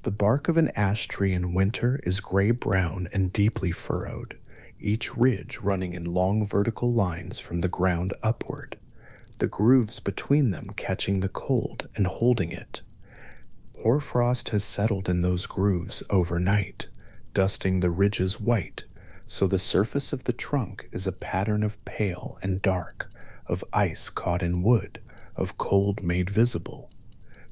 The bark of an ash tree in winter is gray-brown and deeply furrowed, each ridge running in long vertical lines from the ground upward, the grooves between them catching the cold and holding it. Hoarfrost has settled in those grooves overnight, dusting the ridges white, so the surface of the trunk is a pattern of pale and dark, of ice caught in wood, of cold made visible.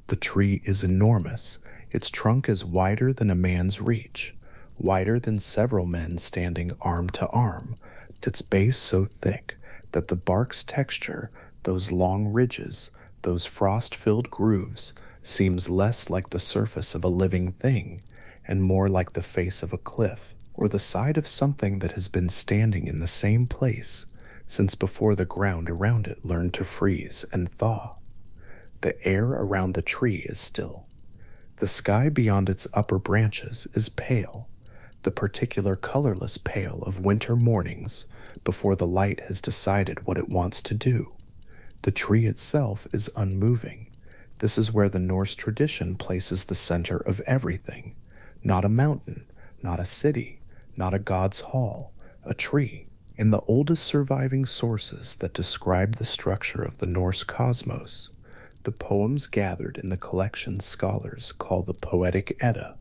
The tree is enormous. Its trunk is wider than a man's reach, wider than several men standing arm to arm, its base so thick that the bark's texture, those long ridges, those frost-filled grooves, seems less like the surface of a living thing and more like the face of a cliff or the side of something that has been standing in the same place since before the ground around it learned to freeze and thaw. The air around the tree is still. The sky beyond its upper branches is pale, the particular colorless pale of winter mornings before the light has decided what it wants to do. The tree itself is unmoving. This is where the Norse tradition places the center of everything. Not a mountain, not a city, not a god's hall, a tree. In the oldest surviving sources that describe the structure of the Norse cosmos, the poems gathered in the collection scholars call the Poetic Edda,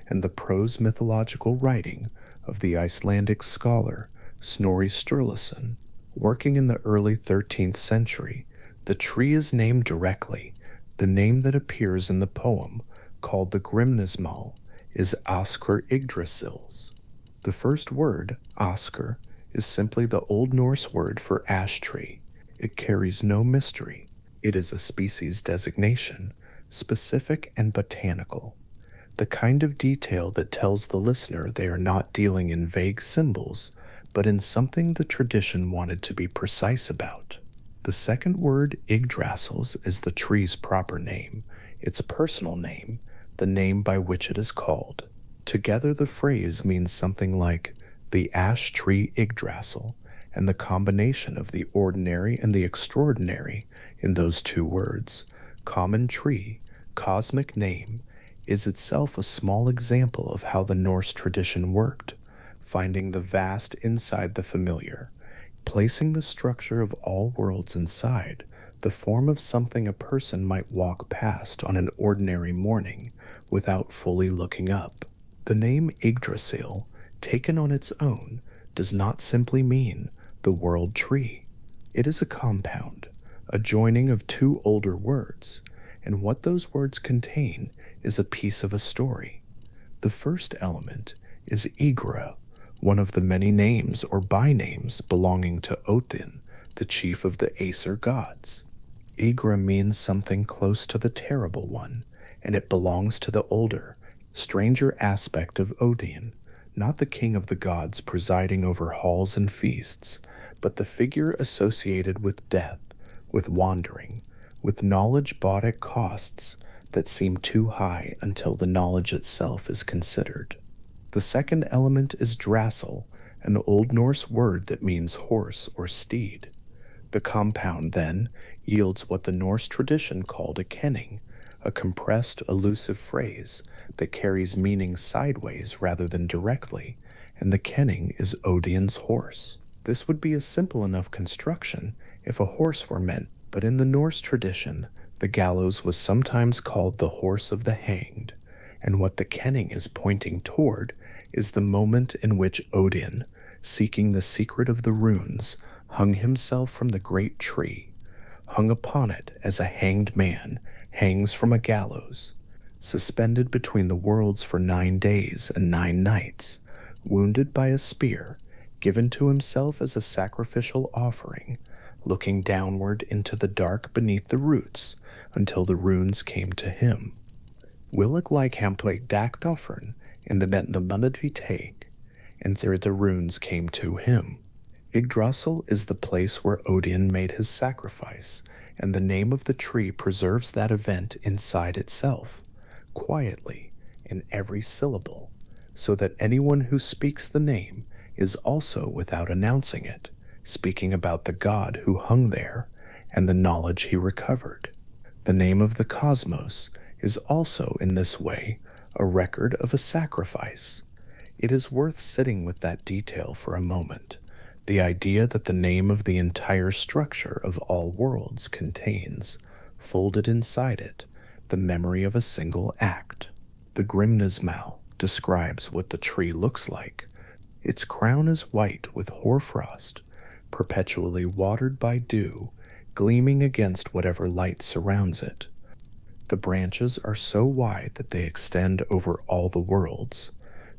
and the prose mythological writing of the Icelandic scholar Snorri Sturluson, working in the early 13th century, the tree is named directly. The name that appears in the poem, called the Grimnismal, is Askr Yggdrasils. The first word, Askr, is simply the Old Norse word for ash tree. It carries no mystery. It is a species designation, specific and botanical. The kind of detail that tells the listener they are not dealing in vague symbols, but in something the tradition wanted to be precise about. The second word, Yggdrasils, is the tree's proper name, its personal name, the name by which it is called. Together the phrase means something like the ash tree Yggdrasil, and the combination of the ordinary and the extraordinary in those two words, common tree, cosmic name, is itself a small example of how the Norse tradition worked, finding the vast inside the familiar, placing the structure of all worlds inside, the form of something a person might walk past on an ordinary morning without fully looking up. The name Yggdrasil, taken on its own, does not simply mean the world tree. It is a compound, a joining of two older words, and what those words contain is a piece of a story. The first element is Ygra, one of the many names or bynames belonging to Odin, the chief of the Aesir gods. Ygra means something close to the terrible one, and it belongs to the older, stranger aspect of Odin, not the king of the gods presiding over halls and feasts, but the figure associated with death, with wandering, with knowledge bought at costs that seem too high until the knowledge itself is considered. The second element is drasil, an Old Norse word that means horse or steed. The compound, then, yields what the Norse tradition called a kenning, a compressed, elusive phrase that carries meaning sideways rather than directly, and the kenning is Odin's horse. This would be a simple enough construction if a horse were meant, but in the Norse tradition, the gallows was sometimes called the horse of the hanged, and what the kenning is pointing toward is the moment in which Odin, seeking the secret of the runes, hung himself from the great tree, hung upon it as a hanged man hangs from a gallows, suspended between the worlds for 9 days and 9 nights, wounded by a spear, given to himself as a sacrificial offering, looking downward into the dark beneath the roots until the runes came to him. Will ik like hem plek dak offeren in the net the munnet we take, and there the runes came to him. Yggdrasil is the place where Odin made his sacrifice, and the name of the tree preserves that event inside itself, quietly, in every syllable, so that anyone who speaks the name is also, without announcing it, speaking about the god who hung there and the knowledge he recovered. The name of the cosmos is also, in this way, a record of a sacrifice. It is worth sitting with that detail for a moment. The idea that the name of the entire structure of all worlds contains, folded inside it, the memory of a single act. The Grimnismal describes what the tree looks like. Its crown is white with hoarfrost, perpetually watered by dew, gleaming against whatever light surrounds it. The branches are so wide that they extend over all the worlds,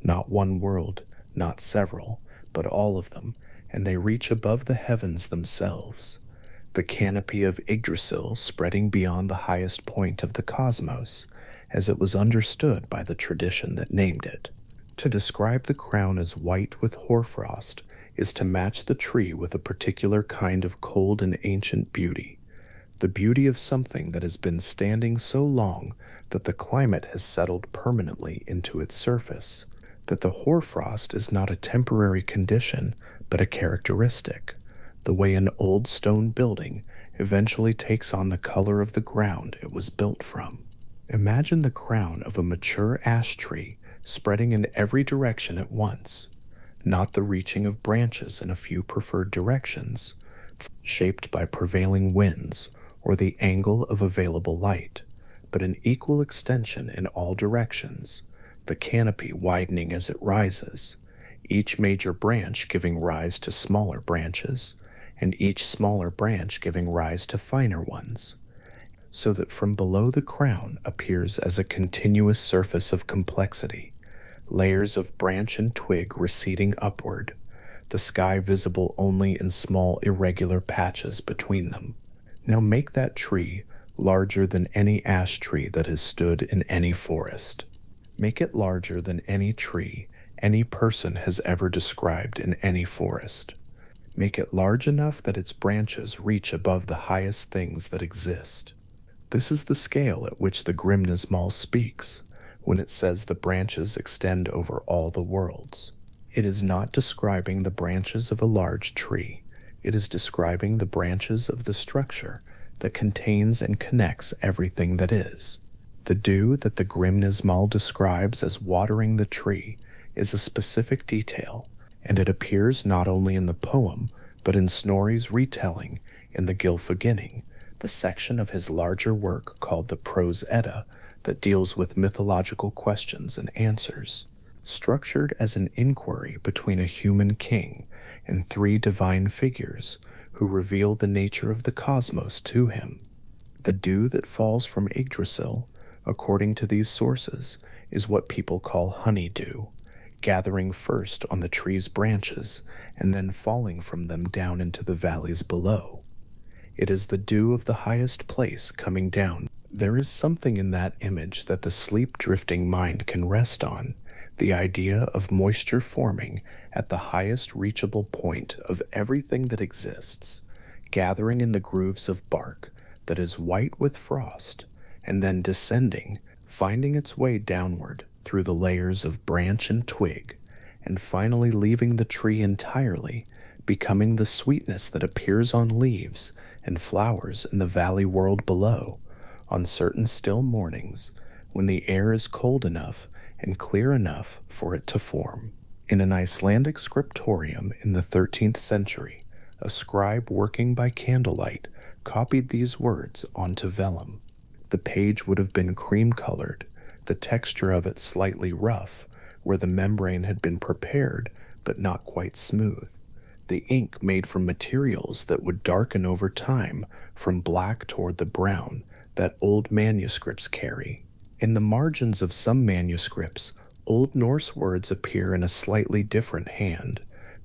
not one world, not several, but all of them, and they reach above the heavens themselves. The canopy of Yggdrasil spreading beyond the highest point of the cosmos, as it was understood by the tradition that named it. To describe the crown as white with hoarfrost is to match the tree with a particular kind of cold and ancient beauty, the beauty of something that has been standing so long that the climate has settled permanently into its surface, that the hoarfrost is not a temporary condition but a characteristic, the way an old stone building eventually takes on the color of the ground it was built from. Imagine the crown of a mature ash tree spreading in every direction at once, not the reaching of branches in a few preferred directions, shaped by prevailing winds or the angle of available light, but an equal extension in all directions, the canopy widening as it rises, each major branch giving rise to smaller branches, and each smaller branch giving rise to finer ones, so that from below the crown appears as a continuous surface of complexity, layers of branch and twig receding upward, the sky visible only in small irregular patches between them. Now make that tree larger than any ash tree that has stood in any forest. Make it larger than any tree any person has ever described in any forest. Make it large enough that its branches reach above the highest things that exist. This is the scale at which the Grimnismal speaks when it says the branches extend over all the worlds. It is not describing the branches of a large tree. It is describing the branches of the structure that contains and connects everything that is. The dew that the Grimnismal describes as watering the tree is a specific detail, and it appears not only in the poem, but in Snorri's retelling in the Gylfaginning, the section of his larger work called the Prose Edda that deals with mythological questions and answers, structured as an inquiry between a human king and three divine figures who reveal the nature of the cosmos to him. The dew that falls from Yggdrasil, according to these sources, is what people call honeydew, gathering first on the tree's branches and then falling from them down into the valleys below. It is the dew of the highest place coming down. There is something in that image that the sleep-drifting mind can rest on, the idea of moisture forming at the highest reachable point of everything that exists, gathering in the grooves of bark that is white with frost, and then descending, finding its way downward through the layers of branch and twig, and finally leaving the tree entirely, becoming the sweetness that appears on leaves and flowers in the valley world below, on certain still mornings when the air is cold enough and clear enough for it to form. In an Icelandic scriptorium in the 13th century, a scribe working by candlelight copied these words onto vellum. The page would have been cream-colored, the texture of it slightly rough, where the membrane had been prepared but not quite smooth. The ink made from materials that would darken over time from black toward the brown that old manuscripts carry. In the margins of some manuscripts, Old Norse words appear in a slightly different hand.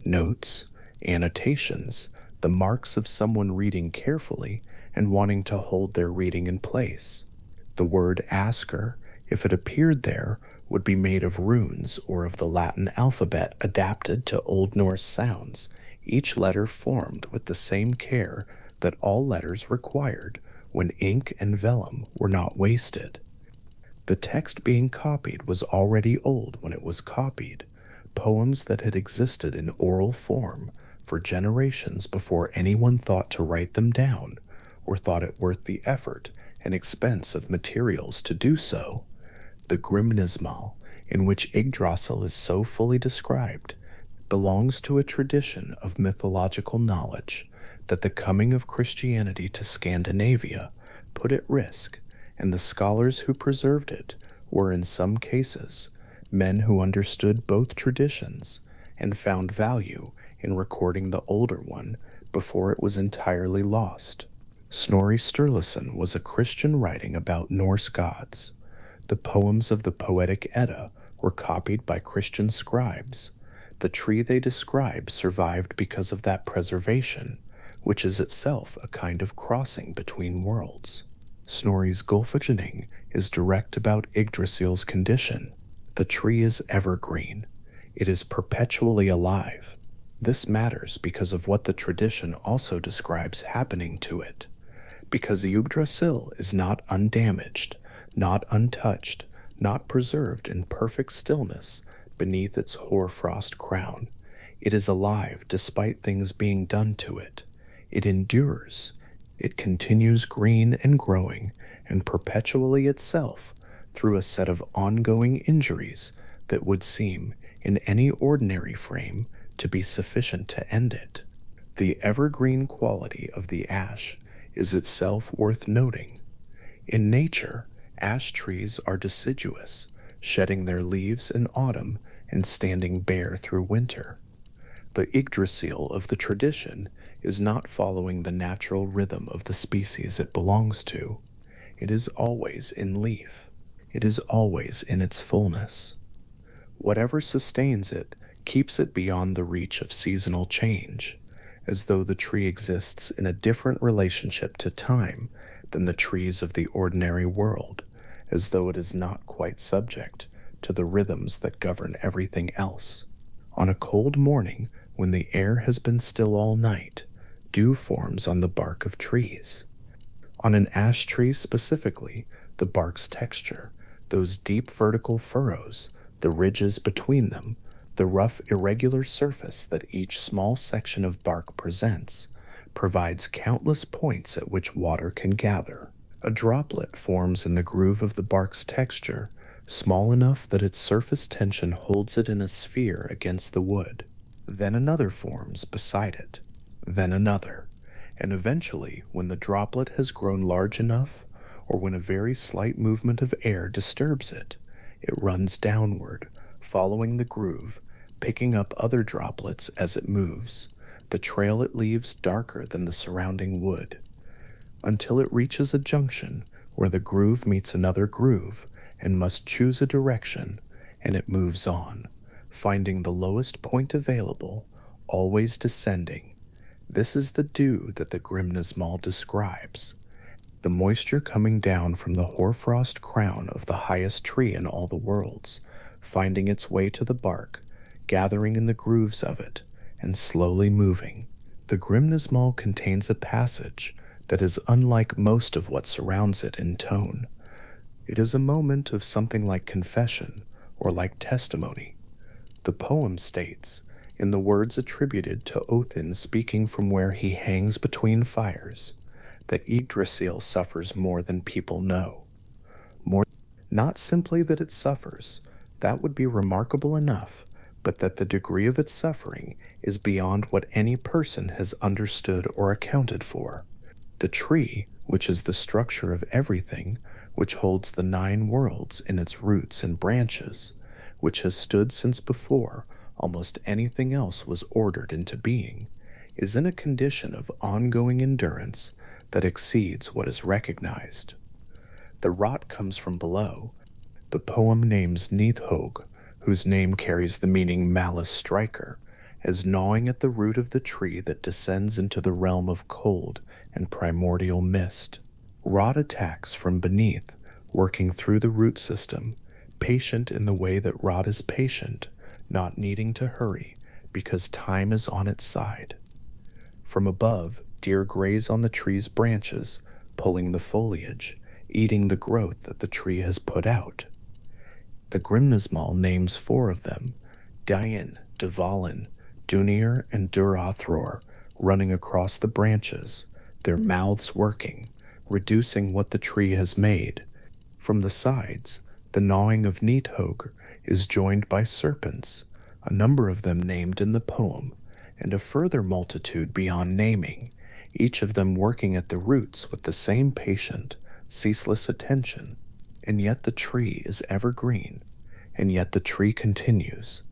Notes, annotations, the marks of someone reading carefully and wanting to hold their reading in place. The word asker, if it appeared there, would be made of runes or of the Latin alphabet adapted to Old Norse sounds, each letter formed with the same care that all letters required when ink and vellum were not wasted. The text being copied was already old when it was copied, poems that had existed in oral form for generations before anyone thought to write them down or thought it worth the effort and expense of materials to do so. the Grimnismal, in which Yggdrasil is so fully described, belongs to a tradition of mythological knowledge that the coming of Christianity to Scandinavia put at risk, and the scholars who preserved it were in some cases men who understood both traditions and found value in recording the older one before it was entirely lost. Snorri Sturluson was a Christian writing about Norse gods. The poems of the Poetic Edda were copied by Christian scribes. The tree they describe survived because of that preservation, which is itself a kind of crossing between worlds. Snorri's Gylfaginning is direct about Yggdrasil's condition. The tree is evergreen. It is perpetually alive. This matters because of what the tradition also describes happening to it. Because Yggdrasil is not undamaged, not untouched, not preserved in perfect stillness beneath its hoarfrost crown. It is alive despite things being done to it. It endures. It continues green and growing and perpetually itself through a set of ongoing injuries that would seem, in any ordinary frame, to be sufficient to end it. The evergreen quality of the ash is itself worth noting. In nature, ash trees are deciduous, shedding their leaves in autumn and standing bare through winter. The Yggdrasil of the tradition is not following the natural rhythm of the species it belongs to. It is always in leaf. It is always in its fullness. Whatever sustains it keeps it beyond the reach of seasonal change, as though the tree exists in a different relationship to time than the trees of the ordinary world, as though it is not quite subject to the rhythms that govern everything else. On a cold morning, when the air has been still all night, dew forms on the bark of trees. On an ash tree specifically, the bark's texture, those deep vertical furrows, the ridges between them, the rough irregular surface that each small section of bark presents, provides countless points at which water can gather. A droplet forms in the groove of the bark's texture, small enough that its surface tension holds it in a sphere against the wood. Then another forms beside it, then another, and eventually, when the droplet has grown large enough, or when a very slight movement of air disturbs it, it runs downward, following the groove, picking up other droplets as it moves, the trail it leaves darker than the surrounding wood, until it reaches a junction where the groove meets another groove and must choose a direction, and it moves on, finding the lowest point available, always descending. This is the dew that the Grimnismal describes, the moisture coming down from the hoarfrost crown of the highest tree in all the worlds, finding its way to the bark, gathering in the grooves of it, and slowly moving. The Grimnismal contains a passage that is unlike most of what surrounds it in tone. It is a moment of something like confession or like testimony. The poem states, in the words attributed to Othin speaking from where he hangs between fires, that Yggdrasil suffers more than people know. Not simply that it suffers, that would be remarkable enough, but that the degree of its suffering is beyond what any person has understood or accounted for. The tree, which is the structure of everything, which holds the 9 worlds in its roots and branches, which has stood since before almost anything else was ordered into being, is in a condition of ongoing endurance that exceeds what is recognized. The rot comes from below. The poem names Nidhogg, whose name carries the meaning malice striker, as gnawing at the root of the tree that descends into the realm of cold and primordial mist. Rot attacks from beneath, working through the root system, patient in the way that rot is patient, not needing to hurry because time is on its side. From above, deer graze on the tree's branches, pulling the foliage, eating the growth that the tree has put out. The Grimnismal names 4 of them, Dain, Dvalin, Dunir, and Durathror, running across the branches, their mouths working, reducing what the tree has made. From the sides, The gnawing of Nidhogr is joined by serpents, a number of them named in the poem, and a further multitude beyond naming, each of them working at the roots with the same patient, ceaseless attention. And yet the tree is evergreen, and yet the tree continues.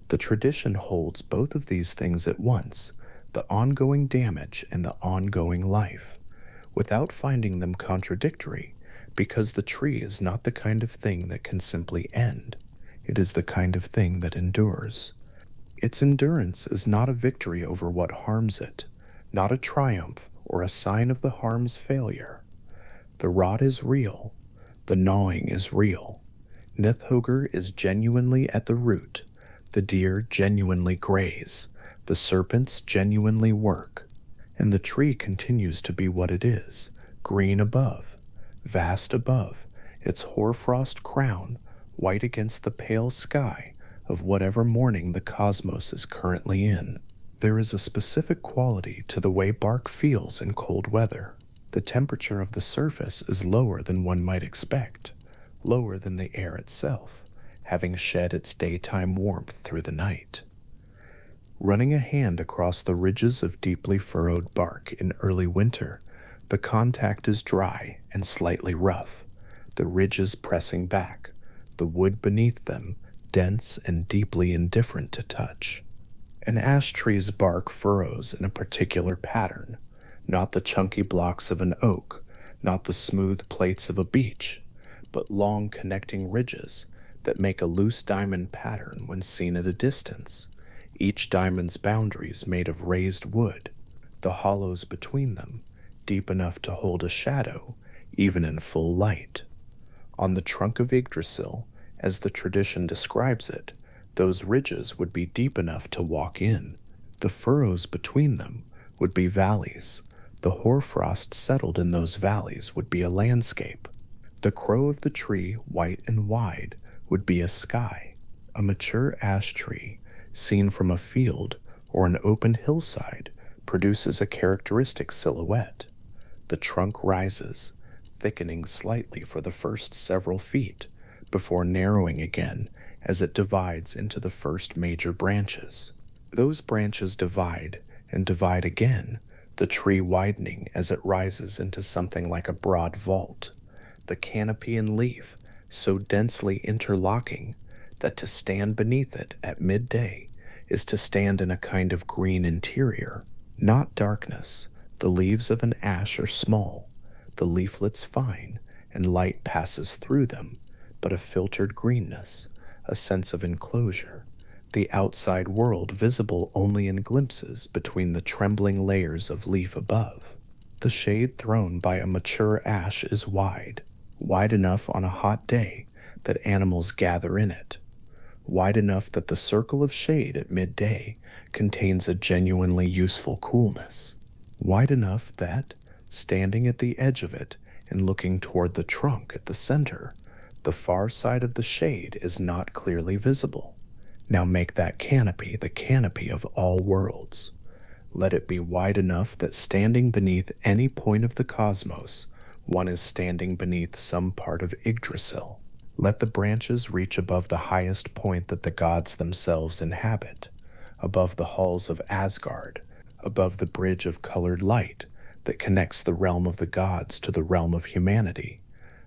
The tradition holds both of these things at once, the ongoing damage and the ongoing life, without finding them contradictory, because the tree is not the kind of thing that can simply end. It is the kind of thing that endures. Its endurance is not a victory over what harms it, not a triumph or a sign of the harm's failure. The rot is real. The gnawing is real. Niflheim is genuinely at the root. The deer genuinely graze. The serpents genuinely work. And the tree continues to be what it is, green above, vast above, its hoarfrost crown white against the pale sky of whatever morning the cosmos is currently in. There is a specific quality to the way bark feels in cold weather. The temperature of the surface is lower than one might expect, lower than the air itself, having shed its daytime warmth through the night. Running a hand across the ridges of deeply furrowed bark in early winter, the contact is dry and slightly rough, the ridges pressing back, the wood beneath them dense and deeply indifferent to touch. An ash tree's bark furrows in a particular pattern, not the chunky blocks of an oak, not the smooth plates of a beech, but long connecting ridges that make a loose diamond pattern when seen at a distance, each diamond's boundaries made of raised wood, the hollows between them deep enough to hold a shadow, even in full light. On the trunk of Yggdrasil, as the tradition describes it, those ridges would be deep enough to walk in. The furrows between them would be valleys. The hoarfrost settled in those valleys would be a landscape. The crow of the tree, white and wide, would be a sky. A mature ash tree, seen from a field or an open hillside, produces a characteristic silhouette. The trunk rises, thickening slightly for the first several feet, before narrowing again as it divides into the first major branches. Those branches divide and divide again, the tree widening as it rises into something like a broad vault, the canopy and leaf so densely interlocking that to stand beneath it at midday is to stand in a kind of green interior, not darkness. The leaves of an ash are small, the leaflets fine, and light passes through them, but a filtered greenness, a sense of enclosure, the outside world visible only in glimpses between the trembling layers of leaf above. The shade thrown by a mature ash is wide, wide enough on a hot day that animals gather in it, wide enough that the circle of shade at midday contains a genuinely useful coolness, wide enough that, standing at the edge of it and looking toward the trunk at the center, the far side of the shade is not clearly visible. Now make that canopy the canopy of all worlds. Let it be wide enough that standing beneath any point of the cosmos, one is standing beneath some part of Yggdrasil. Let the branches reach above the highest point that the gods themselves inhabit, above the halls of Asgard, above the bridge of colored light that connects the realm of the gods to the realm of humanity,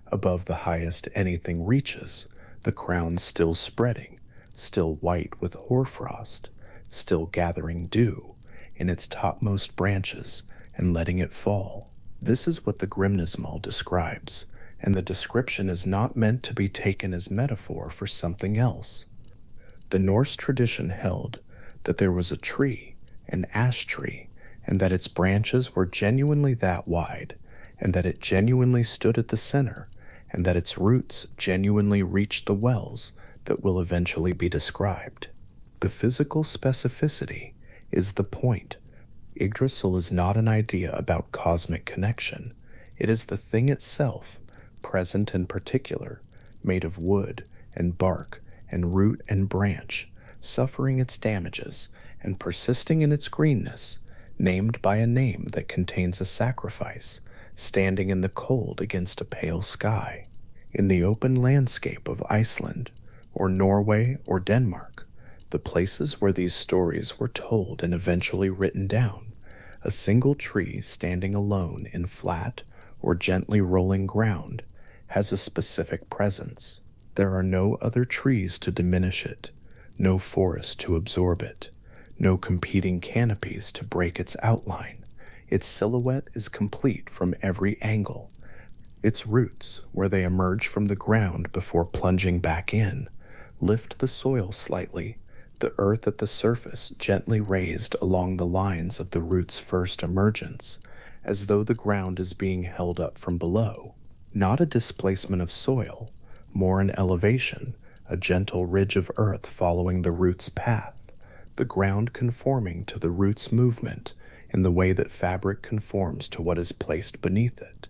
above the highest anything reaches, the crown still spreading, still white with hoarfrost, still gathering dew in its topmost branches and letting it fall. This is what the Grimnismal describes, and the description is not meant to be taken as metaphor for something else. The Norse tradition held that there was a tree, an ash tree, and that its branches were genuinely that wide, and that it genuinely stood at the center, and that its roots genuinely reached the wells that will eventually be described. The physical specificity is the point. Yggdrasil is not an idea about cosmic connection. It is the thing itself, present and particular, made of wood and bark and root and branch, suffering its damages and persisting in its greenness, named by a name that contains a sacrifice, standing in the cold against a pale sky. In the open landscape of Iceland, or Norway, or Denmark, the places where these stories were told and eventually written down, a single tree standing alone in flat or gently rolling ground has a specific presence. There are no other trees to diminish it, no forest to absorb it, no competing canopies to break its outline. Its silhouette is complete from every angle. Its roots, where they emerge from the ground before plunging back in, lift the soil slightly, the earth at the surface gently raised along the lines of the root's first emergence, as though the ground is being held up from below. Not a displacement of soil, more an elevation, a gentle ridge of earth following the root's path, the ground conforming to the root's movement in the way that fabric conforms to what is placed beneath it.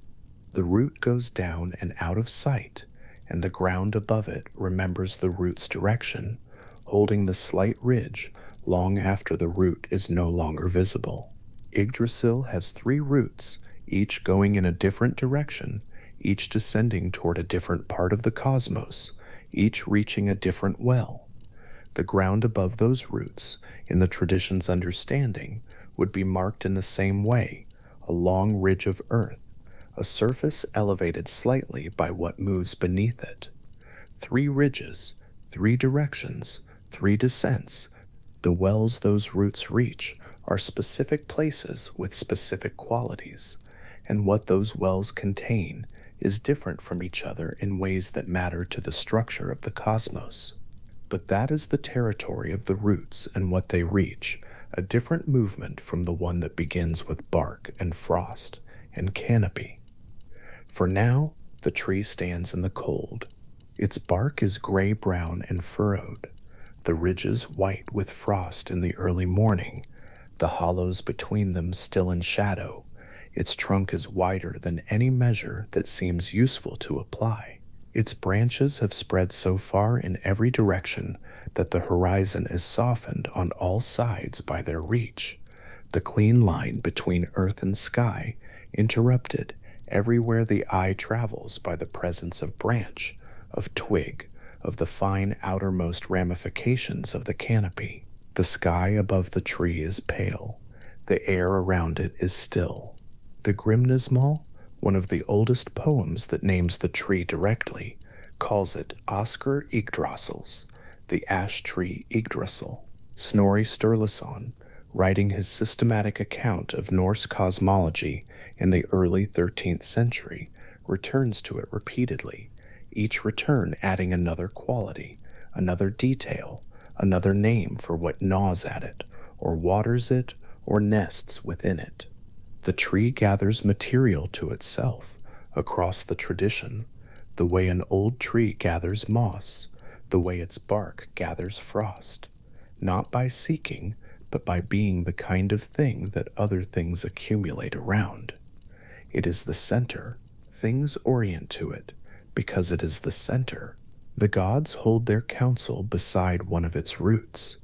The root goes down and out of sight, and the ground above it remembers the root's direction, holding the slight ridge long after the root is no longer visible. Yggdrasil has 3 roots, each going in a different direction, each descending toward a different part of the cosmos, each reaching a different well. The ground above those roots, in the tradition's understanding, would be marked in the same way, a long ridge of earth, a surface elevated slightly by what moves beneath it. 3 ridges, 3 directions, 3 descents. The wells those roots reach are specific places with specific qualities, and what those wells contain is different from each other in ways that matter to the structure of the cosmos. But that is the territory of the roots and what they reach, a different movement from the one that begins with bark and frost and canopy. For now, the tree stands in the cold. Its bark is gray-brown and furrowed, the ridges white with frost in the early morning, the hollows between them still in shadow. Its trunk is wider than any measure that seems useful to apply. Its branches have spread so far in every direction that the horizon is softened on all sides by their reach, the clean line between earth and sky interrupted everywhere the eye travels by the presence of branch, of twig, of the fine outermost ramifications of the canopy. The sky above the tree is pale. The air around it is still. The Grimnismal, one of the oldest poems that names the tree directly, calls it Oscar Yggdrasils, the ash tree Yggdrasil. Snorri Sturluson, writing his systematic account of Norse cosmology in the early 13th century, returns to it repeatedly, each return adding another quality, another detail, another name for what gnaws at it, or waters it, or nests within it. The tree gathers material to itself across the tradition, the way an old tree gathers moss, the way its bark gathers frost, not by seeking, but by being the kind of thing that other things accumulate around. It is the center. Things orient to it, because it is the center. The gods hold their council beside one of its roots.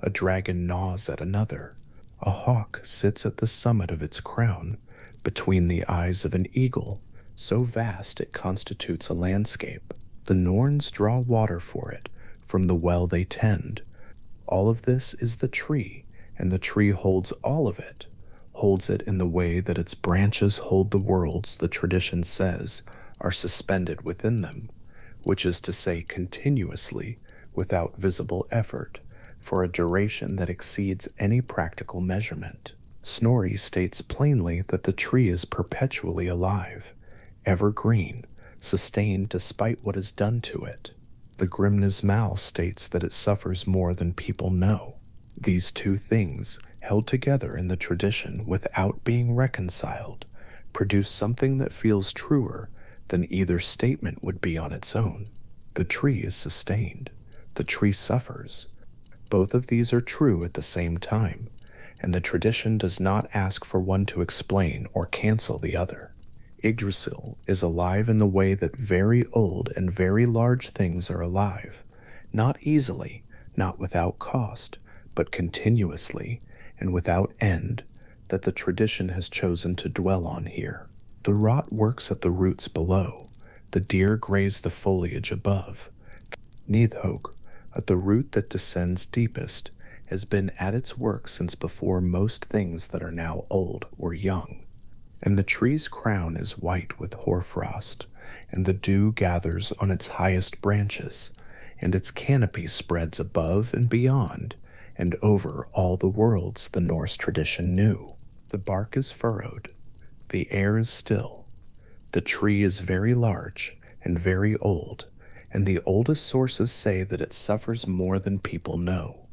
A dragon gnaws at another. A hawk sits at the summit of its crown, between the eyes of an eagle, so vast it constitutes a landscape. The Norns draw water for it from the well they tend. All of this is the tree, and the tree holds all of it, holds it in the way that its branches hold the worlds the tradition says are suspended within them, which is to say continuously, without visible effort, for a duration that exceeds any practical measurement. Snorri states plainly that the tree is perpetually alive, evergreen, sustained despite what is done to it. The Grimnismal states that it suffers more than people know. These two things, held together in the tradition without being reconciled, produce something that feels truer than either statement would be on its own. The tree is sustained. The tree suffers. Both of these are true at the same time, and the tradition does not ask for one to explain or cancel the other. Yggdrasil is alive in the way that very old and very large things are alive, not easily, not without cost, but continuously and without end, that the tradition has chosen to dwell on here. The rot works at the roots below. The deer graze the foliage above. Nidhogg, at the root that descends deepest, has been at its work since before most things that are now old were young. And the tree's crown is white with hoarfrost, and the dew gathers on its highest branches, and its canopy spreads above and beyond, and over all the worlds the Norse tradition knew. The bark is furrowed, the air is still, the tree is very large and very old, and the oldest sources say that it suffers more than people know.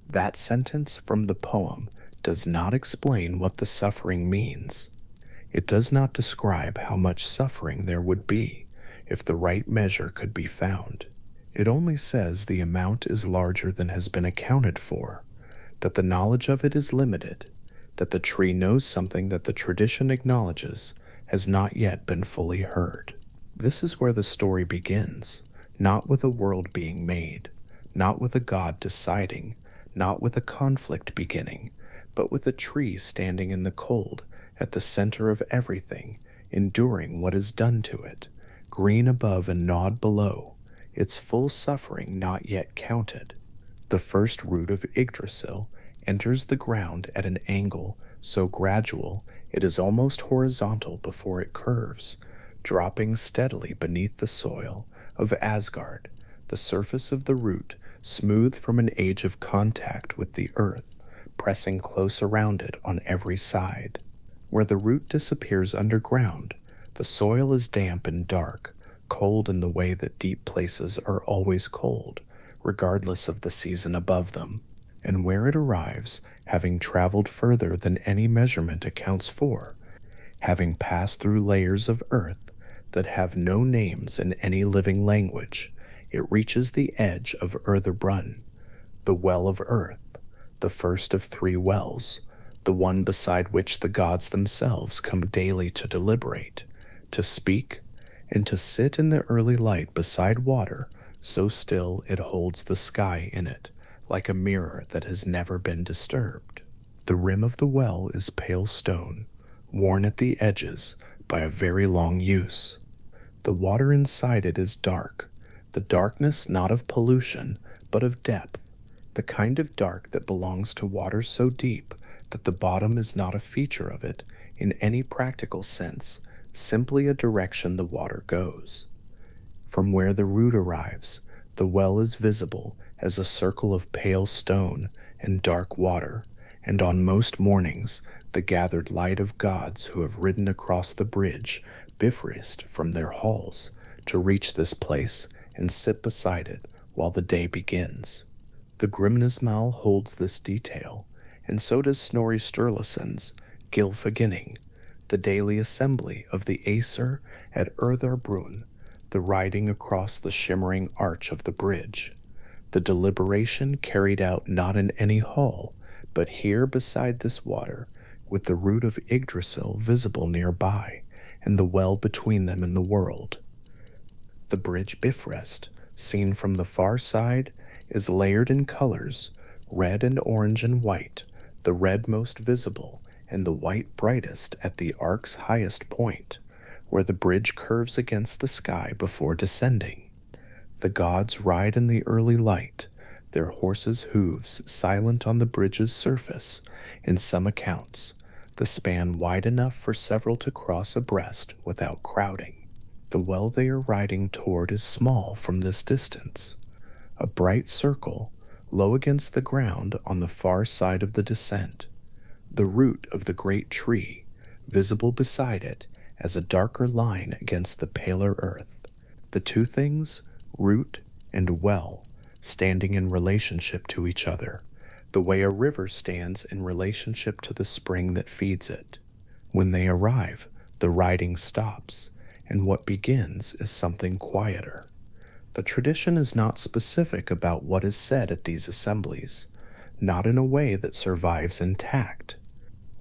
That sentence from the poem does not explain what the suffering means. It does not describe how much suffering there would be if the right measure could be found. It only says the amount is larger than has been accounted for, that the knowledge of it is limited, that the tree knows something that the tradition acknowledges has not yet been fully heard. This is where the story begins, not with a world being made, not with a god deciding, not with a conflict beginning, but with a tree standing in the cold at the center of everything, enduring what is done to it, green above and gnawed below, its full suffering not yet counted. The first root of Yggdrasil enters the ground at an angle so gradual it is almost horizontal before it curves, dropping steadily beneath the soil of Asgard, the surface of the root smooth from an age of contact with the earth, pressing close around it on every side. Where the root disappears underground, the soil is damp and dark, cold in the way that deep places are always cold, regardless of the season above them. And where it arrives, having traveled further than any measurement accounts for, having passed through layers of earth that have no names in any living language, it reaches the edge of Urtherbrunn, the well of earth, the first of three wells, the one beside which the gods themselves come daily to deliberate, to speak, and to sit in the early light beside water so still it holds the sky in it, like a mirror that has never been disturbed. The rim of the well is pale stone, worn at the edges by a very long use. The water inside it is dark, the darkness not of pollution, but of depth, the kind of dark that belongs to water so deep that the bottom is not a feature of it in any practical sense, simply a direction the water goes. From where the root arrives, the well is visible as a circle of pale stone and dark water, and on most mornings the gathered light of gods who have ridden across the bridge Bifrost from their halls to reach this place and sit beside it while the day begins. The Grimnismal holds this detail, and so does Snorri Sturluson's Gylfaginning, the daily assembly of the Aesir at Urtherbrunn, the riding across the shimmering arch of the bridge, the deliberation carried out not in any hall, but here beside this water, with the root of Yggdrasil visible nearby, and the well between them in the world. The bridge Bifrost, seen from the far side, is layered in colors, red and orange and white, the red most visible, and the white brightest at the ark's highest point, where the bridge curves against the sky before descending. The gods ride in the early light, their horses' hooves silent on the bridge's surface, in some accounts, the span wide enough for several to cross abreast without crowding. The well they are riding toward is small from this distance, a bright circle, low against the ground on the far side of the descent, the root of the great tree, visible beside it as a darker line against the paler earth. The two things, root and well, standing in relationship to each other, the way a river stands in relationship to the spring that feeds it. When they arrive, the riding stops, and what begins is something quieter. The tradition is not specific about what is said at these assemblies, not in a way that survives intact.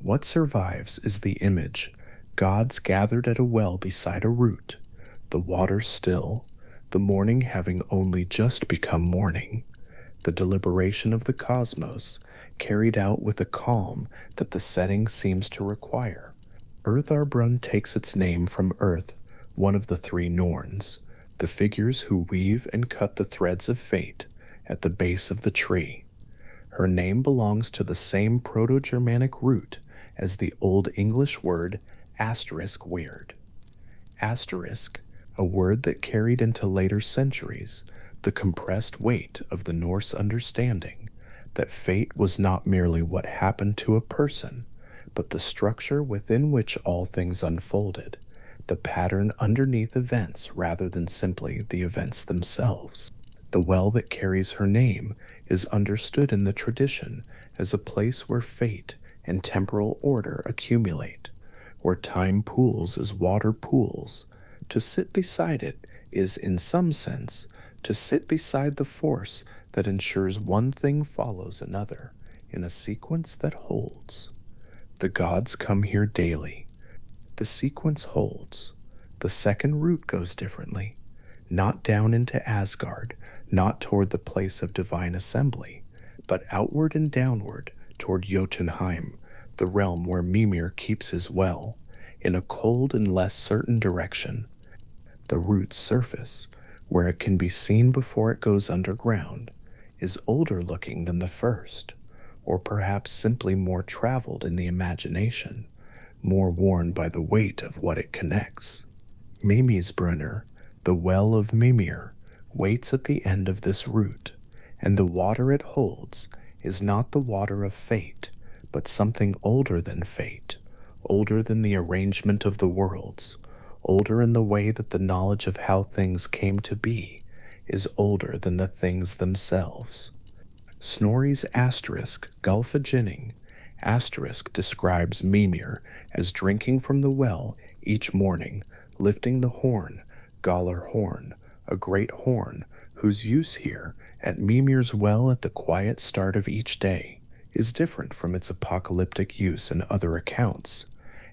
What survives is the image, gods gathered at a well beside a root, the water still, the morning having only just become morning, the deliberation of the cosmos carried out with a calm that the setting seems to require. Urtherbrunn takes its name from earth, one of the three Norns, the figures who weave and cut the threads of fate at the base of the tree. Her name belongs to the same Proto-Germanic root as the Old English word asterisk weird. Asterisk, a word that carried into later centuries the compressed weight of the Norse understanding that fate was not merely what happened to a person, but the structure within which all things unfolded, the pattern underneath events rather than simply the events themselves. The well that carries her name is understood in the tradition as a place where fate and temporal order accumulate, where time pools as water pools. To sit beside it is, in some sense, to sit beside the force that ensures one thing follows another in a sequence that holds. The gods come here daily. The sequence holds. The second route goes differently, not down into Asgard, not toward the place of divine assembly, but outward and downward toward Jotunheim, the realm where Mimir keeps his well, in a cold and less certain direction. The route's surface, where it can be seen before it goes underground, is older looking than the first, or perhaps simply more traveled in the imagination, more worn by the weight of what it connects. Mimisbrunner, the well of Mimir, waits at the end of this route, and the water it holds is not the water of fate, but something older than fate, older than the arrangement of the worlds, older in the way that the knowledge of how things came to be is older than the things themselves. Snorri's asterisk Gylfaginning asterisk describes Mimir as drinking from the well each morning, lifting the horn, Galar horn, a great horn whose use here at Mimir's well at the quiet start of each day is different from its apocalyptic use in other accounts,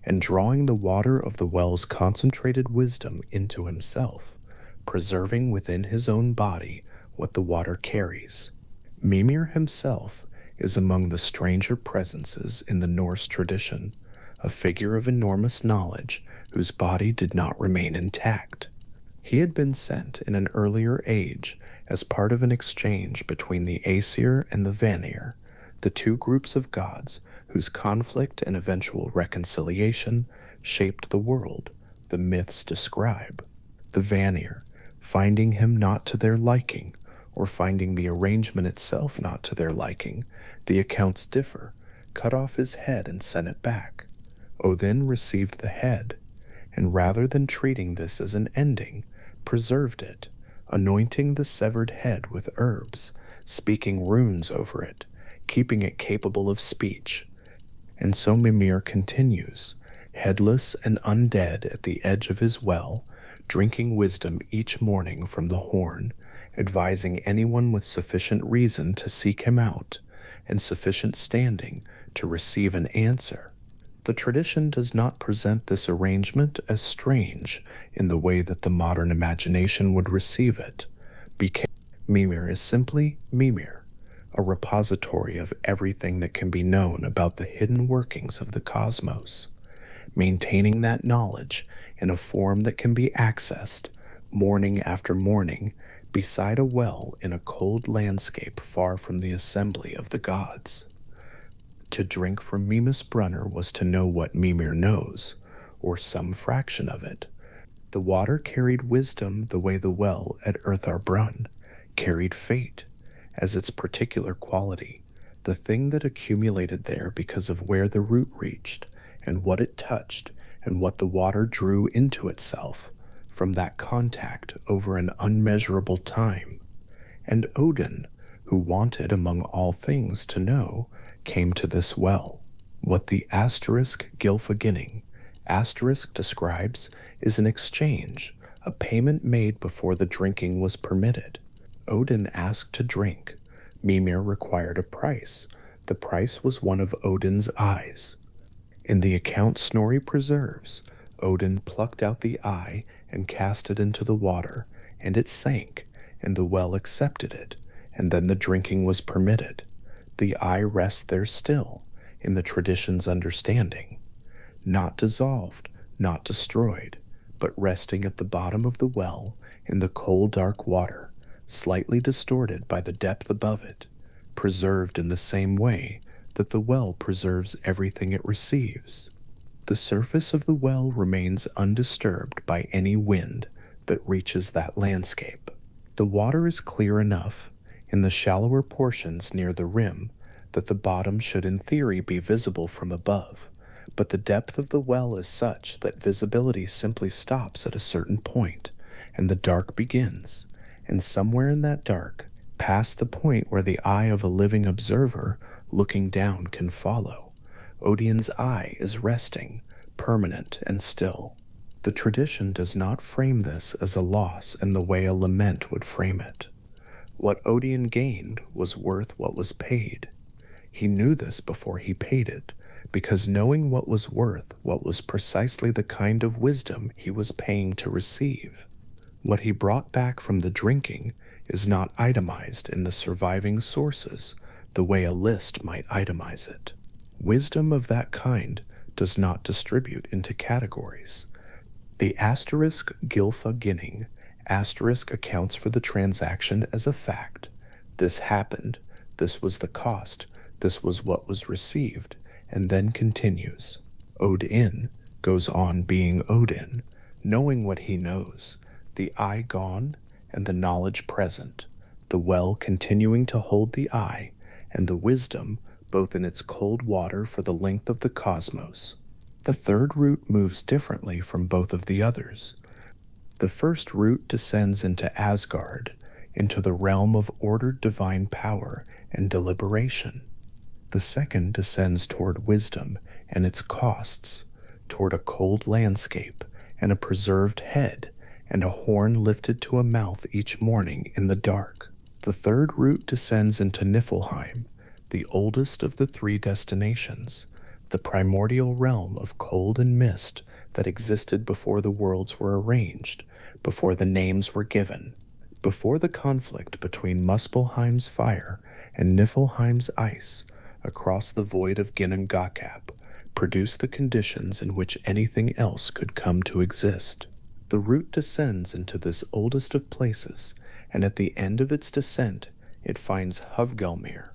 and drawing the water of the well's concentrated wisdom into himself, preserving within his own body what the water carries. Mimir himself is among the stranger presences in the Norse tradition, a figure of enormous knowledge whose body did not remain intact. He had been sent in an earlier age as part of an exchange between the Aesir and the Vanir, the two groups of gods whose conflict and eventual reconciliation shaped the world the myths describe. The Vanir, finding him not to their liking, or finding the arrangement itself not to their liking, the accounts differ, cut off his head and sent it back. Odin received the head, and rather than treating this as an ending, preserved it, anointing the severed head with herbs, speaking runes over it, keeping it capable of speech. And so Mimir continues, headless and undead at the edge of his well, drinking wisdom each morning from the horn, advising anyone with sufficient reason to seek him out, and sufficient standing to receive an answer. The tradition does not present this arrangement as strange in the way that the modern imagination would receive it. Mimir is simply Mimir, a repository of everything that can be known about the hidden workings of the cosmos, maintaining that knowledge in a form that can be accessed morning after morning beside a well in a cold landscape far from the assembly of the gods. To drink from Mimisbrunner was to know what Mimir knows, or some fraction of it. The water carried wisdom the way the well at Eartharbrunn carried fate as its particular quality, the thing that accumulated there because of where the root reached, and what it touched, and what the water drew into itself from that contact over an unmeasurable time. And Odin, who wanted among all things to know, came to this well. What the asterisk Gylfaginning asterisk describes is an exchange, a payment made before the drinking was permitted. Odin asked to drink. Mimir required a price. The price was one of Odin's eyes. In the account Snorri preserves, Odin plucked out the eye and cast it into the water, and it sank, and the well accepted it, and then the drinking was permitted. The eye rests there still, in the tradition's understanding, not dissolved, not destroyed, but resting at the bottom of the well in the cold, dark water, slightly distorted by the depth above it, preserved in the same way that the well preserves everything it receives. The surface of the well remains undisturbed by any wind that reaches that landscape. The water is clear enough in the shallower portions near the rim that the bottom should in theory be visible from above, but the depth of the well is such that visibility simply stops at a certain point, and the dark begins, and somewhere in that dark, past the point where the eye of a living observer looking down can follow, Odin's eye is resting, permanent and still. The tradition does not frame this as a loss in the way a lament would frame it. What Odin gained was worth what was paid. He knew this before he paid it, because knowing what was worth what was precisely the kind of wisdom he was paying to receive. What he brought back from the drinking is not itemized in the surviving sources the way a list might itemize it. Wisdom of that kind does not distribute into categories. The asterisk Gilfa Ginning asterisk accounts for the transaction as a fact. This happened, this was the cost, this was what was received, and then continues. Odin goes on being Odin, knowing what he knows, the eye gone and the knowledge present, the well continuing to hold the eye, and the wisdom both in its cold water for the length of the cosmos. The third root moves differently from both of the others. The first root descends into Asgard, into the realm of ordered divine power and deliberation. The second descends toward wisdom and its costs, toward a cold landscape and a preserved head and a horn lifted to a mouth each morning in the dark. The third root descends into Niflheim, the oldest of the three destinations, the primordial realm of cold and mist that existed before the worlds were arranged, before the names were given, before the conflict between Muspelheim's fire and Niflheim's ice across the void of Ginnungagap produced the conditions in which anything else could come to exist. The root descends into this oldest of places, and at the end of its descent it finds Huvgelmir,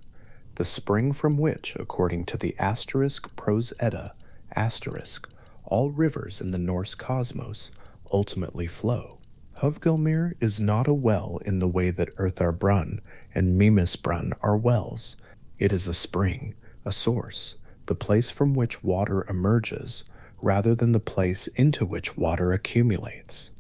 the spring from which, according to the asterisk Prose Edda, asterisk, all rivers in the Norse cosmos ultimately flow. Huvgelmir is not a well in the way that Urtharbrunn and Mimisbrunn are wells. It is a spring, a source, the place from which water emerges, rather than the place into which water accumulates.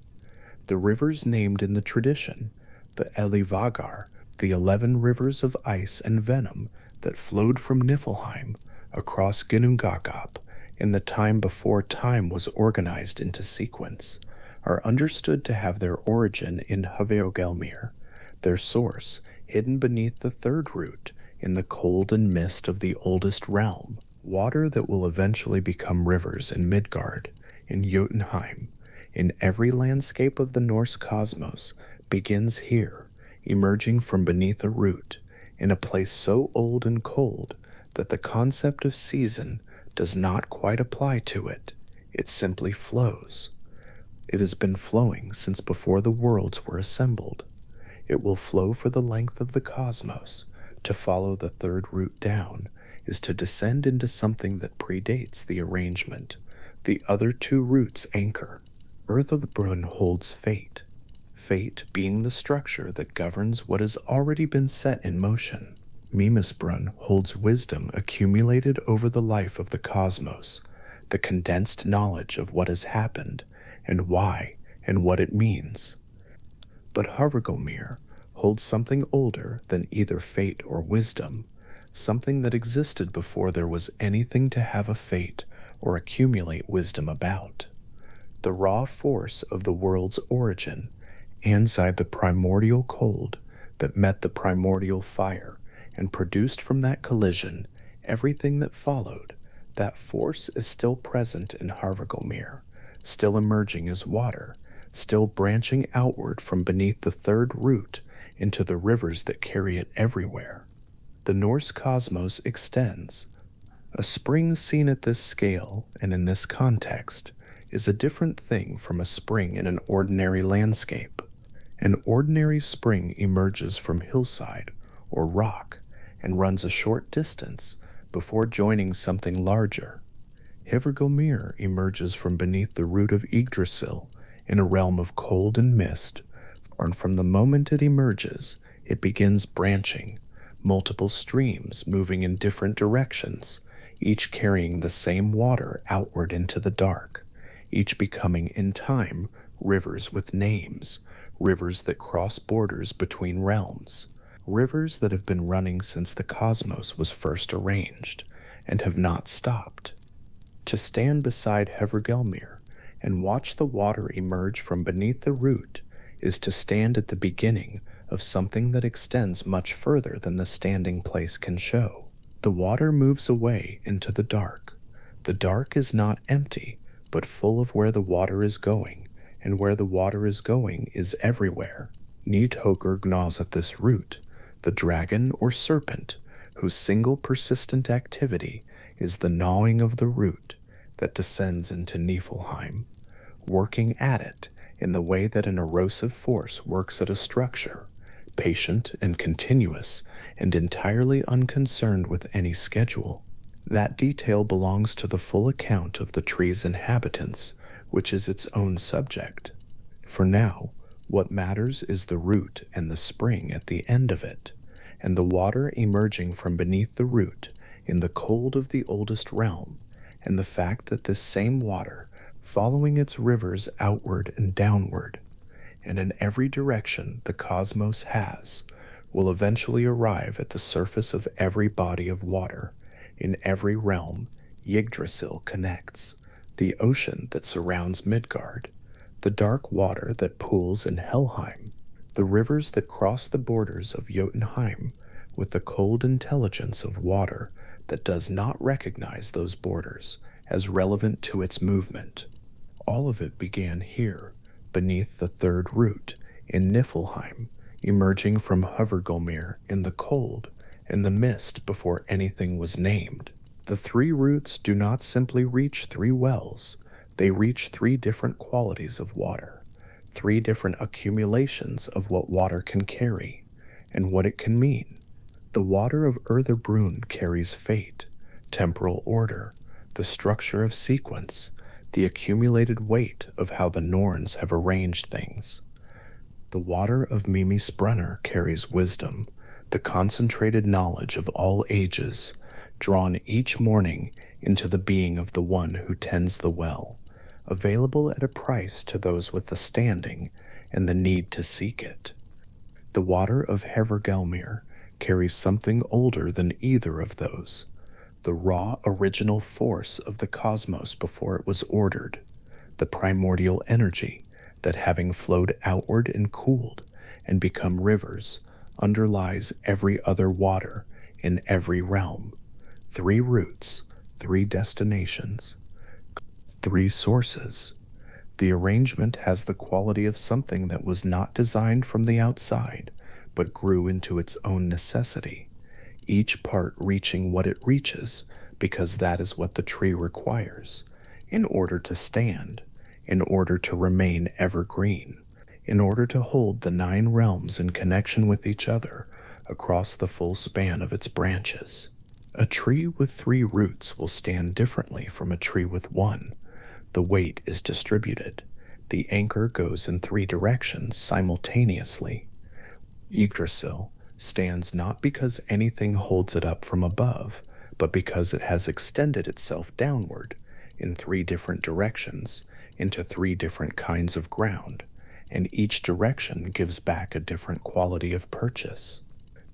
The rivers named in the tradition, the Elivagar, the 11 rivers of ice and venom that flowed from Niflheim across Ginnungagap in the time before time was organized into sequence, are understood to have their origin in Huvgelmir, their source hidden beneath the third root in the cold and mist of the oldest realm, water that will eventually become rivers in Midgard, in Jotunheim, in every landscape of the Norse cosmos, begins here, emerging from beneath a root, in a place so old and cold that the concept of season does not quite apply to it. It simply flows. It has been flowing since before the worlds were assembled. It will flow for the length of the cosmos. To follow the third root down is to descend into something that predates the arrangement. The other two roots anchor. Urtharbrunn holds fate, fate being the structure that governs what has already been set in motion. Mimisbrunn holds wisdom accumulated over the life of the cosmos, the condensed knowledge of what has happened and why and what it means. But Huvgelmir holds something older than either fate or wisdom, something that existed before there was anything to have a fate or accumulate wisdom about. The raw force of the world's origin, inside the primordial cold that met the primordial fire and produced from that collision everything that followed, that force is still present in Huvgelmir, still emerging as water, still branching outward from beneath the third root into the rivers that carry it everywhere. The Norse cosmos extends. A spring seen at this scale and in this context is a different thing from a spring in an ordinary landscape. An ordinary spring emerges from hillside or rock and runs a short distance before joining something larger. Hvergelmir emerges from beneath the root of Yggdrasil in a realm of cold and mist, and from the moment it emerges, it begins branching, multiple streams moving in different directions, each carrying the same water outward into the dark, each becoming in time rivers with names, rivers that cross borders between realms, rivers that have been running since the cosmos was first arranged and have not stopped. To stand beside Hvergelmir and watch the water emerge from beneath the root is to stand at the beginning of something that extends much further than the standing place can show. The water moves away into the dark. The dark is not empty, but full of where the water is going, and where the water is going is everywhere. Nidhogger gnaws at this root, the dragon or serpent, whose single persistent activity is the gnawing of the root that descends into Niflheim, working at it in the way that an erosive force works at a structure, patient and continuous and entirely unconcerned with any schedule. That detail belongs to the full account of the tree's inhabitants, which is its own subject. For now, what matters is the root and the spring at the end of it, and the water emerging from beneath the root in the cold of the oldest realm, and the fact that this same water, following its rivers outward and downward, and in every direction the cosmos has, will eventually arrive at the surface of every body of water. In every realm, Yggdrasil connects, the ocean that surrounds Midgard, the dark water that pools in Helheim, the rivers that cross the borders of Jotunheim, with the cold intelligence of water that does not recognize those borders as relevant to its movement. All of it began here, beneath the third root, in Niflheim, emerging from Hvergelmir in the cold and the mist before anything was named. The three roots do not simply reach three wells, they reach three different qualities of water, three different accumulations of what water can carry, and what it can mean. The water of Ertherbrunn carries fate, temporal order, the structure of sequence, the accumulated weight of how the Norns have arranged things. The water of Mimisbrunner carries wisdom, the concentrated knowledge of all ages, drawn each morning into the being of the one who tends the well, available at a price to those with the standing and the need to seek it. The water of Hvergelmir carries something older than either of those, the raw original force of the cosmos before it was ordered, the primordial energy that, having flowed outward and cooled and become rivers, underlies every other water in every realm. Three roots, three destinations, three sources. The arrangement has the quality of something that was not designed from the outside, but grew into its own necessity, each part reaching what it reaches because that is what the tree requires, in order to stand, in order to remain evergreen, in order to hold the 9 realms in connection with each other across the full span of its branches. A tree with 3 roots will stand differently from a tree with 1. The weight is distributed. The anchor goes in 3 directions simultaneously. Yggdrasil stands not because anything holds it up from above, but because it has extended itself downward in 3 different directions into 3 different kinds of ground, and each direction gives back a different quality of purchase.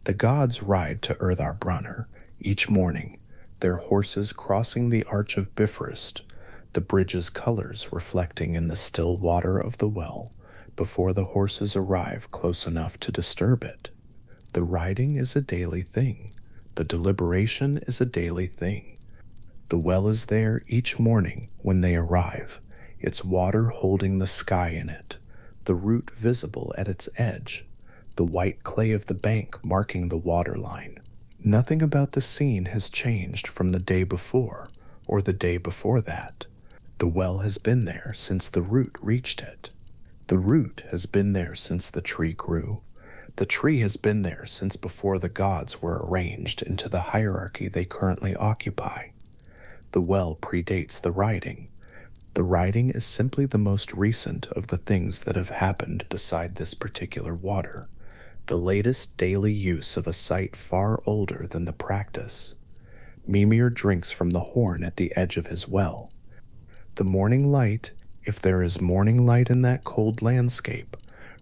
The gods ride to Ertherbrunner each morning, their horses crossing the arch of Bifrost, the bridge's colors reflecting in the still water of the well before the horses arrive close enough to disturb it. The riding is a daily thing. The deliberation is a daily thing. The well is there each morning when they arrive, its water holding the sky in it, the root visible at its edge, the white clay of the bank marking the water line. Nothing about the scene has changed from the day before or the day before that. The well has been there since the root reached it. The root has been there since the tree grew. The tree has been there since before the gods were arranged into the hierarchy they currently occupy. The well predates the writing. The writing is simply the most recent of the things that have happened beside this particular water, the latest daily use of a site far older than the practice. Mimir drinks from the horn at the edge of his well. The morning light, if there is morning light in that cold landscape,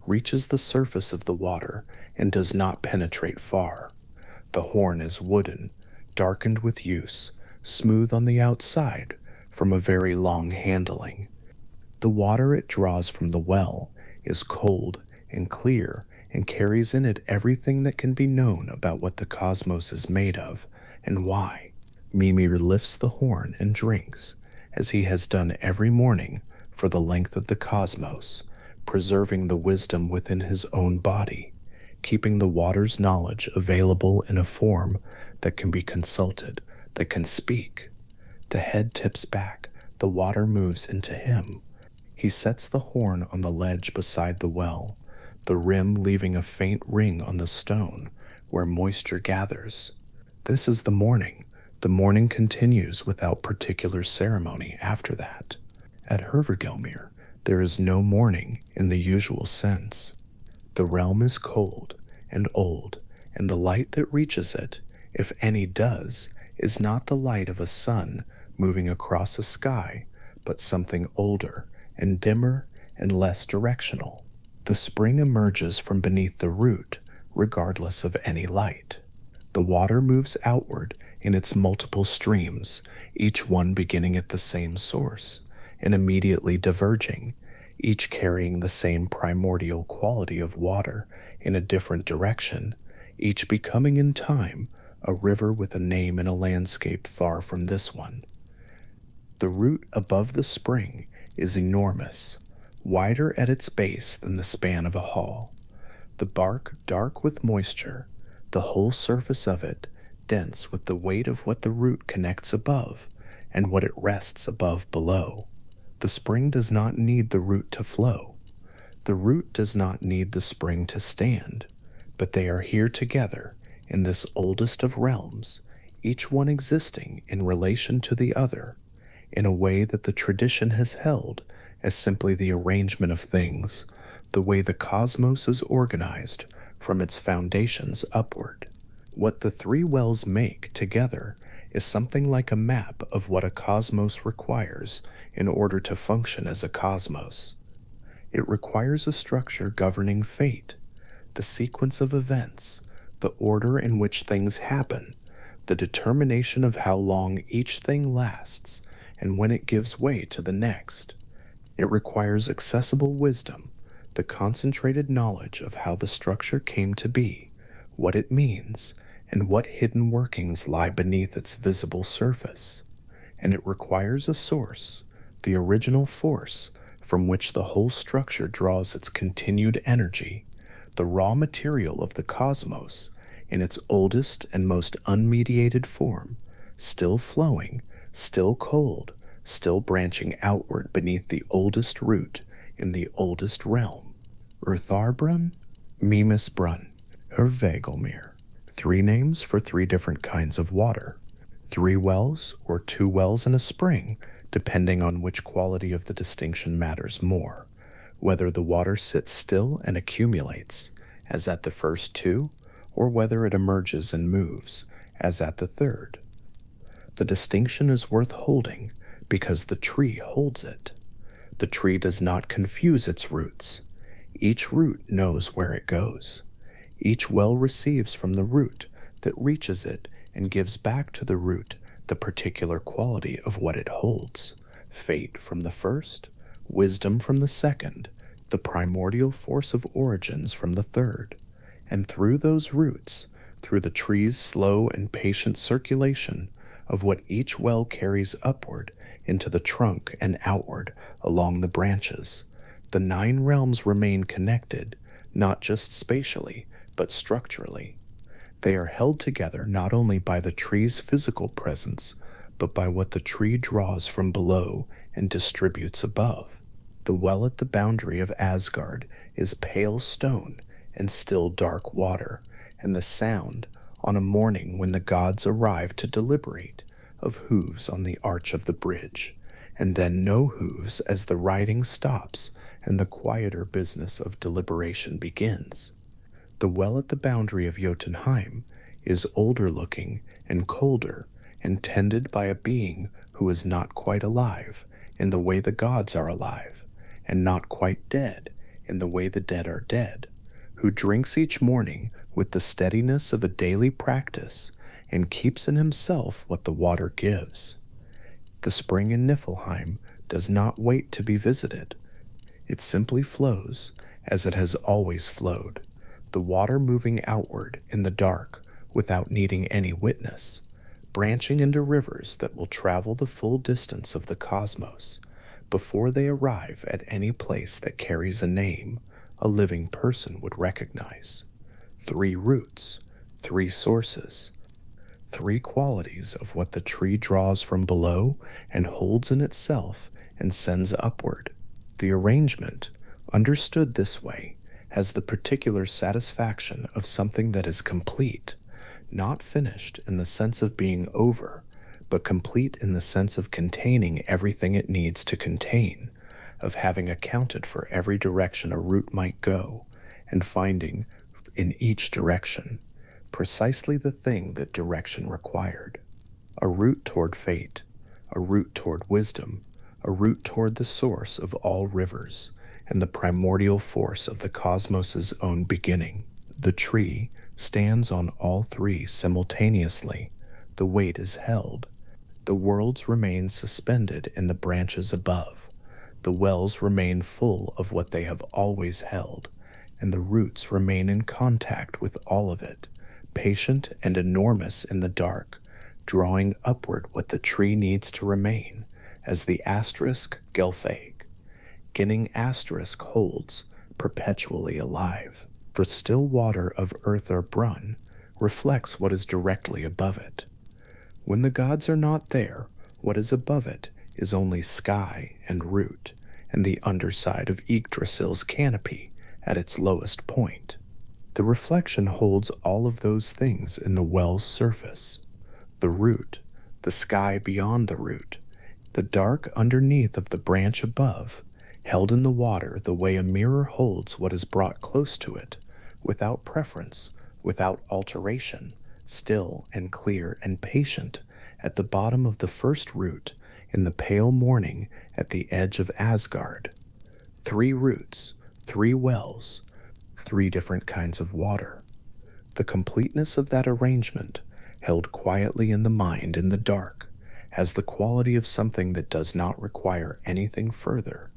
reaches the surface of the water and does not penetrate far. The horn is wooden, darkened with use, smooth on the outside from a very long handling. The water it draws from the well is cold and clear and carries in it everything that can be known about what the cosmos is made of and why. Mimir lifts the horn and drinks, as he has done every morning for the length of the cosmos, preserving the wisdom within his own body, keeping the water's knowledge available in a form that can be consulted, that can speak. The head tips back, the water moves into him. He sets the horn on the ledge beside the well, the rim leaving a faint ring on the stone where moisture gathers. This is the morning. The morning continues without particular ceremony after that. At Hervergelmir, there is no morning in the usual sense. The realm is cold and old, and the light that reaches it, if any does, is not the light of a sun moving across a sky, but something older and dimmer and less directional. The spring emerges from beneath the root, regardless of any light. The water moves outward in its multiple streams, each one beginning at the same source, and immediately diverging, each carrying the same primordial quality of water in a different direction, each becoming in time a river with a name in a landscape far from this one. The root above the spring is enormous, wider at its base than the span of a hall. The bark dark with moisture, the whole surface of it dense with the weight of what the root connects above and what it rests above below. The spring does not need the root to flow. The root does not need the spring to stand, but they are here together in this oldest of realms, each one existing in relation to the other, in a way that the tradition has held as simply the arrangement of things, the way the cosmos is organized from its foundations upward. What the three wells make together is something like a map of what a cosmos requires in order to function as a cosmos. It requires a structure governing fate, the sequence of events, the order in which things happen, the determination of how long each thing lasts, and when it gives way to the next. It requires accessible wisdom, the concentrated knowledge of how the structure came to be, what it means, and what hidden workings lie beneath its visible surface. And it requires a source, the original force from which the whole structure draws its continued energy, the raw material of the cosmos in its oldest and most unmediated form, still flowing, still cold, still branching outward beneath the oldest root in the oldest realm. Urtharbrunn, Mimisbrunn, Hervegelmir. 3 names for 3 different kinds of water. 3 wells or 2 wells and a spring, depending on which quality of the distinction matters more, whether the water sits still and accumulates, as at the first 2, or whether it emerges and moves, as at the third. The distinction is worth holding because the tree holds it. The tree does not confuse its roots. Each root knows where it goes. Each well receives from the root that reaches it and gives back to the root the particular quality of what it holds, fate from the first, wisdom from the second, the primordial force of origins from the third. And through those roots, through the tree's slow and patient circulation of what each well carries upward into the trunk and outward along the branches, the 9 realms remain connected, not just spatially, but structurally. They are held together not only by the tree's physical presence, but by what the tree draws from below and distributes above. The well at the boundary of Asgard is pale stone and still dark water, and the sound, on a morning when the gods arrive to deliberate, of hooves on the arch of the bridge, and then no hooves as the riding stops and the quieter business of deliberation begins. The well at the boundary of Jotunheim is older looking and colder, and tended by a being who is not quite alive in the way the gods are alive, and not quite dead in the way the dead are dead, who drinks each morning with the steadiness of a daily practice and keeps in himself what the water gives. The spring in Niflheim does not wait to be visited. It simply flows as it has always flowed, the water moving outward in the dark without needing any witness, branching into rivers that will travel the full distance of the cosmos before they arrive at any place that carries a name a living person would recognize. 3 roots, 3 sources, 3 qualities of what the tree draws from below and holds in itself and sends upward. The arrangement, understood this way, has the particular satisfaction of something that is complete, not finished in the sense of being over, but complete in the sense of containing everything it needs to contain, of having accounted for every direction a root might go, and finding, in each direction, precisely the thing that direction required. A route toward fate, a route toward wisdom, a route toward the source of all rivers, and the primordial force of the cosmos's own beginning. The tree stands on all 3 simultaneously. The weight is held. The worlds remain suspended in the branches above. The wells remain full of what they have always held, and the roots remain in contact with all of it, patient and enormous in the dark, drawing upward what the tree needs to remain, as the asterisk Gelfeg. Ginning asterisk holds, perpetually alive. For still water of earth or brunn reflects what is directly above it. When the gods are not there, what is above it is only sky and root, and the underside of Yggdrasil's canopy at its lowest point. The reflection holds all of those things in the well's surface. The root, the sky beyond the root, the dark underneath of the branch above, held in the water the way a mirror holds what is brought close to it, without preference, without alteration, still and clear and patient, at the bottom of the first root, in the pale morning at the edge of Asgard. 3 roots, 3 wells, 3 different kinds of water. The completeness of that arrangement, held quietly in the mind in the dark, has the quality of something that does not require anything further.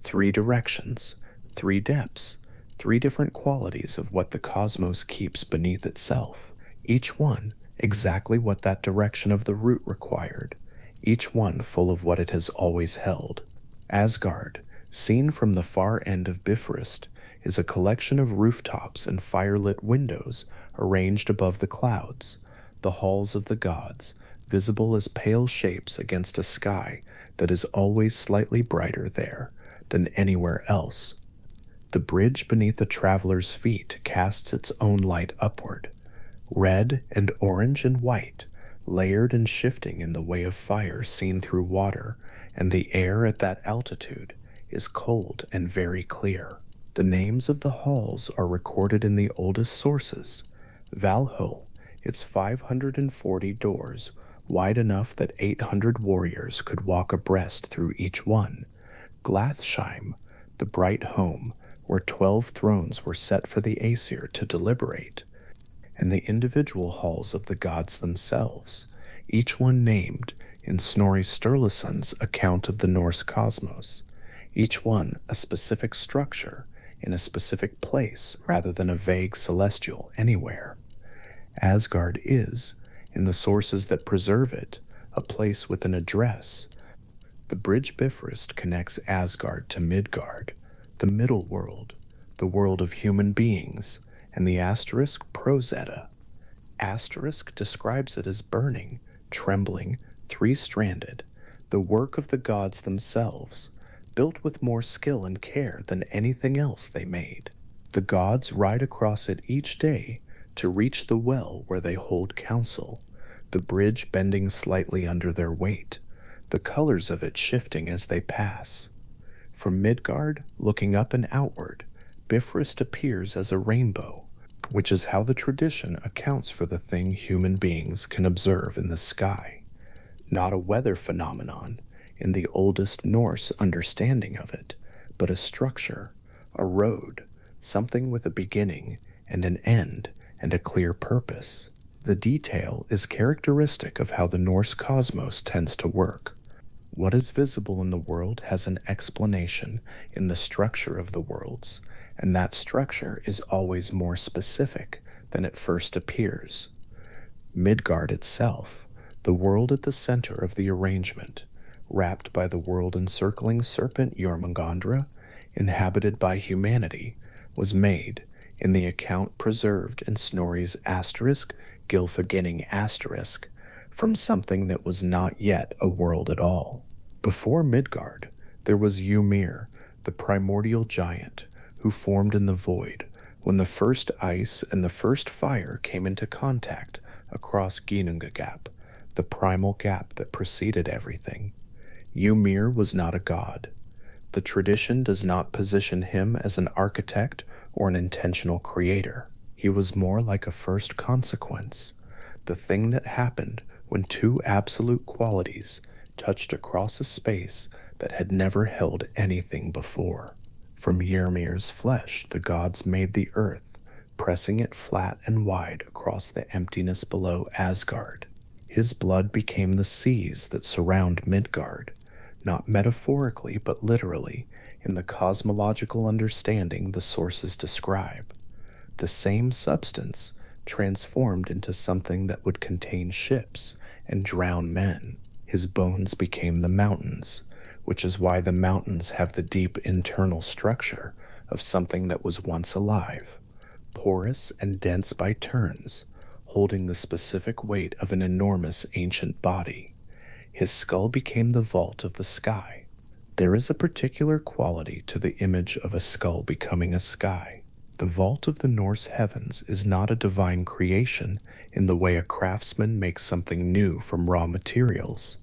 3 directions, 3 depths, 3 different qualities of what the cosmos keeps beneath itself, each one exactly what that direction of the root required, each one full of what it has always held. Asgard, seen from the far end of Bifrost, is a collection of rooftops and firelit windows arranged above the clouds, the halls of the gods, visible as pale shapes against a sky that is always slightly brighter there than anywhere else. The bridge beneath the traveler's feet casts its own light upward, red and orange and white, layered and shifting in the way of fire seen through water, and the air at that altitude is cold and very clear. The names of the halls are recorded in the oldest sources. Valhall, its 540 doors, wide enough that 800 warriors could walk abreast through each one. Glathsheim, the bright home, where 12 thrones were set for the Aesir to deliberate, and the individual halls of the gods themselves, each one named in Snorri Sturluson's account of the Norse cosmos, each one a specific structure in a specific place rather than a vague celestial anywhere. Asgard is, in the sources that preserve it, a place with an address. The bridge Bifrost connects Asgard to Midgard, the middle world, the world of human beings, and the asterisk Prozetta. Asterisk describes it as burning, trembling, three-stranded, the work of the gods themselves, built with more skill and care than anything else they made. The gods ride across it each day to reach the well where they hold council, the bridge bending slightly under their weight, the colors of it shifting as they pass. From Midgard, looking up and outward, Bifrost appears as a rainbow, which is how the tradition accounts for the thing human beings can observe in the sky. Not a weather phenomenon in the oldest Norse understanding of it, but a structure, a road, something with a beginning and an end and a clear purpose. The detail is characteristic of how the Norse cosmos tends to work. What is visible in the world has an explanation in the structure of the worlds, and that structure is always more specific than it first appears. Midgard itself, the world at the center of the arrangement, wrapped by the world-encircling serpent Jormungandr, inhabited by humanity, was made, in the account preserved in Snorri's asterisk, Gylfaginning asterisk, from something that was not yet a world at all. Before Midgard, there was Ymir, the primordial giant, who formed in the void when the first ice and the first fire came into contact across Ginnungagap, the primal gap that preceded everything. Ymir was not a god. The tradition does not position him as an architect or an intentional creator. He was more like a first consequence, the thing that happened when two absolute qualities touched across a space that had never held anything before. From Ymir's flesh, the gods made the earth, pressing it flat and wide across the emptiness below Asgard. His blood became the seas that surround Midgard, not metaphorically but literally, in the cosmological understanding the sources describe. The same substance transformed into something that would contain ships and drown men. His bones became the mountains, which is why the mountains have the deep internal structure of something that was once alive, porous and dense by turns, holding the specific weight of an enormous ancient body. His skull became the vault of the sky. There is a particular quality to the image of a skull becoming a sky. The vault of the Norse heavens is not a divine creation in the way a craftsman makes something new from raw materials.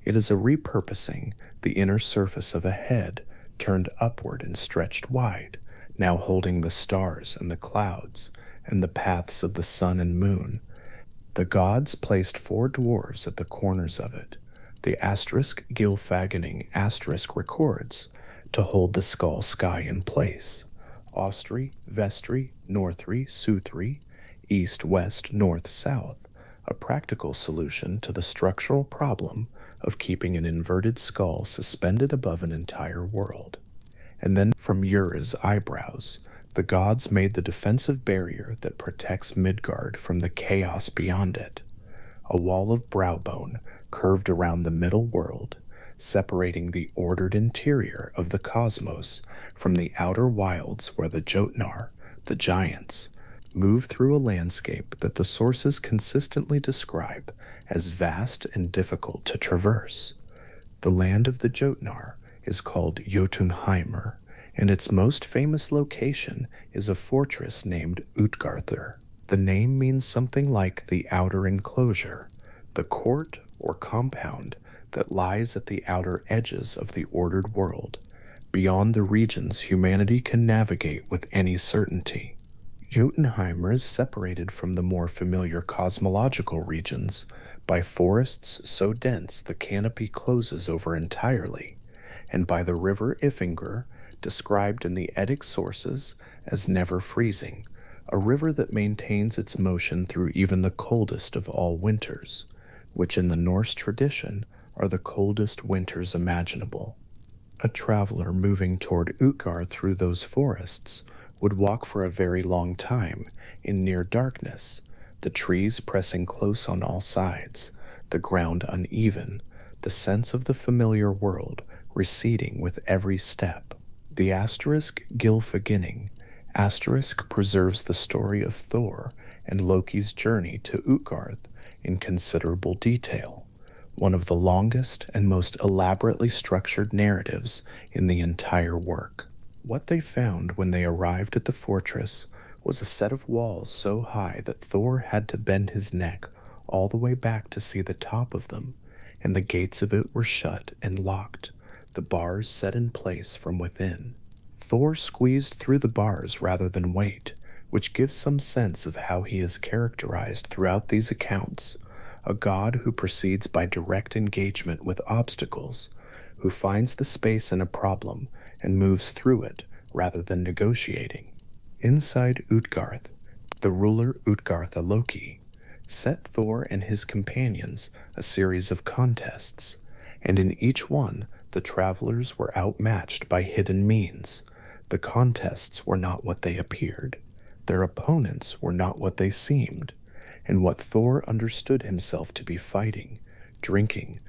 It is a repurposing the inner surface of a head turned upward and stretched wide, now holding the stars and the clouds and the paths of the sun and moon. The gods placed 4 dwarves at the corners of it, the asterisk Gylfaginning asterisk records, to hold the skull sky in place. Austri, Vestri, Northri, Southri, East, West, North, South, a practical solution to the structural problem of keeping an inverted skull suspended above an entire world. And then from Ura's eyebrows, the gods made the defensive barrier that protects Midgard from the chaos beyond it, a wall of browbone curved around the middle world, separating the ordered interior of the cosmos from the outer wilds where the Jotnar, the giants, move through a landscape that the sources consistently describe as vast and difficult to traverse. The land of the Jotnar is called Jotunheimr, and its most famous location is a fortress named Utgarthur. The name means something like the outer enclosure, the court or compound that lies at the outer edges of the ordered world, beyond the regions humanity can navigate with any certainty. Jotunheimr is separated from the more familiar cosmological regions by forests so dense the canopy closes over entirely, and by the river Ifingr, described in the Eddic sources as never freezing, a river that maintains its motion through even the coldest of all winters, which in the Norse tradition are the coldest winters imaginable. A traveler moving toward Utgard through those forests would walk for a very long time in near darkness, the trees pressing close on all sides, the ground uneven, the sense of the familiar world receding with every step. The asterisk Gylfaginning asterisk preserves the story of Thor and Loki's journey to Utgard in considerable detail, one of the longest and most elaborately structured narratives in the entire work. What they found when they arrived at the fortress was a set of walls so high that Thor had to bend his neck all the way back to see the top of them, and the gates of it were shut and locked, the bars set in place from within. Thor squeezed through the bars rather than wait, which gives some sense of how he is characterized throughout these accounts, a god who proceeds by direct engagement with obstacles, who finds the space in a problem and moves through it rather than negotiating. Inside Utgarth, the ruler Utgartha Loki set Thor and his companions a series of contests, and in each one the travelers were outmatched by hidden means. The contests were not what they appeared. Their opponents were not what they seemed, and what Thor understood himself to be fighting, drinking,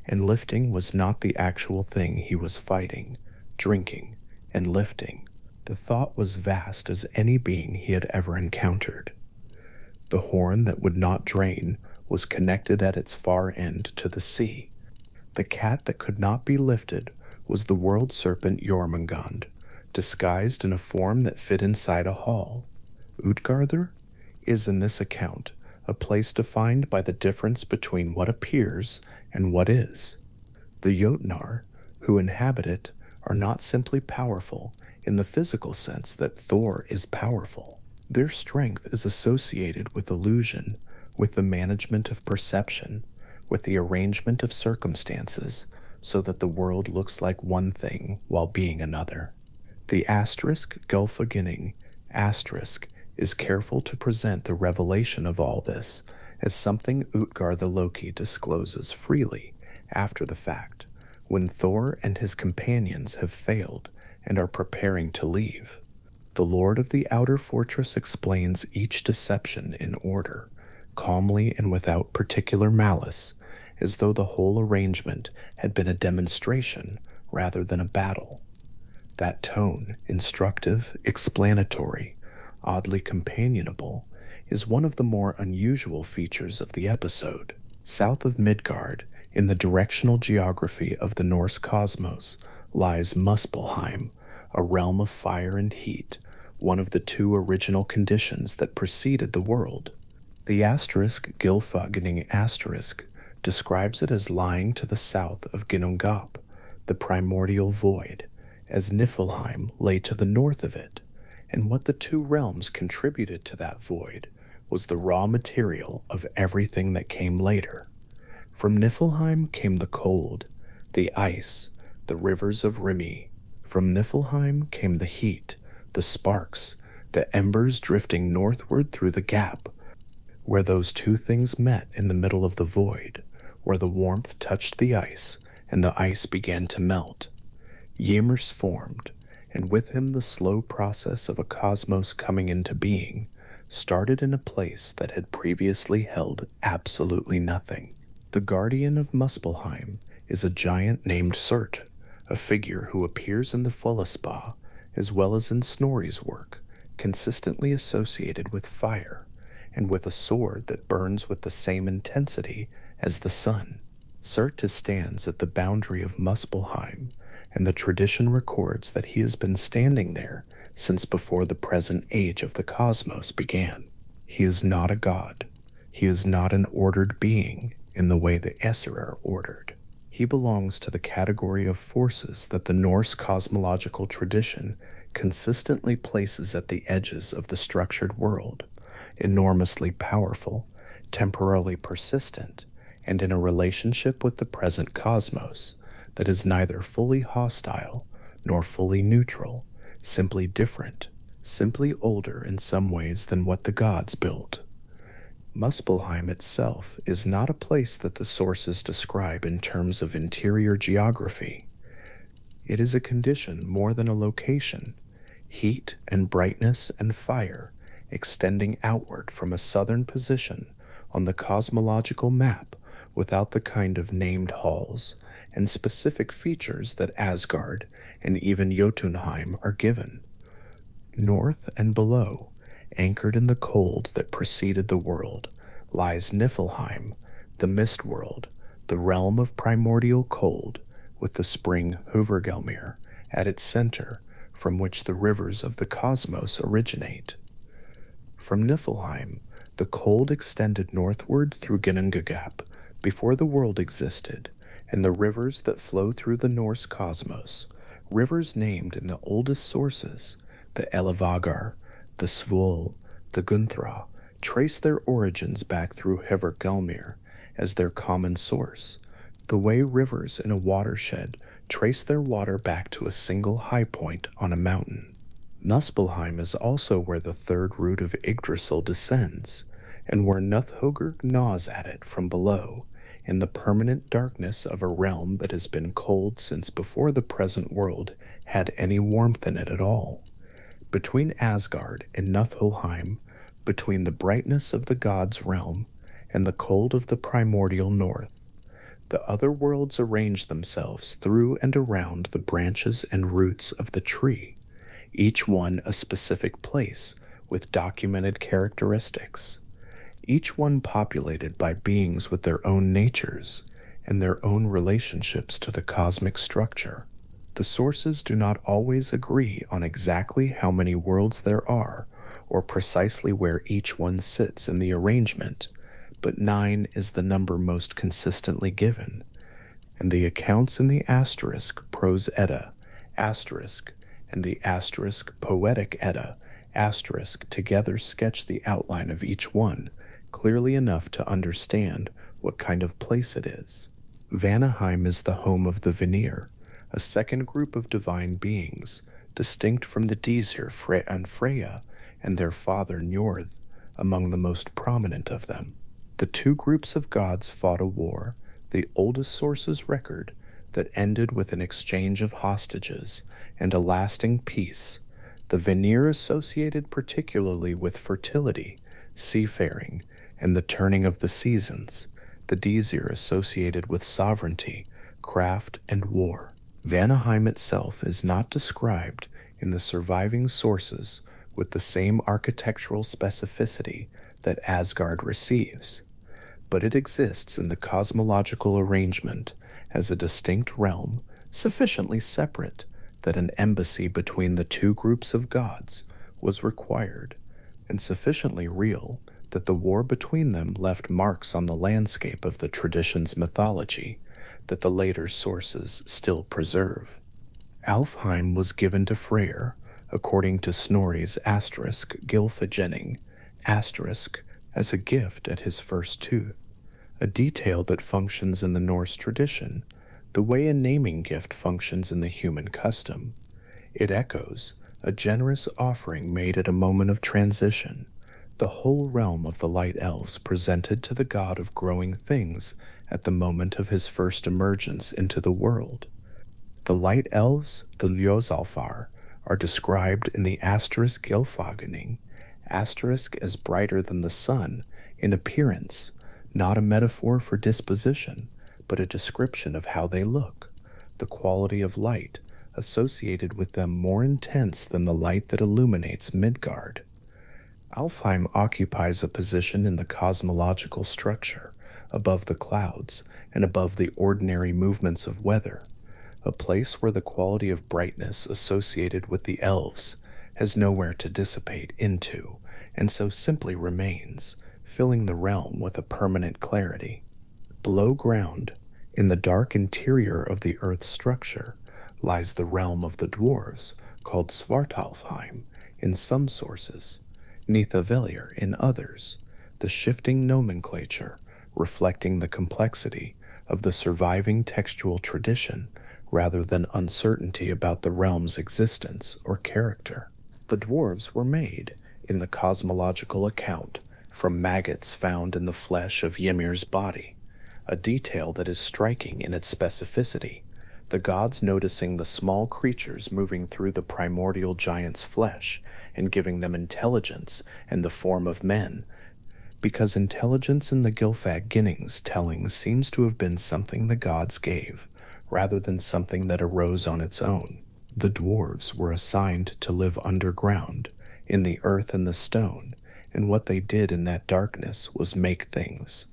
and lifting was not the actual thing he was fighting, drinking, and lifting. The thought was vast as any being he had ever encountered. The horn that would not drain was connected at its far end to the sea. The cat that could not be lifted was the world serpent Jormungand, disguised in a form that fit inside a hall. Utgarður is in this account a place defined by the difference between what appears and what is. The Jotnar who inhabit it are not simply powerful in the physical sense that Thor is powerful. Their strength is associated with illusion, with the management of perception, with the arrangement of circumstances, so that the world looks like one thing while being another. The asterisk Gylfaginning asterisk is careful to present the revelation of all this as something Utgar the Loki discloses freely after the fact, when Thor and his companions have failed and are preparing to leave. The Lord of the Outer Fortress explains each deception in order, calmly and without particular malice, as though the whole arrangement had been a demonstration rather than a battle. That tone, instructive, explanatory, oddly companionable, is one of the more unusual features of the episode. South of Midgard, in the directional geography of the Norse cosmos, lies Muspelheim, a realm of fire and heat, one of the two original conditions that preceded the world. The asterisk Gylfaginning asterisk describes it as lying to the south of Ginnungagap, the primordial void, as Niflheim lay to the north of it, and what the two realms contributed to that void was the raw material of everything that came later. From Niflheim came the cold, the ice, the rivers of Rimi. From Niflheim came the heat, the sparks, the embers drifting northward through the gap, where those two things met in the middle of the void, where the warmth touched the ice and the ice began to melt. Ymrs formed, and with him the slow process of a cosmos coming into being started in a place that had previously held absolutely nothing. The guardian of Muspelheim is a giant named Surt, a figure who appears in the Völuspá as well as in Snorri's work, consistently associated with fire, and with a sword that burns with the same intensity as the sun. Surt stands at the boundary of Muspelheim, and the tradition records that he has been standing there since before the present age of the cosmos began. He is not a god. He is not an ordered being in the way the Aesir are ordered. He belongs to the category of forces that the Norse cosmological tradition consistently places at the edges of the structured world, enormously powerful, temporally persistent, and in a relationship with the present cosmos that is neither fully hostile nor fully neutral, simply different, simply older in some ways than what the gods built. Muspelheim itself is not a place that the sources describe in terms of interior geography. It is a condition more than a location, heat and brightness and fire extending outward from a southern position on the cosmological map without the kind of named halls and specific features that Asgard and even Jotunheim are given. North and below, anchored in the cold that preceded the world, lies Niflheim, the mist world, the realm of primordial cold, with the spring Hoovergelmir at its center, from which the rivers of the cosmos originate. From Niflheim, the cold extended northward through Ginnungagap before the world existed, and the rivers that flow through the Norse cosmos, rivers named in the oldest sources, the Elevagar, the Svol, the Gunthra, trace their origins back through Hvergelmir as their common source, the way rivers in a watershed trace their water back to a single high point on a mountain. Muspelheim is also where the third root of Yggdrasil descends, and where Nuthogur gnaws at it from below, in the permanent darkness of a realm that has been cold since before the present world had any warmth in it at all. Between Asgard and Niflheim, between the brightness of the gods' realm and the cold of the primordial north, the other worlds arrange themselves through and around the branches and roots of the tree, each one a specific place with documented characteristics, each one populated by beings with their own natures and their own relationships to the cosmic structure. The sources do not always agree on exactly how many worlds there are, or precisely where each one sits in the arrangement, but 9 is the number most consistently given, and the accounts in the asterisk Prose Edda, asterisk, and the asterisk Poetic Edda, asterisk together sketch the outline of each one, clearly enough to understand what kind of place it is. Vanaheim is the home of the Vanir, a second group of divine beings, distinct from the Disir and Freya and their father Njord, among the most prominent of them. The two groups of gods fought a war, the oldest sources record, that ended with an exchange of hostages and a lasting peace, the Vanir associated particularly with fertility, seafaring, and the turning of the seasons, the Disir associated with sovereignty, craft, and war. Vanaheim itself is not described in the surviving sources with the same architectural specificity that Asgard receives, but it exists in the cosmological arrangement as a distinct realm sufficiently separate that an embassy between the two groups of gods was required, and sufficiently real that the war between them left marks on the landscape of the tradition's mythology that the later sources still preserve. Alfheim was given to Freyr, according to Snorri's asterisk Gylfaginning, asterisk, as a gift at his first tooth, a detail that functions in the Norse tradition, the way a naming gift functions in the human custom. It echoes a generous offering made at a moment of transition, the whole realm of the light elves presented to the god of growing things at the moment of his first emergence into the world. The light elves, the Ljósalfar, are described in the asterisk Gylfaginning, asterisk as brighter than the sun in appearance, not a metaphor for disposition, but a description of how they look, the quality of light associated with them more intense than the light that illuminates Midgard. Alfheim occupies a position in the cosmological structure, above the clouds and above the ordinary movements of weather, a place where the quality of brightness associated with the elves has nowhere to dissipate into, and so simply remains, filling the realm with a permanent clarity. Below ground, in the dark interior of the earth's structure, lies the realm of the dwarves, called Svartalfheim in some sources, Nithvellir in others, the shifting nomenclature reflecting the complexity of the surviving textual tradition rather than uncertainty about the realm's existence or character. The dwarves were made, in the cosmological account, from maggots found in the flesh of Ymir's body, a detail that is striking in its specificity, the gods noticing the small creatures moving through the primordial giant's flesh and giving them intelligence and the form of men, because intelligence in the Gylfaginning's telling seems to have been something the gods gave, rather than something that arose on its own. The dwarves were assigned to live underground, in the earth and the stone, and what they did in that darkness was make things.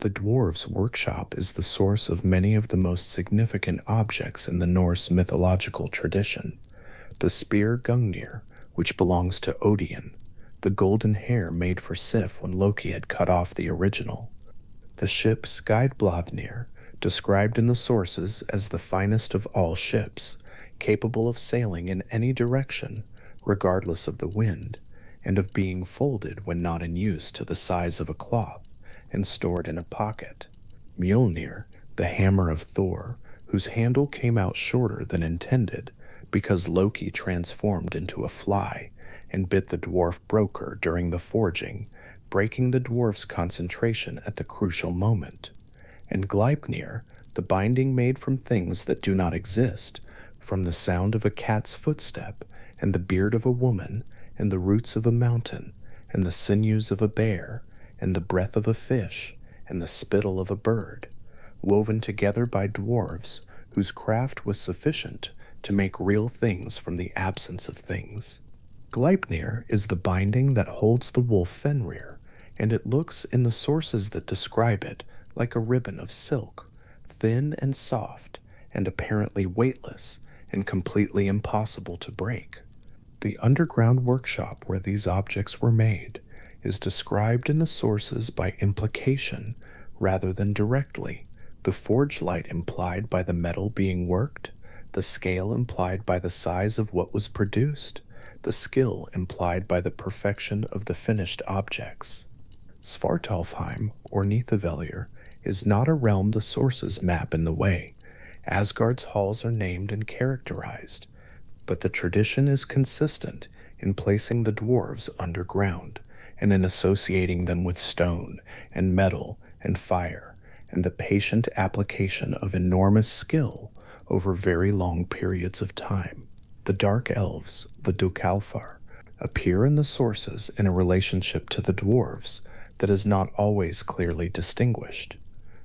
The dwarves' workshop is the source of many of the most significant objects in the Norse mythological tradition. The spear Gungnir, which belongs to Odin, the golden hair made for Sif when Loki had cut off the original, the ship Skidbladnir, described in the sources as the finest of all ships, capable of sailing in any direction, regardless of the wind, and of being folded when not in use to the size of a cloth and stored in a pocket. Mjolnir, the hammer of Thor, whose handle came out shorter than intended because Loki transformed into a fly and bit the dwarf Broker during the forging, breaking the dwarf's concentration at the crucial moment. And Gleipnir, the binding made from things that do not exist, from the sound of a cat's footstep, and the beard of a woman, and the roots of a mountain, and the sinews of a bear, and the breath of a fish, and the spittle of a bird, woven together by dwarves whose craft was sufficient to make real things from the absence of things. Gleipnir is the binding that holds the wolf Fenrir, and it looks in the sources that describe it like a ribbon of silk, thin and soft, and apparently weightless and completely impossible to break. The underground workshop where these objects were made is described in the sources by implication rather than directly, the forge light implied by the metal being worked, the scale implied by the size of what was produced, the skill implied by the perfection of the finished objects. Svartalfheim, or Niflheim, is not a realm the sources map in the way. Asgard's halls are named and characterized, but the tradition is consistent in placing the dwarves underground and in associating them with stone and metal and fire and the patient application of enormous skill over very long periods of time. The Dark Elves, the Dukalfar, appear in the sources in a relationship to the dwarves that is not always clearly distinguished.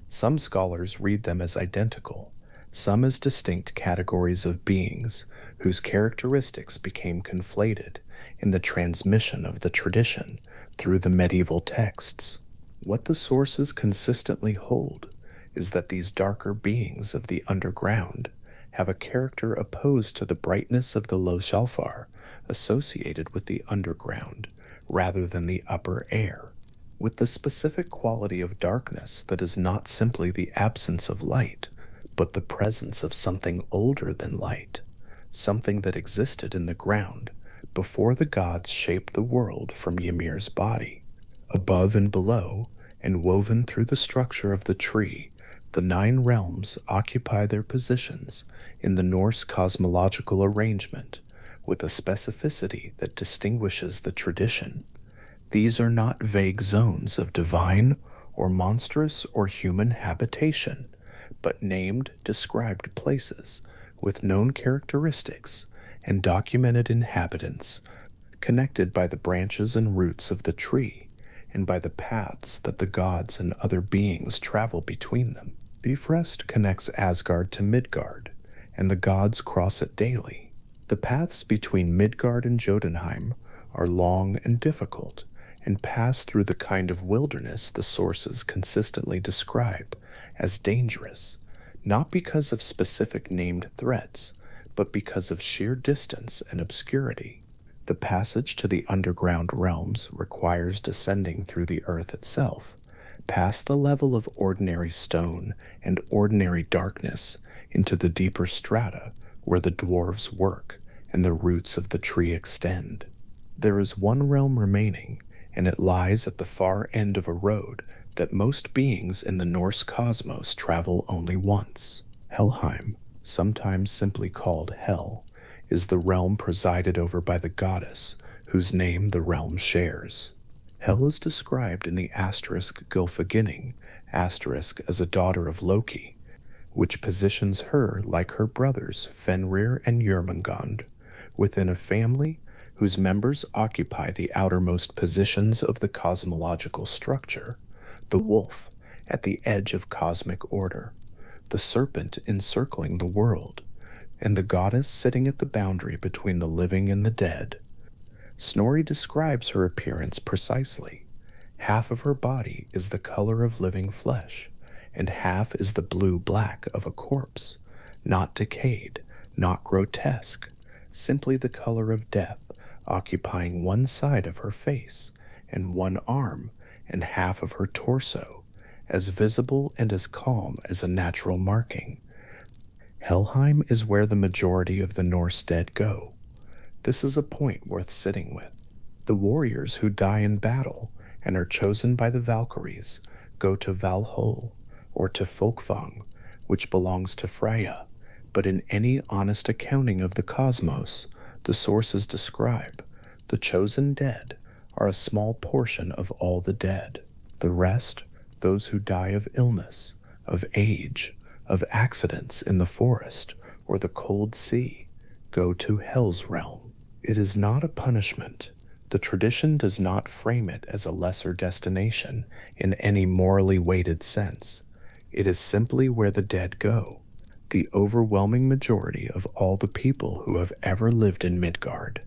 Some scholars read them as identical, some as distinct categories of beings whose characteristics became conflated in the transmission of the tradition through the medieval texts. What the sources consistently hold is that these darker beings of the underground have a character opposed to the brightness of the Loshalfar associated with the underground rather than the upper air, with the specific quality of darkness that is not simply the absence of light, but the presence of something older than light, something that existed in the ground before the gods shaped the world from Ymir's body. Above and below, and woven through the structure of the tree, the 9 realms occupy their positions in the Norse cosmological arrangement with a specificity that distinguishes the tradition. These are not vague zones of divine or monstrous or human habitation, but named, described places with known characteristics and documented inhabitants, connected by the branches and roots of the tree and by the paths that the gods and other beings travel between them. Bifrost connects Asgard to Midgard, and the gods cross it daily. The paths between Midgard and Jotunheim are long and difficult, and pass through the kind of wilderness the sources consistently describe as dangerous, not because of specific named threats, but because of sheer distance and obscurity. The passage to the underground realms requires descending through the earth itself, past the level of ordinary stone and ordinary darkness, into the deeper strata where the dwarves work and the roots of the tree extend. There is one realm remaining, and it lies at the far end of a road that most beings in the Norse cosmos travel only once. Helheim, sometimes simply called Hel, is the realm presided over by the goddess, whose name the realm shares. Hel is described in the asterisk Gylfaginning, asterisk as a daughter of Loki, which positions her like her brothers Fenrir and Jörmungand, within a family whose members occupy the outermost positions of the cosmological structure, the wolf at the edge of cosmic order, the serpent encircling the world, and the goddess sitting at the boundary between the living and the dead. Snorri describes her appearance precisely. Half of her body is the color of living flesh, and half is the blue-black of a corpse, not decayed, not grotesque, simply the color of death, occupying one side of her face, and one arm, and half of her torso, as visible and as calm as a natural marking. Helheim is where the majority of the Norse dead go. This is a point worth sitting with. The warriors who die in battle and are chosen by the Valkyries go to Valhall or to Folkvang, which belongs to Freya, but in any honest accounting of the cosmos, the sources describe the chosen dead are a small portion of all the dead. The rest, those who die of illness, of age, of accidents in the forest or the cold sea, go to Hell's realm. It is not a punishment. The tradition does not frame it as a lesser destination in any morally weighted sense. It is simply where the dead go. The overwhelming majority of all the people who have ever lived in Midgard,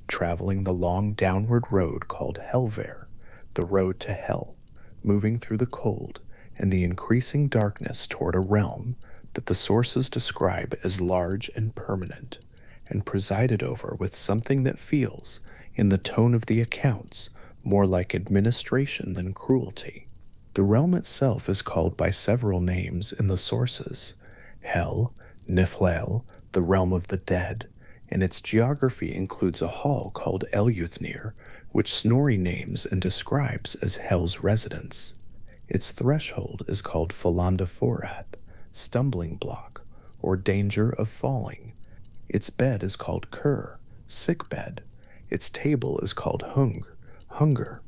traveling the long downward road called Helver, the road to hell, moving through the cold and the increasing darkness toward a realm that the sources describe as large and permanent, and presided over with something that feels, in the tone of the accounts, more like administration than cruelty. The realm itself is called by several names in the sources: Hell, Niflheim, the realm of the dead, and its geography includes a hall called Eljuthnir, which Snorri names and describes as Hell's residence. Its threshold is called Falandaforath, stumbling block, or danger of falling. Its bed is called Kur, sick bed. Its table is called Hung, hunger.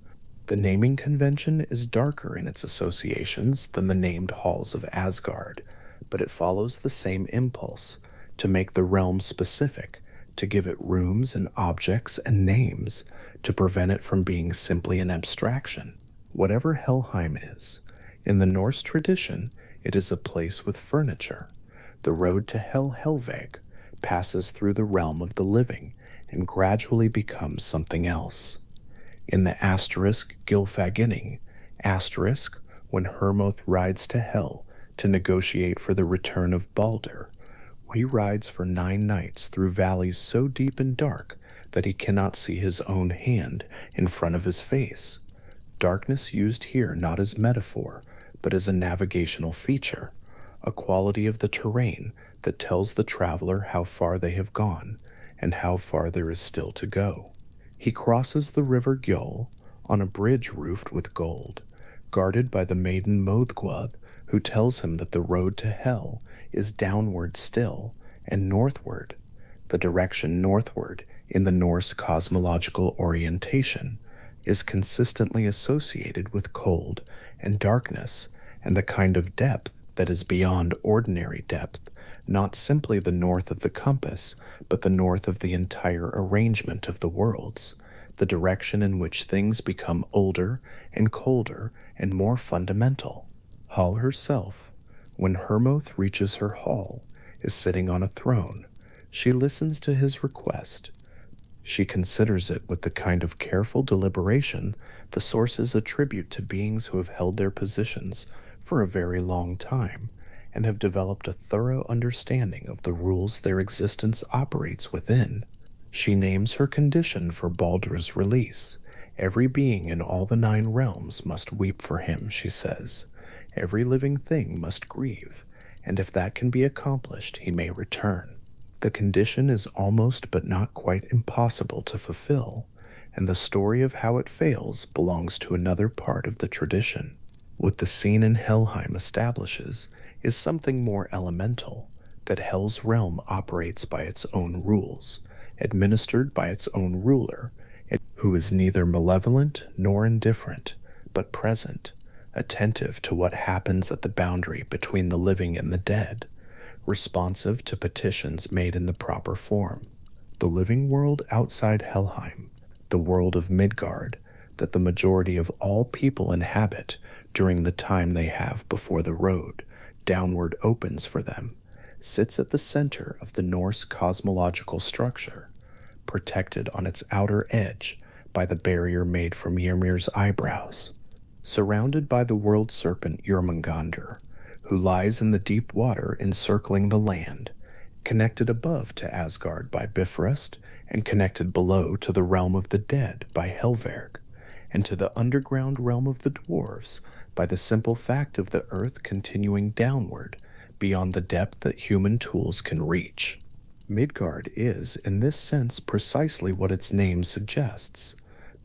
The naming convention is darker in its associations than the named halls of Asgard, but it follows the same impulse to make the realm specific, to give it rooms and objects and names, to prevent it from being simply an abstraction. Whatever Helheim is, in the Norse tradition, it is a place with furniture. The road to Helveg passes through the realm of the living and gradually becomes something else. In the asterisk Gylfaginning, asterisk, when Hermoth rides to Hell to negotiate for the return of Balder, he rides for 9 nights through valleys so deep and dark that he cannot see his own hand in front of his face. Darkness used here not as metaphor, but as a navigational feature, a quality of the terrain that tells the traveler how far they have gone and how far there is still to go. He crosses the river Gjöll on a bridge roofed with gold, guarded by the maiden Modgwad, who tells him that the road to Hell is downward still and northward. The direction northward in the Norse cosmological orientation is consistently associated with cold and darkness and the kind of depth that is beyond ordinary depth, not simply the north of the compass, but the north of the entire arrangement of the worlds, the direction in which things become older and colder and more fundamental. Hall herself, when Hermoth reaches her hall, is sitting on a throne. She listens to his request. She considers it with the kind of careful deliberation the sources attribute to beings who have held their positions for a very long time and have developed a thorough understanding of the rules their existence operates within. She names her condition for Baldur's release. Every being in all the 9 realms must weep for him, she says. Every living thing must grieve, and if that can be accomplished, he may return. The condition is almost but not quite impossible to fulfill, and the story of how it fails belongs to another part of the tradition. What the scene in Helheim establishes is something more elemental, that Hell's realm operates by its own rules, administered by its own ruler, who is neither malevolent nor indifferent, but present, attentive to what happens at the boundary between the living and the dead, responsive to petitions made in the proper form. The living world outside Helheim, the world of Midgard, that the majority of all people inhabit during the time they have before the road downward opens for them, sits at the center of the Norse cosmological structure, protected on its outer edge by the barrier made from Ymir's eyebrows. surrounded by the world serpent Jormungandr, who lies in the deep water encircling the land, connected above to Asgard by Bifrost, and connected below to the realm of the dead by Helverg, and to the underground realm of the dwarves by the simple fact of the earth continuing downward beyond the depth that human tools can reach. Midgard is, in this sense, precisely what its name suggests: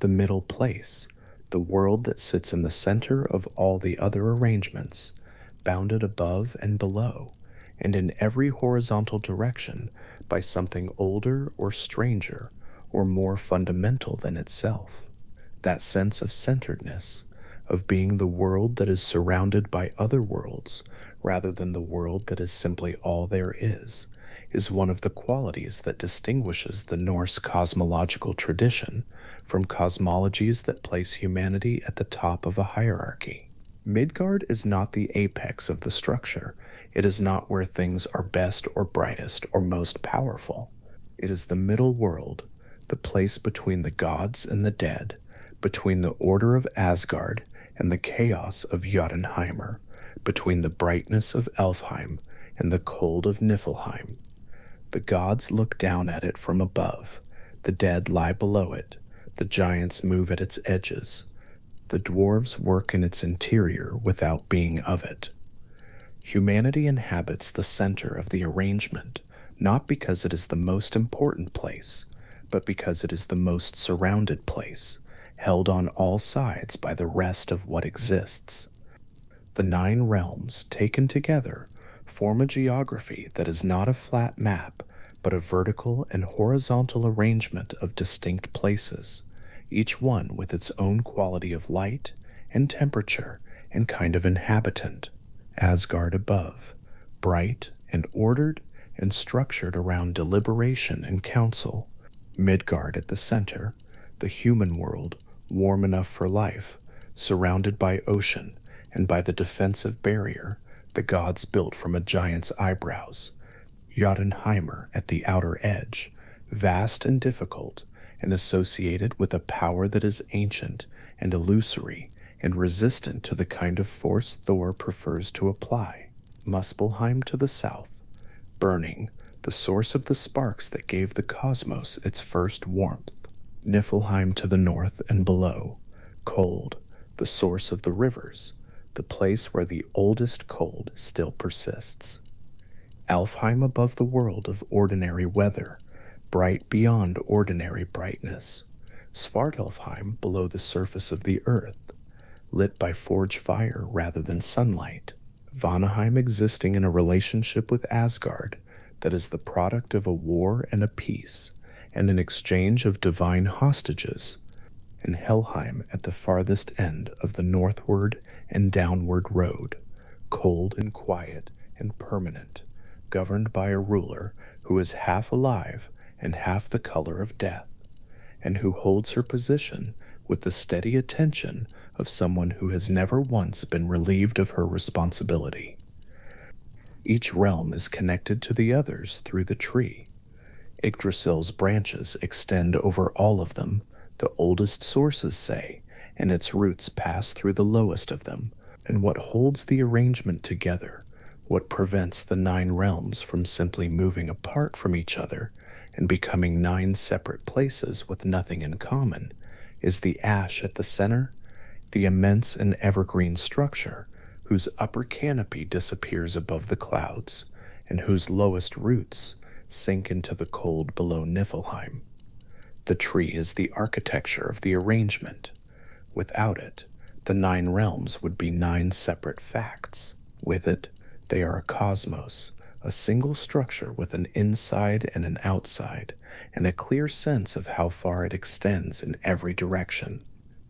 the middle place, the world that sits in the center of all the other arrangements, bounded above and below, and in every horizontal direction by something older or stranger or more fundamental than itself. That sense of centeredness, of being the world that is surrounded by other worlds rather than the world that is simply all there is one of the qualities that distinguishes the Norse cosmological tradition from cosmologies that place humanity at the top of a hierarchy. Midgard is not the apex of the structure. It is not where things are best or brightest or most powerful. It is the middle world, the place between the gods and the dead, between the order of Asgard and the chaos of Jotunheimr, between the brightness of Elfheim and the cold of Niflheim. The gods look down at it from above, the dead lie below it, the giants move at its edges, the dwarves work in its interior without being of it. Humanity inhabits the center of the arrangement, not because it is the most important place, but because it is the most surrounded place, held on all sides by the rest of what exists. The 9 realms, taken together, form a geography that is not a flat map, but a vertical and horizontal arrangement of distinct places, each one with its own quality of light and temperature and kind of inhabitant. Asgard above, bright and ordered and structured around deliberation and council. Midgard at the center, the human world, warm enough for life, surrounded by ocean and by the defensive barrier the gods built from a giant's eyebrows. Jotunheimr at the outer edge, vast and difficult, and associated with a power that is ancient and illusory and resistant to the kind of force Thor prefers to apply. Muspelheim to the south, burning, the source of the sparks that gave the cosmos its first warmth. Niflheim to the north and below, cold, the source of the rivers, the place where the oldest cold still persists. Alfheim above the world of ordinary weather, bright beyond ordinary brightness. Svartalfheim below the surface of the earth, lit by forge fire rather than sunlight. Vanaheim existing in a relationship with Asgard that is the product of a war and a peace, and an exchange of divine hostages. And Helheim at the farthest end of the northward and downward road, cold and quiet and permanent, governed by a ruler who is half alive and half the color of death, and who holds her position with the steady attention of someone who has never once been relieved of her responsibility. Each realm is connected to the others through the tree. Yggdrasil's branches extend over all of them, the oldest sources say, and its roots pass through the lowest of them. And what holds the arrangement together, what prevents the 9 realms from simply moving apart from each other and becoming 9 separate places with nothing in common, is the ash at the center, the immense and evergreen structure whose upper canopy disappears above the clouds and whose lowest roots sink into the cold below Niflheim. The tree is the architecture of the arrangement. Without it, the 9 realms would be 9 separate facts. With it, they are a cosmos, a single structure with an inside and an outside, and a clear sense of how far it extends in every direction.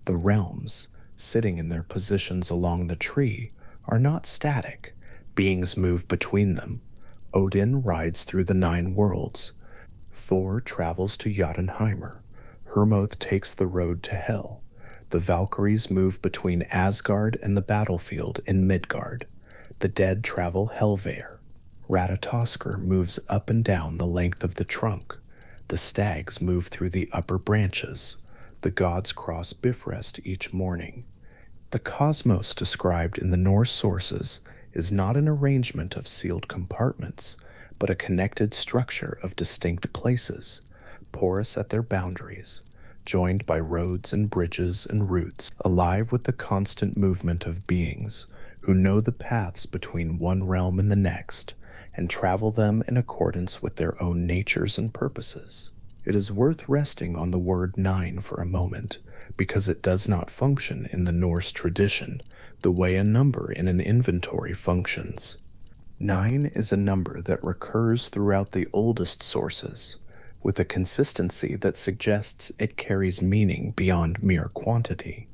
The realms, sitting in their positions along the tree, are not static. Beings move between them. Odin rides through the 9 worlds. Thor travels to Jotunheimr. Hermod takes the road to Hel. The Valkyries move between Asgard and the battlefield in Midgard. The dead travel Helveir. Ratatoskr moves up and down the length of the trunk. The stags move through the upper branches. The gods cross Bifrost each morning. The cosmos described in the Norse sources is not an arrangement of sealed compartments, but a connected structure of distinct places, porous at their boundaries, joined by roads and bridges and routes, alive with the constant movement of beings who know the paths between one realm and the next, and travel them in accordance with their own natures and purposes. It is worth resting on the word nine for a moment, because it does not function in the Norse tradition the way a number in an inventory functions. Nine is a number that recurs throughout the oldest sources, with a consistency that suggests it carries meaning beyond mere quantity.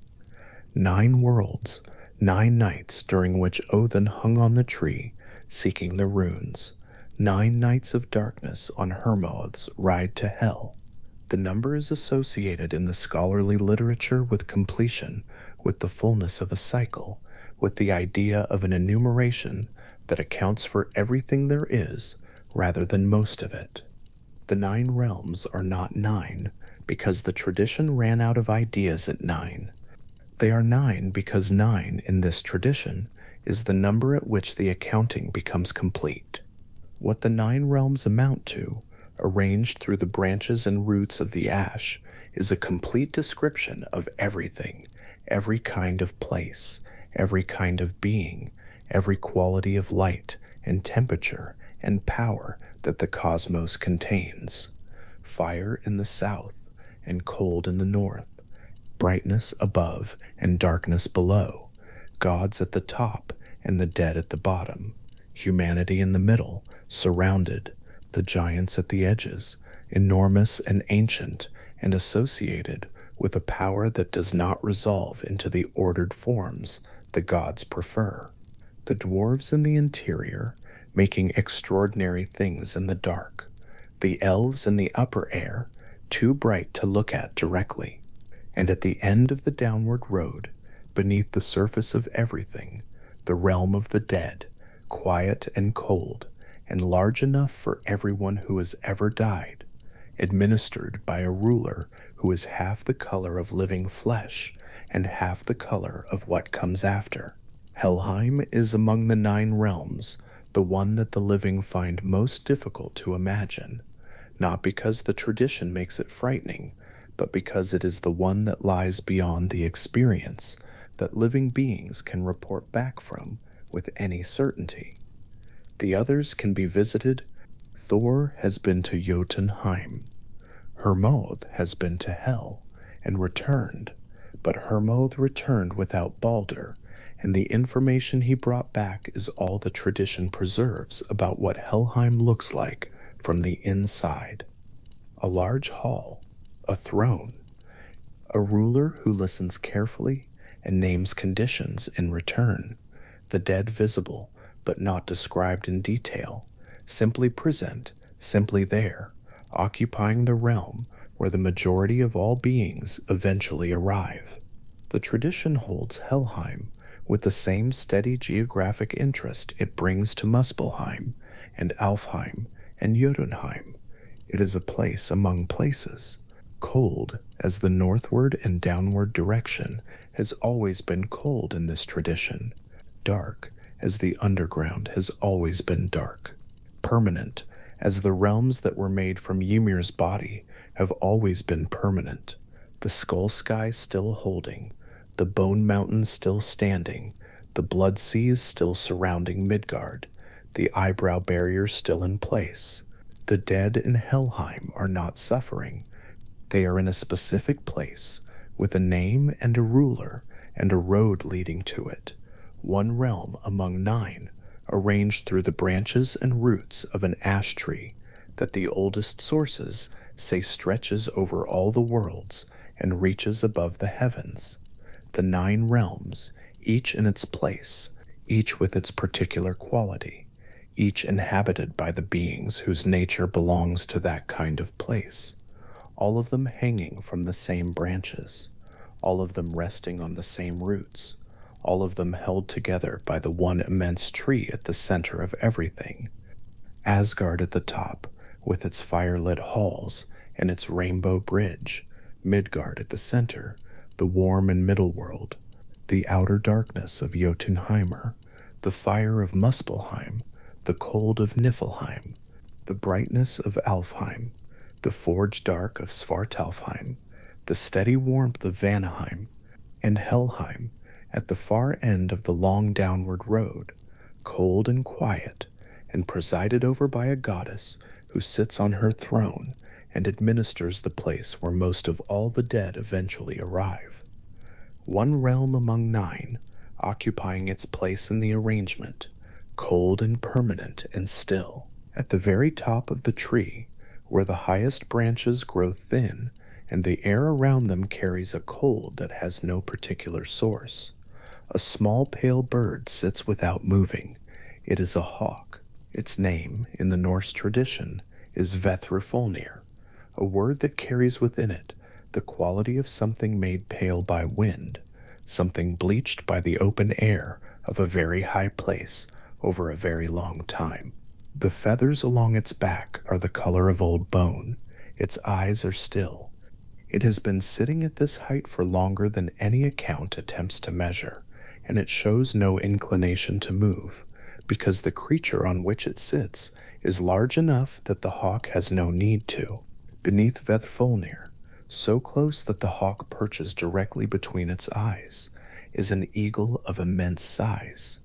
9 worlds, 9 nights during which Odin hung on the tree, seeking the runes, 9 nights of darkness on Hermod's ride to Hel. The number is associated in the scholarly literature with completion, with the fullness of a cycle, with the idea of an enumeration that accounts for everything there is, rather than most of it. The 9 realms are not 9, because the tradition ran out of ideas at 9. They are 9 because 9 in this tradition is the number at which the accounting becomes complete. What the 9 realms amount to, arranged through the branches and roots of the ash, is a complete description of everything, every kind of place, every kind of being, every quality of light and temperature and power that the cosmos contains. Fire in the south and cold in the north, brightness above and darkness below, gods at the top and the dead at the bottom, humanity in the middle, surrounded, the giants at the edges, enormous and ancient and associated with a power that does not resolve into the ordered forms the gods prefer. The dwarves in the interior, making extraordinary things in the dark, the elves in the upper air, too bright to look at directly, and at the end of the downward road, beneath the surface of everything, the realm of the dead, quiet and cold, and large enough for everyone who has ever died, administered by a ruler who is half the color of living flesh and half the color of what comes after. Helheim is among the 9 realms, the one that the living find most difficult to imagine, not because the tradition makes it frightening, but because it is the one that lies beyond the experience that living beings can report back from with any certainty. The others can be visited. Thor has been to Jotunheim. Hermod has been to Hel and returned, but Hermod returned without Balder, and the information he brought back is all the tradition preserves about what Helheim looks like from the inside. A large hall, a throne, a ruler who listens carefully and names conditions in return, the dead visible but not described in detail, simply present, simply there, occupying the realm where the majority of all beings eventually arrive. The tradition holds Helheim with the same steady geographic interest it brings to Muspelheim and Alfheim and Jotunheim. It is a place among places. Cold, as the northward and downward direction has always been cold in this tradition. Dark, as the underground has always been dark. Permanent, as the realms that were made from Ymir's body have always been permanent. The skull sky still holding, the bone mountains still standing, the blood seas still surrounding Midgard, the eyebrow barrier still in place. The dead in Helheim are not suffering. They are in a specific place, with a name and a ruler and a road leading to it, one realm among 9, arranged through the branches and roots of an ash tree that the oldest sources say stretches over all the worlds and reaches above the heavens. The 9 realms, each in its place, each with its particular quality, each inhabited by the beings whose nature belongs to that kind of place, all of them hanging from the same branches, all of them resting on the same roots, all of them held together by the one immense tree at the center of everything. Asgard at the top, with its fire-lit halls and its rainbow bridge, Midgard at the center, the warm and middle world, the outer darkness of Jotunheimer, the fire of Muspelheim, the cold of Niflheim, the brightness of Alfheim, the forge dark of Svartalfheim, the steady warmth of Vanaheim, and Helheim at the far end of the long downward road, cold and quiet, and presided over by a goddess who sits on her throne and administers the place where most of all the dead eventually arrive. One realm among 9, occupying its place in the arrangement, cold and permanent and still. At the very top of the tree, where the highest branches grow thin and the air around them carries a cold that has no particular source, a small pale bird sits without moving. It is a hawk. Its name, in the Norse tradition, is Vethrfolnir, a word that carries within it the quality of something made pale by wind, something bleached by the open air of a very high place over a very long time. The feathers along its back are the color of old bone. Its eyes are still. It has been sitting at this height for longer than any account attempts to measure, and it shows no inclination to move, because the creature on which it sits is large enough that the hawk has no need to. Beneath Vethrfolnir, so close that the hawk perches directly between its eyes, is an eagle of immense size.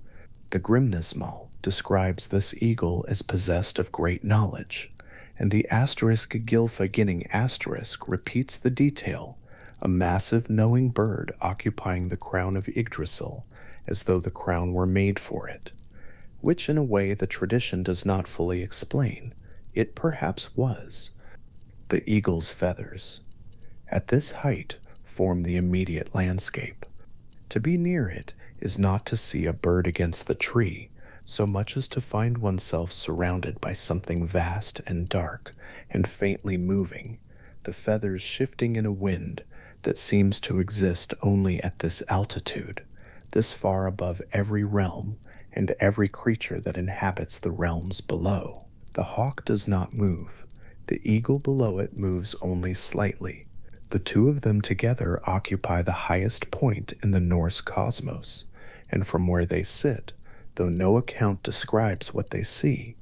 The Grimnismal describes this eagle as possessed of great knowledge, and the asterisk Gylfaginning asterisk repeats the detail, a massive knowing bird occupying the crown of Yggdrasil, as though the crown were made for it, which in a way the tradition does not fully explain. It perhaps was. The eagle's feathers, at this height, form the immediate landscape. To be near it is not to see a bird against the tree, so much as to find oneself surrounded by something vast and dark and faintly moving, the feathers shifting in a wind that seems to exist only at this altitude, this far above every realm and every creature that inhabits the realms below. The hawk does not move. The eagle below it moves only slightly. The two of them together occupy the highest point in the Norse cosmos, and from where they sit, though no account describes what they see,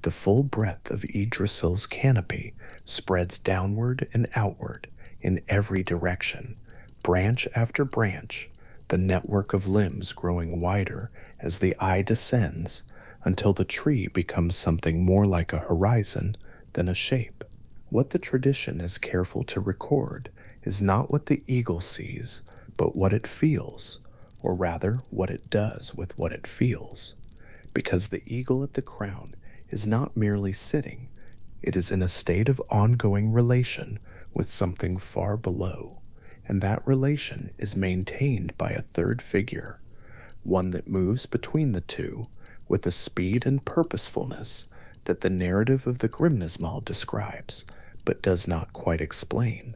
the full breadth of Yggdrasil's canopy spreads downward and outward in every direction, branch after branch, the network of limbs growing wider as the eye descends until the tree becomes something more like a horizon than a shape. What the tradition is careful to record is not what the eagle sees, but what it feels, or rather what it does with what it feels. Because the eagle at the crown is not merely sitting, it is in a state of ongoing relation with something far below, and that relation is maintained by a third figure, one that moves between the two with a speed and purposefulness that the narrative of the Grimnismal describes, but does not quite explain.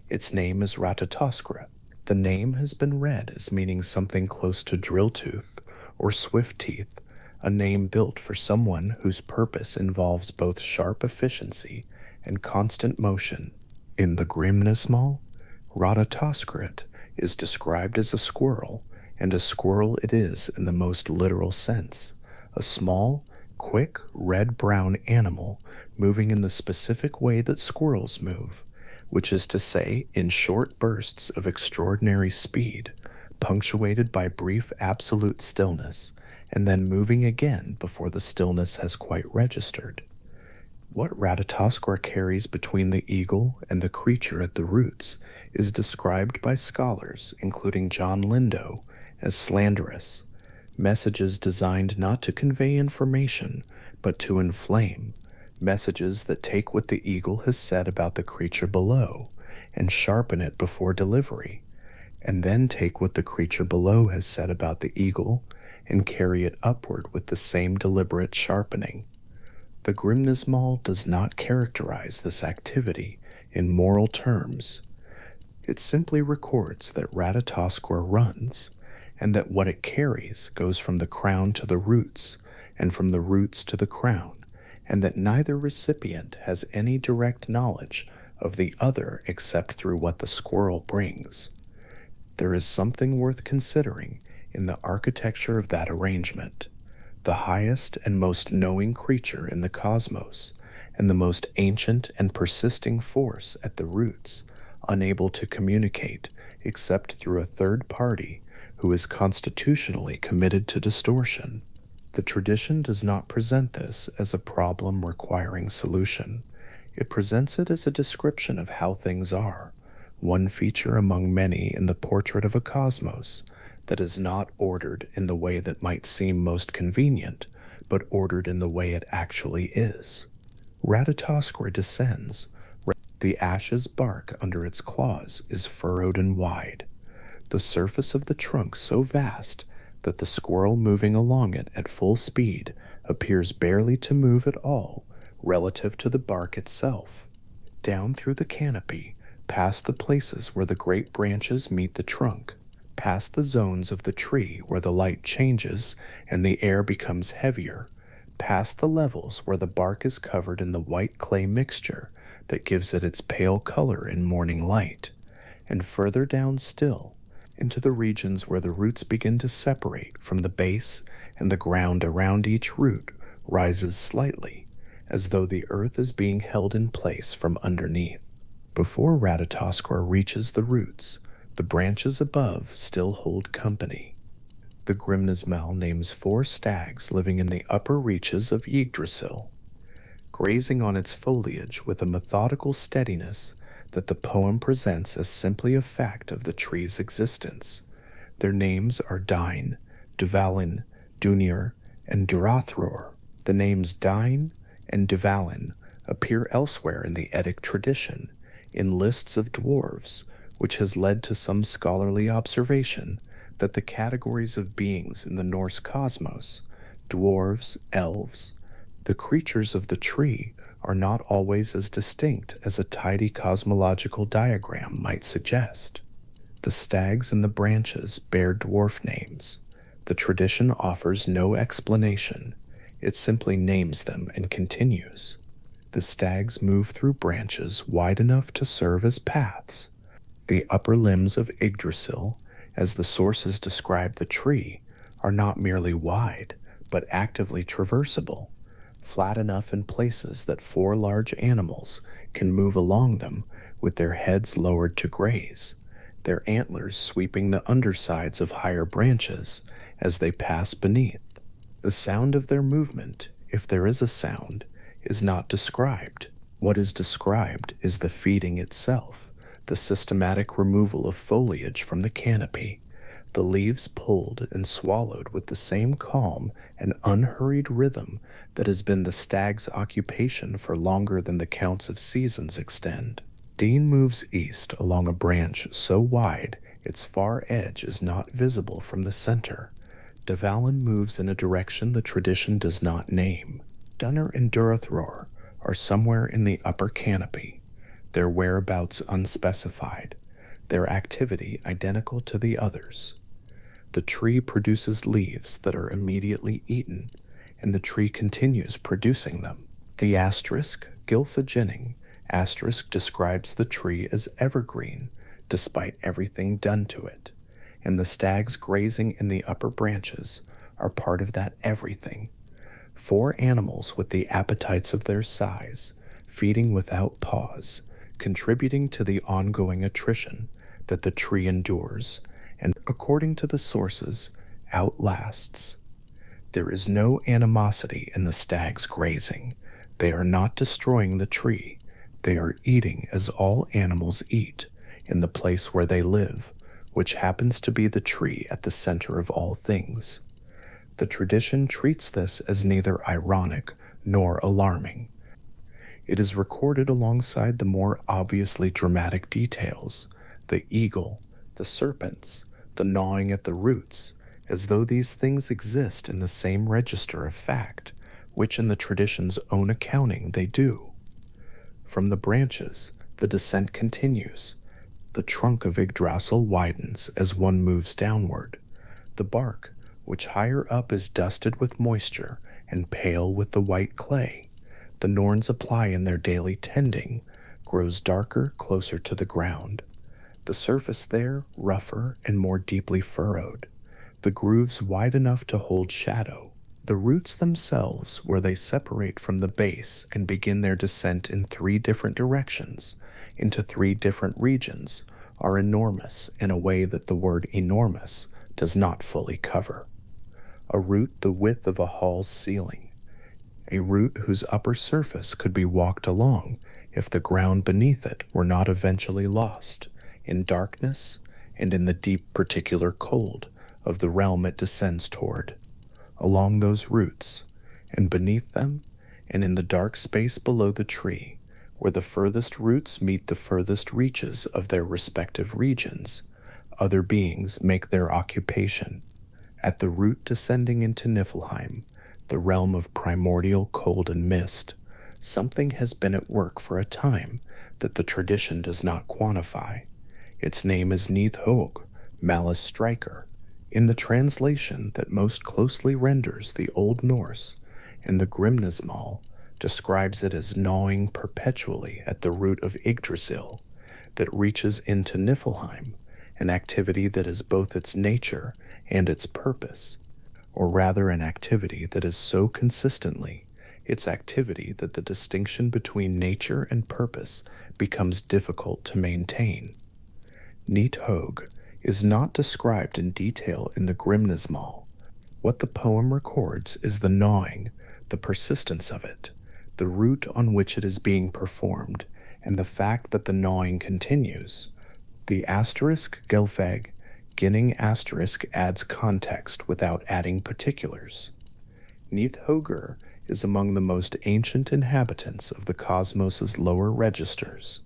Its name is Ratatoskra. The name has been read as meaning something close to drill tooth or swift teeth, a name built for someone whose purpose involves both sharp efficiency and constant motion. In the Grimnismal, Ratatoskrit is described as a squirrel, and a squirrel it is in the most literal sense, a small, quick, red-brown animal moving in the specific way that squirrels move, which is to say in short bursts of extraordinary speed, punctuated by brief absolute stillness, and then moving again before the stillness has quite registered. What Ratatoskra carries between the eagle and the creature at the roots is described by scholars, including John Lindo, as slanderous, messages designed not to convey information, but to inflame, messages that take what the eagle has said about the creature below and sharpen it before delivery, and then take what the creature below has said about the eagle and carry it upward with the same deliberate sharpening. The Grimnismal does not characterize this activity in moral terms. It simply records that Ratatoskra runs, and that what it carries goes from the crown to the roots, and from the roots to the crown, and that neither recipient has any direct knowledge of the other except through what the squirrel brings. there is something worth considering in the architecture of that arrangement. The highest and most knowing creature in the cosmos, and the most ancient and persisting force at the roots, unable to communicate except through a third party who is constitutionally committed to distortion. The tradition does not present this as a problem requiring solution. It presents it as a description of how things are, one feature among many in the portrait of a cosmos that is not ordered in the way that might seem most convenient, but ordered in the way it actually is. Ratatoskra descends. The ash's bark under its claws is furrowed and wide, the surface of the trunk so vast that the squirrel moving along it at full speed appears barely to move at all relative to the bark itself. Down through the canopy, past the places where the great branches meet the trunk, past the zones of the tree where the light changes and the air becomes heavier, past the levels where the bark is covered in the white clay mixture that gives it its pale color in morning light, and further down still, into the regions where the roots begin to separate from the base and the ground around each root rises slightly, as though the earth is being held in place from underneath. Before Ratatoskra reaches the roots, the branches above still hold company. The Grimnismal names 4 stags living in the upper reaches of Yggdrasil, grazing on its foliage with a methodical steadiness that the poem presents as simply a fact of the tree's existence. Their names are Dain, Dvalin, Dunir, and Durathror. The names Dain and Dvalin appear elsewhere in the Eddic tradition, in lists of dwarves, which has led to some scholarly observation that the categories of beings in the Norse cosmos, dwarves, elves, the creatures of the tree, are not always as distinct as a tidy cosmological diagram might suggest. The stags and the branches bear dwarf names. The tradition offers no explanation. It simply names them and continues. The stags move through branches wide enough to serve as paths. The upper limbs of Yggdrasil, as the sources describe the tree, are not merely wide, but actively traversable, flat enough in places that 4 large animals can move along them with their heads lowered to graze, their antlers sweeping the undersides of higher branches as they pass beneath. The sound of their movement, if there is a sound, is not described. What is described is the feeding itself, the systematic removal of foliage from the canopy, the leaves pulled and swallowed with the same calm and unhurried rhythm that has been the stag's occupation for longer than the counts of seasons extend. Dean moves east along a branch so wide its far edge is not visible from the center. Dvalin moves in a direction the tradition does not name. Dunner and Durathror are somewhere in the upper canopy, their whereabouts unspecified, their activity identical to the others. The tree produces leaves that are immediately eaten, and the tree continues producing them. The asterisk, Gylfaginning, asterisk describes the tree as evergreen, despite everything done to it, and the stags grazing in the upper branches are part of that everything. 4 animals with the appetites of their size, feeding without pause, contributing to the ongoing attrition that the tree endures, and according to the sources, outlasts. There is no animosity in the stags grazing. They are not destroying the tree. They are eating as all animals eat, in the place where they live, which happens to be the tree at the center of all things. The tradition treats this as neither ironic nor alarming. It is recorded alongside the more obviously dramatic details, the eagle, the serpents, the gnawing at the roots, as though these things exist in the same register of fact, which in the tradition's own accounting they do. From the branches, the descent continues. The trunk of Yggdrasil widens as one moves downward. The bark, which higher up is dusted with moisture and pale with the white clay the Norns apply in their daily tending, grows darker closer to the ground. The surface there rougher and more deeply furrowed, the grooves wide enough to hold shadow. The roots themselves, where they separate from the base and begin their descent in 3 different directions, into 3 different regions, are enormous in a way that the word enormous does not fully cover. A root the width of a hall's ceiling, a root whose upper surface could be walked along if the ground beneath it were not eventually lost in darkness and in the deep particular cold of the realm it descends toward. Along those roots, and beneath them, and in the dark space below the tree, where the furthest roots meet the furthest reaches of their respective regions, other beings make their occupation. At the root descending into Niflheim, the realm of primordial cold and mist, something has been at work for a time that the tradition does not quantify. Its name is Nidhogg, Malice Striker, in the translation that most closely renders the Old Norse, and the Grimnismal describes it as gnawing perpetually at the root of Yggdrasil that reaches into Niflheim, an activity that is both its nature and its purpose, or rather an activity that is so consistently its activity that the distinction between nature and purpose becomes difficult to maintain. Nidhogg is not described in detail in the Grimnismal. What the poem records is the gnawing, the persistence of it, the root on which it is being performed, and the fact that the gnawing continues. The asterisk gelfeg, ginning asterisk adds context without adding particulars. Nidhoggur is among the most ancient inhabitants of the cosmos's lower registers,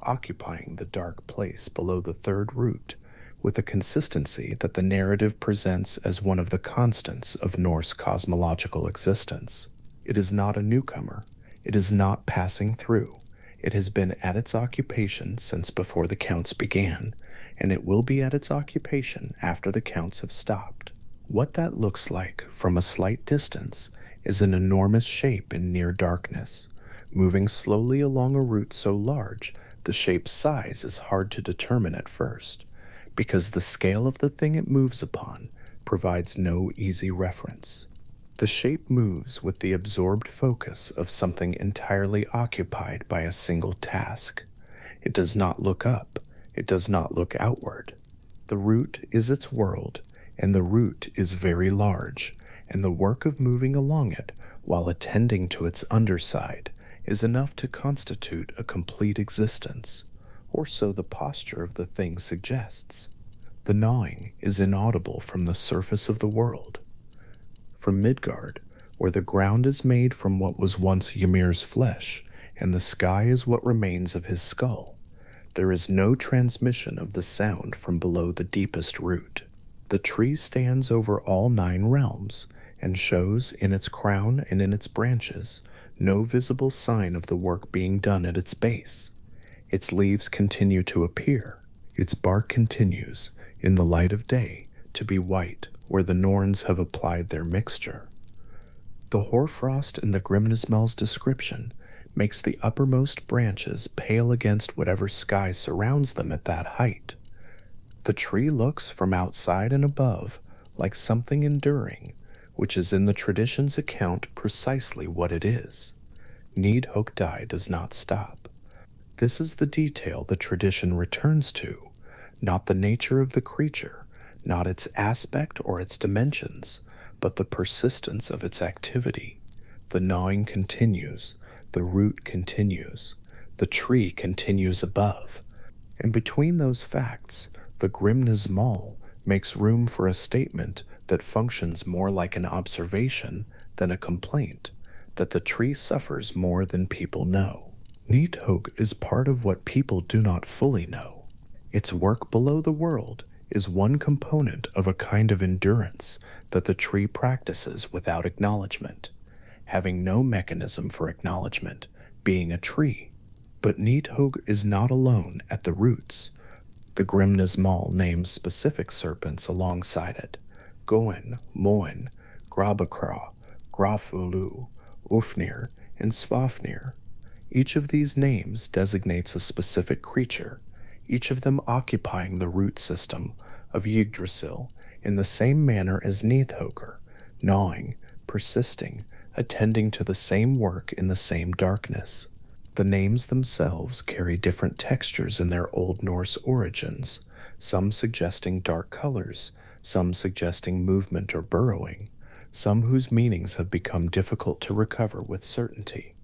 occupying the dark place below the 3rd root, with a consistency that the narrative presents as one of the constants of Norse cosmological existence. It is not a newcomer. It is not passing through. It has been at its occupation since before the counts began, and it will be at its occupation after the counts have stopped. What that looks like from a slight distance is an enormous shape in near darkness, moving slowly along a route so large the shape's size is hard to determine at first, because the scale of the thing it moves upon provides no easy reference. The shape moves with the absorbed focus of something entirely occupied by a single task. It does not look up, it does not look outward. The root is its world, and the root is very large, and the work of moving along it while attending to its underside is enough to constitute a complete existence, or so the posture of the thing suggests. The gnawing is inaudible from the surface of the world. From Midgard, where the ground is made from what was once Ymir's flesh, and the sky is what remains of his skull, there is no transmission of the sound from below the deepest root. The tree stands over all 9 realms, and shows in its crown and in its branches no visible sign of the work being done at its base. Its leaves continue to appear. Its bark continues, in the light of day, to be white where the Norns have applied their mixture. The hoarfrost in the Grimnismal's description makes the uppermost branches pale against whatever sky surrounds them at that height. The tree looks from outside and above like something enduring, which is in the tradition's account precisely what it is. Nidhogg does not stop. This is the detail the tradition returns to, not the nature of the creature, not its aspect or its dimensions, but the persistence of its activity. The gnawing continues, the root continues, the tree continues above, and between those facts, the Grimnismal makes room for a statement that functions more like an observation than a complaint, that the tree suffers more than people know. Nidhogg is part of what people do not fully know. Its work below the world is one component of a kind of endurance that the tree practices without acknowledgement, having no mechanism for acknowledgement, being a tree. But Nidhogg is not alone at the roots. The Grimnismal names specific serpents alongside it: Goen, Moen, Grabakra, Grafulu, Ufnir, and Svafnir. Each of these names designates a specific creature, each of them occupying the root system of Yggdrasil in the same manner as Nidhogr, gnawing, persisting, attending to the same work in the same darkness. The names themselves carry different textures in their Old Norse origins, some suggesting dark colors, some suggesting movement or burrowing, some whose meanings have become difficult to recover with certainty.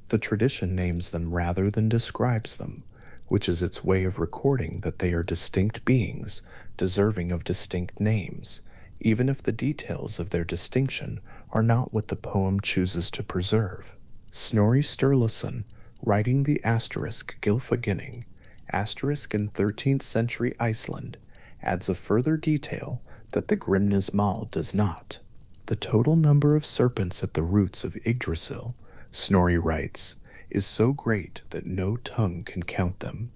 The tradition names them rather than describes them, which is its way of recording that they are distinct beings, deserving of distinct names, even if the details of their distinction are not what the poem chooses to preserve. Snorri Sturluson, writing the asterisk Gylfaginning, asterisk in 13th century Iceland, adds a further detail that the Grimnismal does not. The total number of serpents at the roots of Yggdrasil, Snorri writes, is so great that no tongue can count them.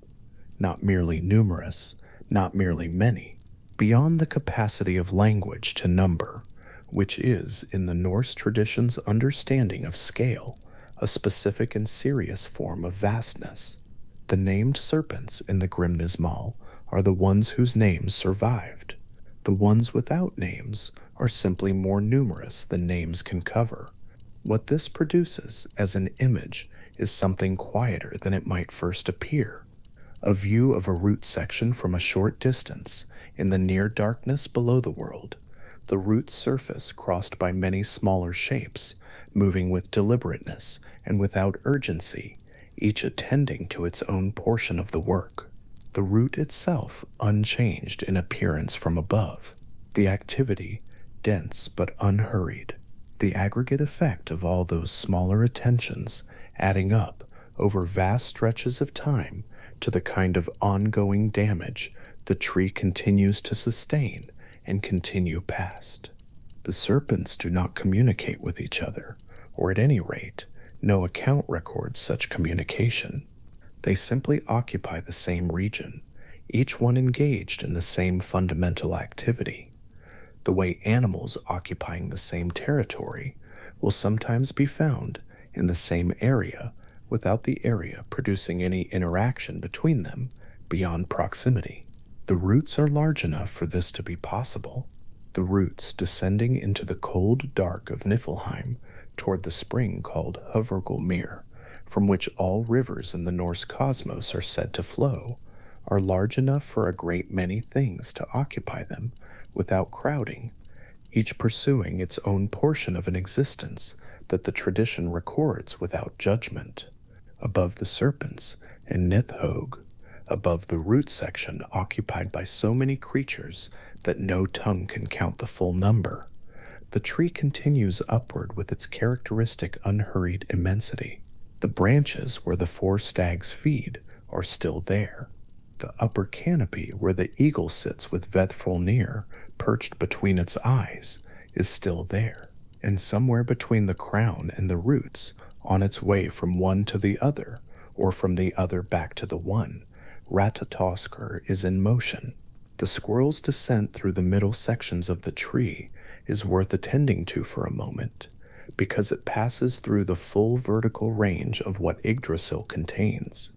Not merely numerous, not merely many, beyond the capacity of language to number, which is, in the Norse tradition's understanding of scale, a specific and serious form of vastness. The named serpents in the Grimnismal are the ones whose names survived. The ones without names are simply more numerous than names can cover. What this produces as an image is something quieter than it might first appear. A view of a root section from a short distance in the near darkness below the world, the root surface crossed by many smaller shapes, moving with deliberateness and without urgency, each attending to its own portion of the work. The root itself unchanged in appearance from above. The activity dense but unhurried. The aggregate effect of all those smaller attentions adding up over vast stretches of time to the kind of ongoing damage the tree continues to sustain and continue past. The serpents do not communicate with each other, or at any rate, no account records such communication. They simply occupy the same region, each one engaged in the same fundamental activity. The way animals occupying the same territory will sometimes be found in the same area without the area producing any interaction between them beyond proximity. The roots are large enough for this to be possible. The roots descending into the cold dark of Niflheim toward the spring called Hövergulmir, from which all rivers in the Norse cosmos are said to flow, are large enough for a great many things to occupy them without crowding, each pursuing its own portion of an existence that the tradition records without judgment. Above the serpents and Nidhogg, above the root section occupied by so many creatures that no tongue can count the full number, the tree continues upward with its characteristic unhurried immensity. The branches where the four stags feed are still there. The upper canopy where the eagle sits with Vethfulnir perched between its eyes is still there, and somewhere between the crown and the roots, on its way from one to the other, or from the other back to the one, Ratatoskr is in motion. The squirrel's descent through the middle sections of the tree is worth attending to for a moment, because it passes through the full vertical range of what Yggdrasil contains.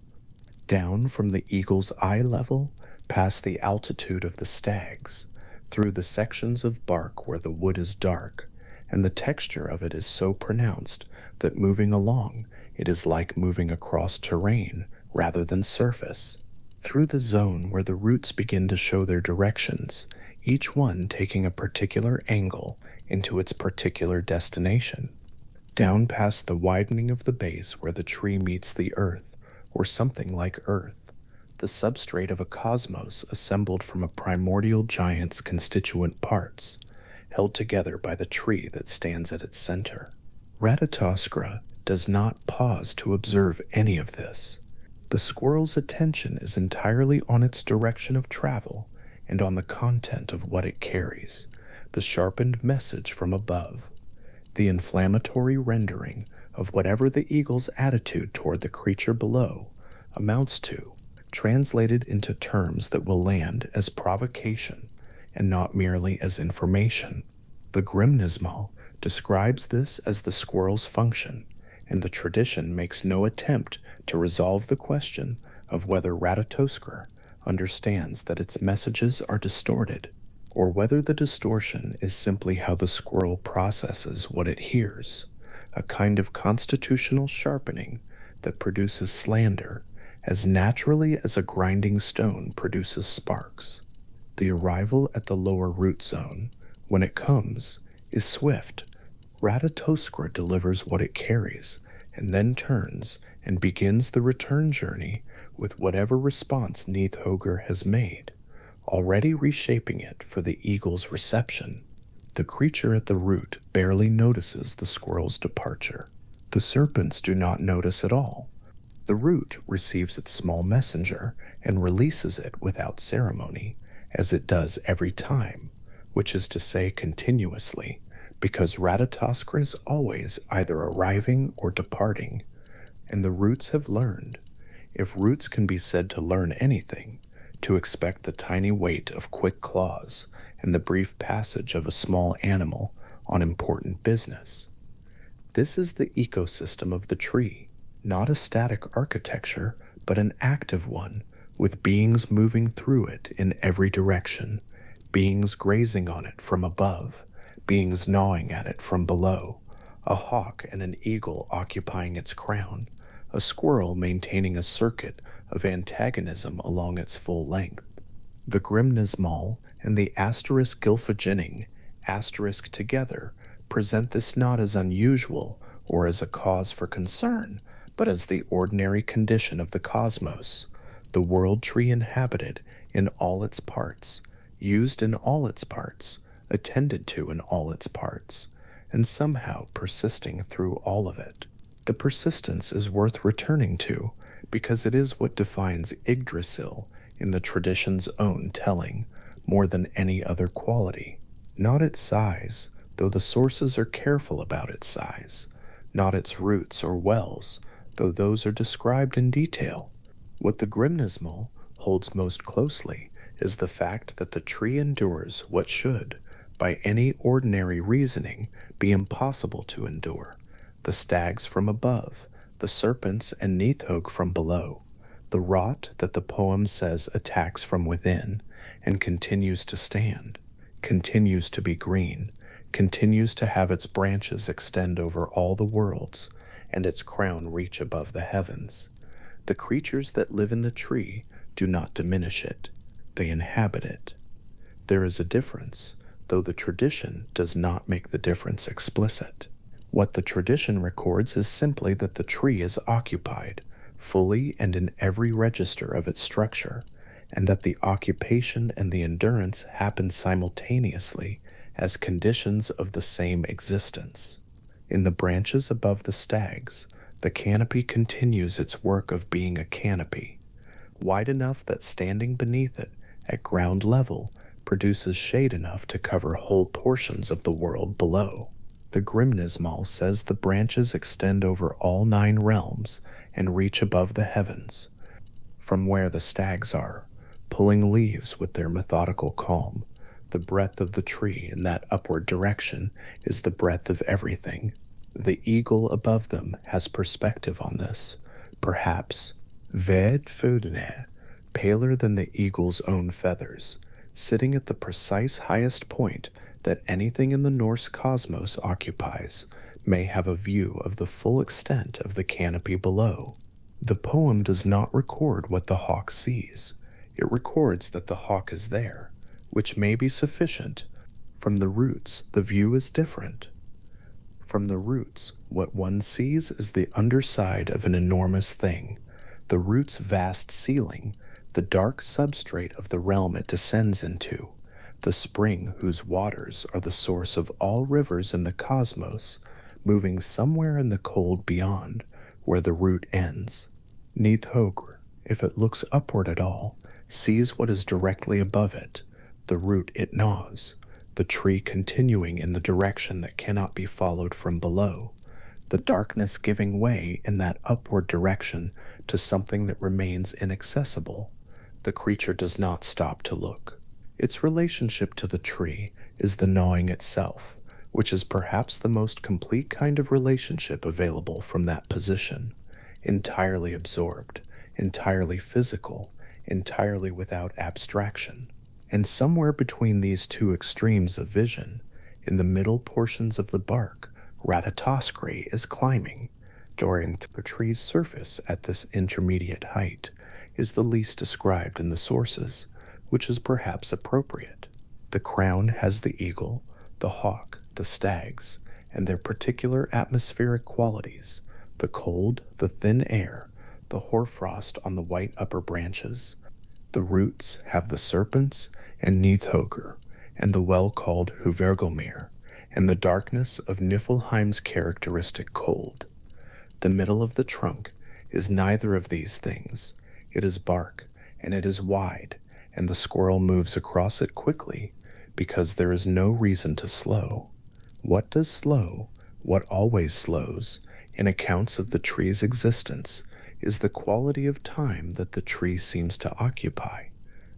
Down from the eagle's eye level, past the altitude of the stags, through the sections of bark where the wood is dark, and the texture of it is so pronounced that moving along it is like moving across terrain rather than surface. Through the zone where the roots begin to show their directions, each one taking a particular angle into its particular destination. Down past the widening of the base where the tree meets the earth, or something like earth, the substrate of a cosmos assembled from a primordial giant's constituent parts, held together by the tree that stands at its center. Ratatoskra does not pause to observe any of this. The squirrel's attention is entirely on its direction of travel and on the content of what it carries, the sharpened message from above, the inflammatory rendering of whatever the eagle's attitude toward the creature below amounts to, translated into terms that will land as provocation and not merely as information. The Grimnismal describes this as the squirrel's function, and the tradition makes no attempt to resolve the question of whether Ratatoskr understands that its messages are distorted, or whether the distortion is simply how the squirrel processes what it hears, a kind of constitutional sharpening that produces slander as naturally as a grinding stone produces sparks. The arrival at the lower root zone, when it comes, is swift. Ratatoskra delivers what it carries, and then turns and begins the return journey with whatever response Nidhogr has made, already reshaping it for the eagle's reception. The creature at the root barely notices the squirrel's departure. The serpents do not notice at all. The root receives its small messenger and releases it without ceremony, as it does every time, which is to say continuously, because Ratatoskra is always either arriving or departing, and the roots have learned, if roots can be said to learn anything, to expect the tiny weight of quick claws and the brief passage of a small animal on important business. This is the ecosystem of the tree, not a static architecture, but an active one, with beings moving through it in every direction, beings grazing on it from above, beings gnawing at it from below, a hawk and an eagle occupying its crown, a squirrel maintaining a circuit of antagonism along its full length. The Grimnismal and the asterisk Gylfaginning, asterisk together, present this not as unusual or as a cause for concern, but as the ordinary condition of the cosmos, the world tree inhabited in all its parts, used in all its parts, attended to in all its parts, and somehow persisting through all of it. The persistence is worth returning to, because it is what defines Yggdrasil in the tradition's own telling, more than any other quality. Not its size, though the sources are careful about its size, not its roots or wells, though those are described in detail. What the Grimnismal holds most closely is the fact that the tree endures what should, by any ordinary reasoning, be impossible to endure: the stags from above, the serpents and Nidhogg from below, the rot that the poem says attacks from within, and continues to stand, continues to be green, continues to have its branches extend over all the worlds, and its crown reach above the heavens. The creatures that live in the tree do not diminish it, they inhabit it. There is a difference, though the tradition does not make the difference explicit. What the tradition records is simply that the tree is occupied, fully and in every register of its structure, and that the occupation and the endurance happen simultaneously as conditions of the same existence. In the branches above the stags, the canopy continues its work of being a canopy, wide enough that standing beneath it at ground level produces shade enough to cover whole portions of the world below. The Grimnismal says the branches extend over all 9 realms and reach above the heavens, from where the stags are, pulling leaves with their methodical calm. The breadth of the tree in that upward direction is the breadth of everything. The eagle above them has perspective on this, perhaps vedfudne, paler than the eagle's own feathers, sitting at the precise highest point that anything in the Norse cosmos occupies, may have a view of the full extent of the canopy below. The poem does not record what the hawk sees. It records that the hawk is there, which may be sufficient. From the roots, the view is different. From the roots, what one sees is the underside of an enormous thing, the root's vast ceiling, the dark substrate of the realm it descends into, the spring whose waters are the source of all rivers in the cosmos, moving somewhere in the cold beyond, where the root ends. Nidhogr, if it looks upward at all, sees what is directly above it, the root it gnaws, the tree continuing in the direction that cannot be followed from below, the darkness giving way in that upward direction to something that remains inaccessible. The creature does not stop to look. Its relationship to the tree is the gnawing itself, which is perhaps the most complete kind of relationship available from that position, entirely absorbed, entirely physical, entirely without abstraction. And somewhere between these two extremes of vision, in the middle portions of the bark, Ratatoskri is climbing. During the tree's surface at this intermediate height is the least described in the sources, which is perhaps appropriate. The crown has the eagle, the hawk, the stags, and their particular atmospheric qualities, the cold, the thin air, the hoarfrost on the white upper branches. The roots have the serpents and Nidhogr, and the well-called Huvergomir, and the darkness of Niflheim's characteristic cold. The middle of the trunk is neither of these things. It is bark, and it is wide, and the squirrel moves across it quickly, because there is no reason to slow. What does slow, what always slows, in accounts of the tree's existence, is the quality of time that the tree seems to occupy.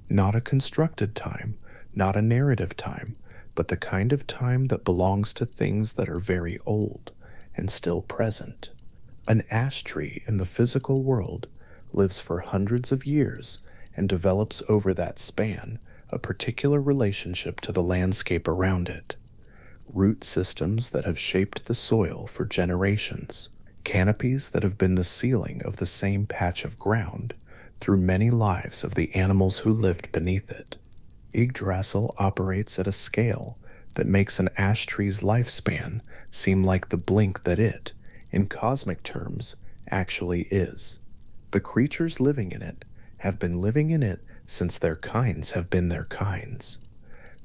Not a constructed time, not a narrative time, but the kind of time that belongs to things that are very old and still present. An ash tree in the physical world lives for hundreds of years and develops over that span a particular relationship to the landscape around it. Root systems that have shaped the soil for generations, canopies that have been the ceiling of the same patch of ground through many lives of the animals who lived beneath it. Yggdrasil operates at a scale that makes an ash tree's lifespan seem like the blink that it, in cosmic terms, actually is. The creatures living in it have been living in it since their kinds have been their kinds.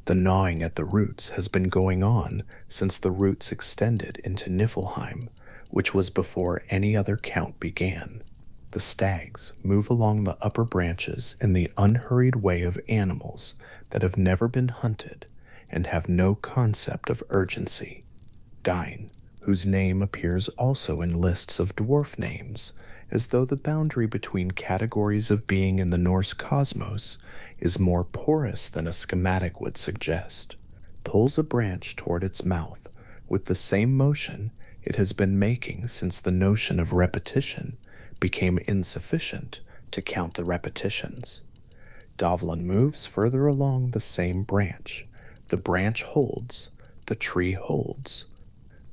The gnawing at the roots has been going on since the roots extended into Niflheim, which was before any other count began. The stags move along the upper branches in the unhurried way of animals that have never been hunted and have no concept of urgency. Dain, whose name appears also in lists of dwarf names, as though the boundary between categories of being in the Norse cosmos is more porous than a schematic would suggest, pulls a branch toward its mouth with the same motion it has been making since the notion of repetition became insufficient to count the repetitions. Dovlin moves further along the same branch. The branch holds, the tree holds.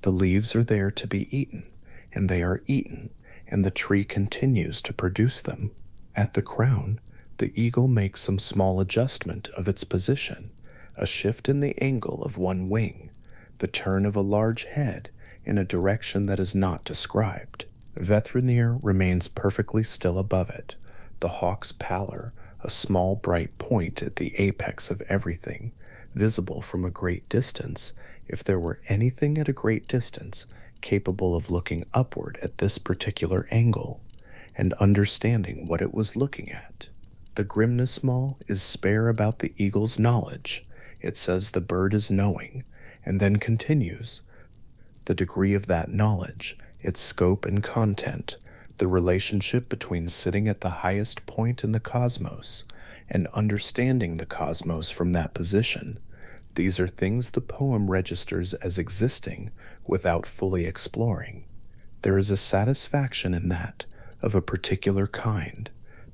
The leaves are there to be eaten, and they are eaten, and the tree continues to produce them. At the crown, the eagle makes some small adjustment of its position, a shift in the angle of one wing, the turn of a large head in a direction that is not described. Vethrunir remains perfectly still above it, the hawk's pallor, a small bright point at the apex of everything, visible from a great distance, if there were anything at a great distance capable of looking upward at this particular angle, and understanding what it was looking at. The Grimnismal is spare about the eagle's knowledge. It says the bird is knowing, and then continues, the degree of that knowledge, its scope and content, the relationship between sitting at the highest point in the cosmos and understanding the cosmos from that position. These are things the poem registers as existing without fully exploring. There is a satisfaction in that, of a particular kind,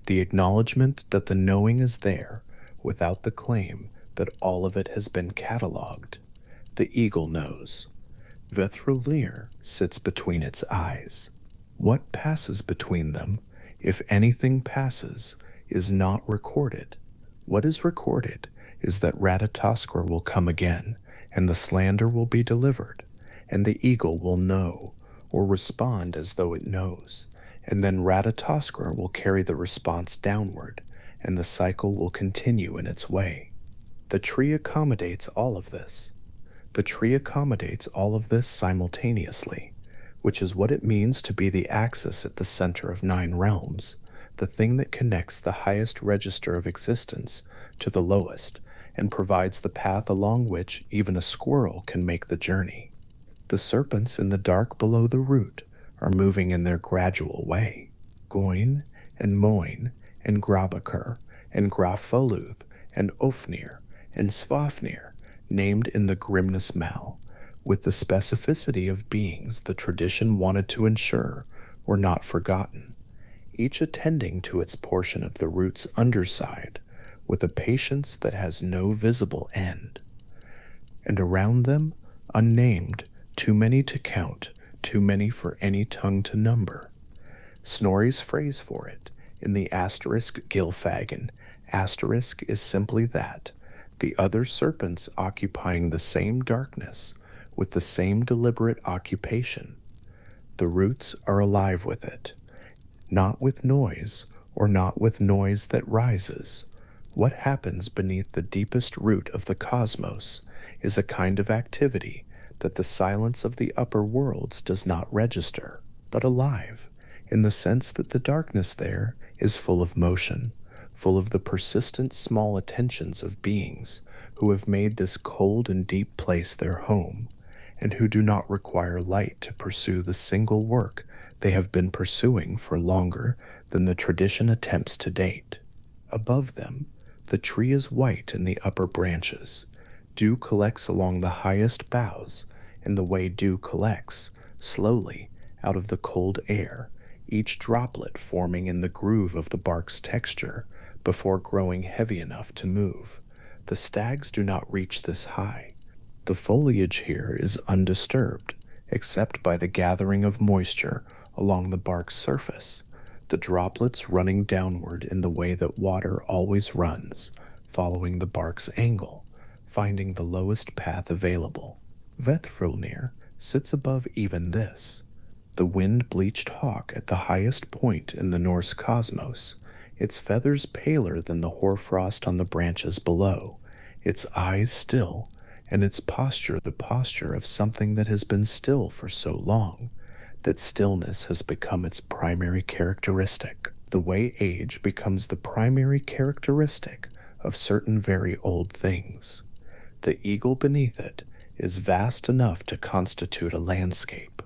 the acknowledgement that the knowing is there, without the claim that all of it has been catalogued. The eagle knows. Vethrunir sits between its eyes. What passes between them, if anything passes, is not recorded. What is recorded is that Ratatoskr will come again, and the slander will be delivered, and the eagle will know, or respond as though it knows, and then Ratatoskr will carry the response downward, and the cycle will continue in its way. The tree accommodates all of this. The tree accommodates all of this simultaneously, which is what it means to be the axis at the center of 9 realms, the thing that connects the highest register of existence to the lowest, and provides the path along which even a squirrel can make the journey. The serpents in the dark below the root are moving in their gradual way. Goin, and Moin, and Grabakr, and Grafoluth, and Ofnir, and Svafnir, named in the Grimnismal, with the specificity of beings the tradition wanted to ensure were not forgotten. each attending to its portion of the root's underside with a patience that has no visible end. And around them, unnamed, too many to count, too many for any tongue to number. Snorri's phrase for it, in the asterisk Gylfaginn, asterisk is simply that, the other serpents occupying the same darkness, with the same deliberate occupation. The roots are alive with it, not with noise, or not with noise that rises. What happens beneath the deepest root of the cosmos is a kind of activity that the silence of the upper worlds does not register, but alive, in the sense that the darkness there is full of motion, full of the persistent small attentions of beings who have made this cold and deep place their home, and who do not require light to pursue the single work they have been pursuing for longer than the tradition attempts to date. Above them, the tree is white in the upper branches. Dew collects along the highest boughs in the way dew collects, slowly, out of the cold air, each droplet forming in the groove of the bark's texture before growing heavy enough to move. The stags do not reach this high. The foliage here is undisturbed, except by the gathering of moisture along the bark's surface, the droplets running downward in the way that water always runs, following the bark's angle, finding the lowest path available. Vethfrulnir sits above even this, the wind-bleached hawk at the highest point in the Norse cosmos, its feathers paler than the hoarfrost on the branches below, its eyes still, and its posture the posture of something that has been still for so long, that stillness has become its primary characteristic, the way age becomes the primary characteristic of certain very old things. The eagle beneath it is vast enough to constitute a landscape.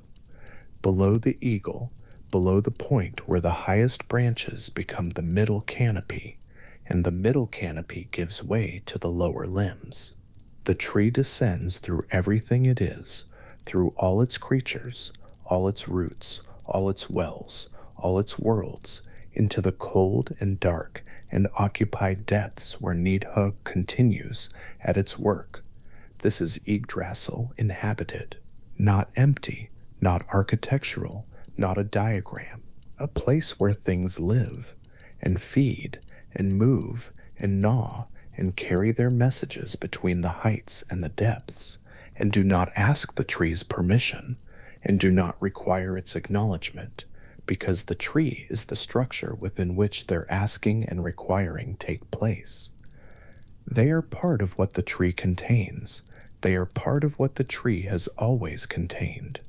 Below the eagle, below the point where the highest branches become the middle canopy, and the middle canopy gives way to the lower limbs. The tree descends through everything it is, through all its creatures, all its roots, all its wells, all its worlds, into the cold and dark and occupied depths where Nidhogg continues at its work. This is Yggdrasil inhabited, not empty, not architectural, not a diagram, a place where things live, and feed, and move, and gnaw, and carry their messages between the heights and the depths, and do not ask the tree's permission, and do not require its acknowledgement, because the tree is the structure within which their asking and requiring take place. They are part of what the tree contains. They are part of what the tree has always contained,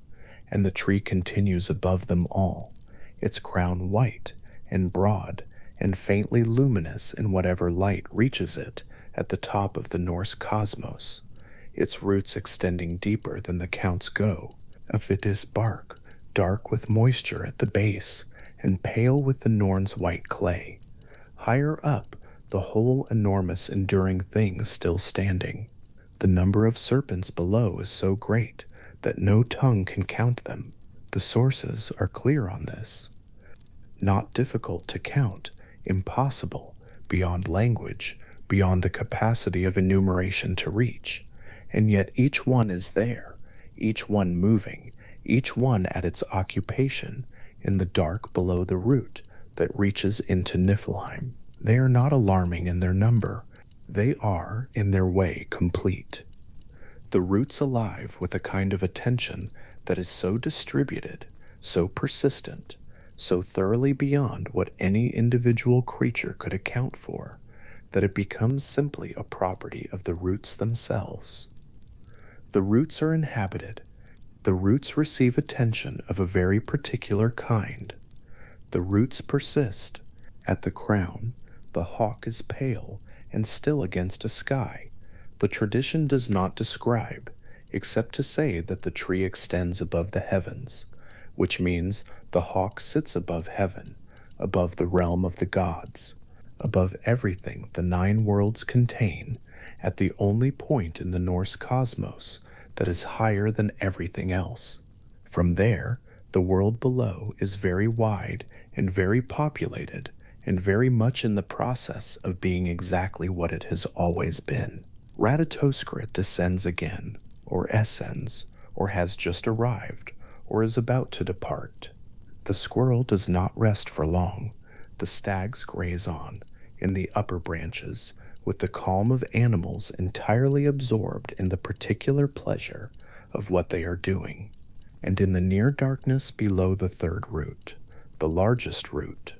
and the tree continues above them all, its crown white and broad and faintly luminous in whatever light reaches it at the top of the Norse cosmos, its roots extending deeper than the counts go, of it is bark, dark with moisture at the base, and pale with the Norn's white clay. Higher up, the whole enormous enduring thing still standing. The number of serpents below is so great that no tongue can count them. The sources are clear on this. Not difficult to count, impossible, beyond language, beyond the capacity of enumeration to reach, and yet each one is there, each one moving, each one at its occupation in the dark below the root that reaches into Niflheim. They are not alarming in their number. They are, in their way, complete. The roots alive with a kind of attention that is so distributed, so persistent, so thoroughly beyond what any individual creature could account for, that it becomes simply a property of the roots themselves. The roots are inhabited. The roots receive attention of a very particular kind. The roots persist. At the crown, the hawk is pale and still against a sky. The tradition does not describe, except to say that the tree extends above the heavens, which means the hawk sits above heaven, above the realm of the gods, above everything the 9 worlds contain, at the only point in the Norse cosmos that is higher than everything else. From there, The world below is very wide and very populated and very much in the process of being exactly what it has always been. Ratatoskrit descends again, or ascends, or has just arrived, or is about to depart. The squirrel does not rest for long. The stags graze on, in the upper branches, with the calm of animals entirely absorbed in the particular pleasure of what they are doing. And in the near darkness below the third root, the largest root,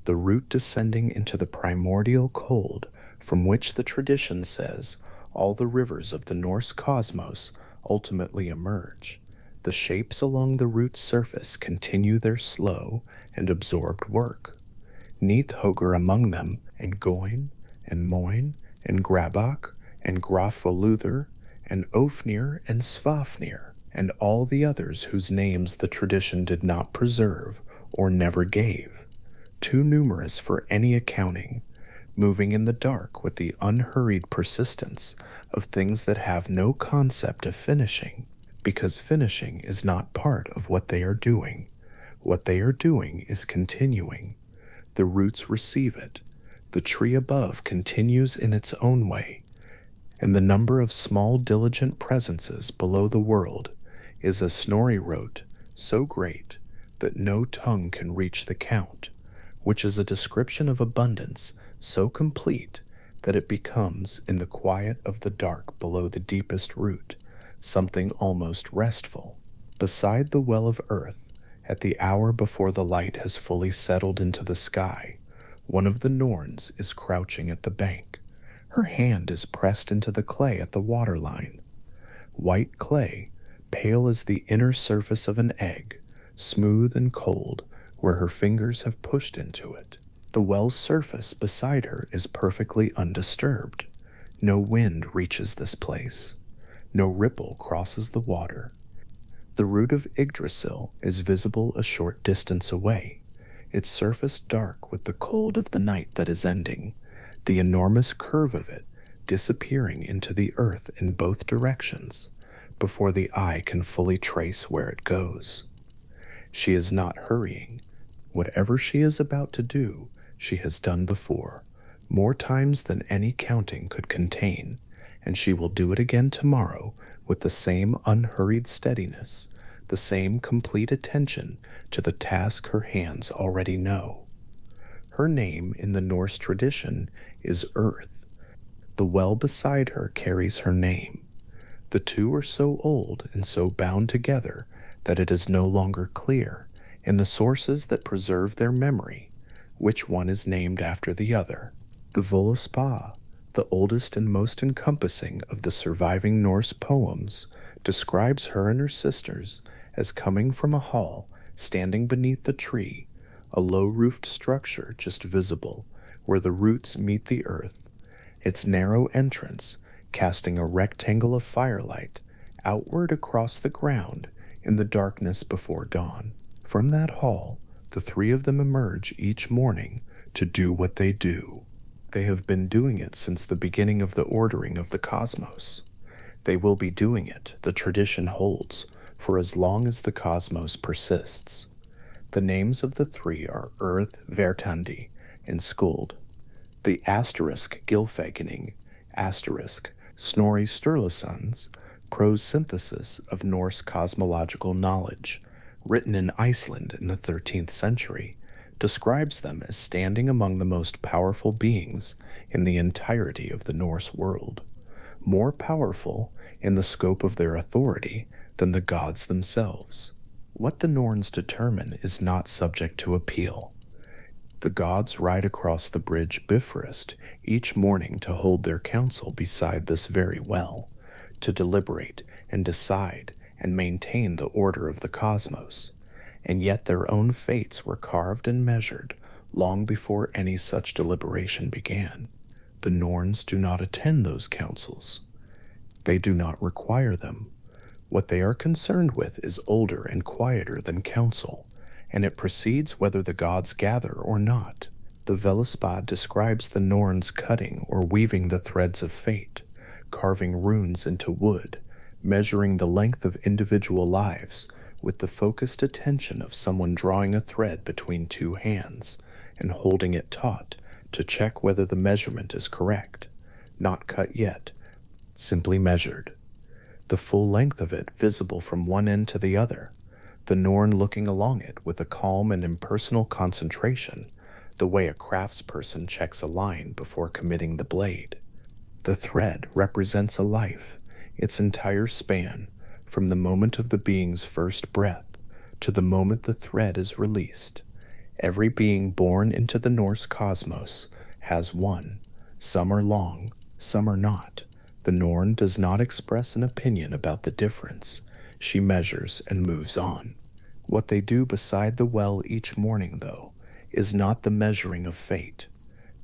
the root descending into the primordial cold from which the tradition says all the rivers of the Norse cosmos ultimately emerge, the shapes along the root's surface continue their slow and absorbed work. Nidhogr among them, and Goin, and Moin, and Grabach, and Grafvoluther, and Ofnir, and Svafnir, and all the others whose names the tradition did not preserve or never gave, too numerous for any accounting, moving in the dark with the unhurried persistence of things that have no concept of finishing, because finishing is not part of what they are doing. What they are doing is continuing. The roots receive it. The tree above continues in its own way, and the number of small diligent presences below the world is, as Snorri wrote, so great that no tongue can reach the count, which is a description of abundance so complete that it becomes, in the quiet of the dark below the deepest root, something almost restful. Beside the well of earth, at the hour before the light has fully settled into the sky, one of the Norns is crouching at the bank. Her hand is pressed into the clay at the waterline. White clay, pale as the inner surface of an egg, smooth and cold where her fingers have pushed into it. The well's surface beside her is perfectly undisturbed. No wind reaches this place. No ripple crosses the water. The root of Yggdrasil is visible a short distance away, its surface dark with the cold of the night that is ending, the enormous curve of it disappearing into the earth in both directions before the eye can fully trace where it goes. She is not hurrying. Whatever she is about to do, she has done before, more times than any counting could contain, and she will do it again tomorrow with the same unhurried steadiness, the same complete attention to the task her hands already know. Her name in the Norse tradition is Earth. The well beside her carries her name. The two are so old and so bound together that it is no longer clear, in the sources that preserve their memory, which one is named after the other. The Voluspa, the oldest and most encompassing of the surviving Norse poems, describes her and her sisters as coming from a hall standing beneath the tree, a low-roofed structure just visible, where the roots meet the earth, its narrow entrance casting a rectangle of firelight outward across the ground in the darkness before dawn. From that hall, the three of them emerge each morning to do what they do. They have been doing it since the beginning of the ordering of the cosmos. They will be doing it, the tradition holds, for as long as the cosmos persists. The names of the three are Earth Vertandi and Skuld. The asterisk Gylfaginning, asterisk Snorri Sturluson's prose synthesis of Norse cosmological knowledge, written in Iceland in the 13th century, describes them as standing among the most powerful beings in the entirety of the Norse world, more powerful in the scope of their authority than the gods themselves. What the Norns determine is not subject to appeal. The gods ride across the bridge Bifrost each morning to hold their council beside this very well, to deliberate and decide and maintain the order of the cosmos, and yet their own fates were carved and measured long before any such deliberation began. The Norns do not attend those councils. They do not require them. What they are concerned with is older and quieter than council, and it proceeds whether the gods gather or not. The Völuspá describes the Norns cutting or weaving the threads of fate, carving runes into wood, measuring the length of individual lives with the focused attention of someone drawing a thread between two hands and holding it taut to check whether the measurement is correct. Not cut yet, simply measured. The full length of it visible from one end to the other, the Norn looking along it with a calm and impersonal concentration, the way a craftsperson checks a line before committing the blade. The thread represents a life, its entire span, from the moment of the being's first breath to the moment the thread is released. Every being born into the Norse cosmos has one. Some are long, some are not. The Norn does not express an opinion about the difference. She measures and moves on. What they do beside the well each morning, though, is not the measuring of fate.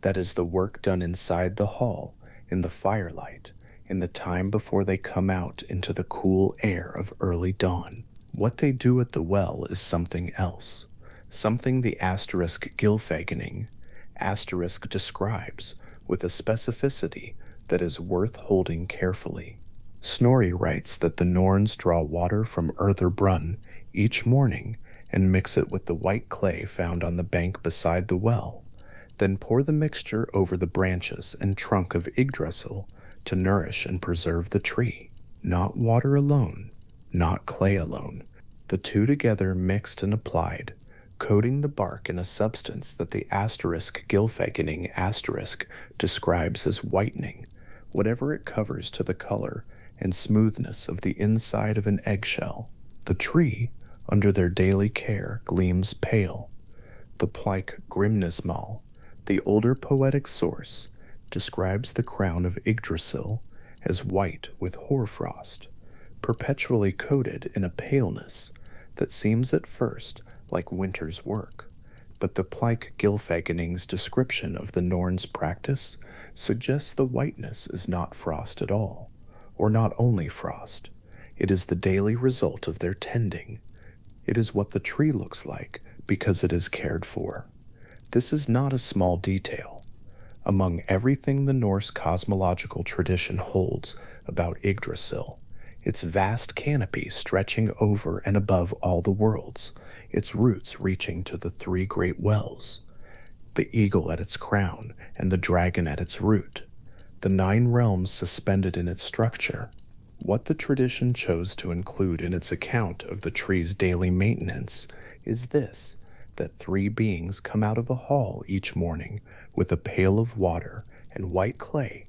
That is the work done inside the hall, in the firelight, in the time before they come out into the cool air of early dawn. What they do at the well is something else, something the asterisk Gylfaginning asterisk describes with a specificity that is worth holding carefully. Snorri writes that the Norns draw water from Earther Brunn each morning and mix it with the white clay found on the bank beside the well, then pour the mixture over the branches and trunk of Yggdrasil to nourish and preserve the tree. Not water alone, not clay alone, the two together mixed and applied, coating the bark in a substance that the asterisk Gylfaginning asterisk describes as whitening, whatever it covers to the color and smoothness of the inside of an eggshell. The tree, under their daily care, gleams pale. The Pike Grimnismal, the older poetic source, describes the crown of Yggdrasil as white with hoarfrost, perpetually coated in a paleness that seems at first like winter's work. But the Pike Gylfaginning's description of the Norns' practice suggests the whiteness is not frost at all, or not only frost. It is the daily result of their tending. It is what the tree looks like because it is cared for. This is not a small detail. Among everything the Norse cosmological tradition holds about Yggdrasil, its vast canopy stretching over and above all the worlds, its roots reaching to the three great wells, the eagle at its crown and the dragon at its root, the 9 realms suspended in its structure, what the tradition chose to include in its account of the tree's daily maintenance is this: that 3 beings come out of a hall each morning with a pail of water and white clay,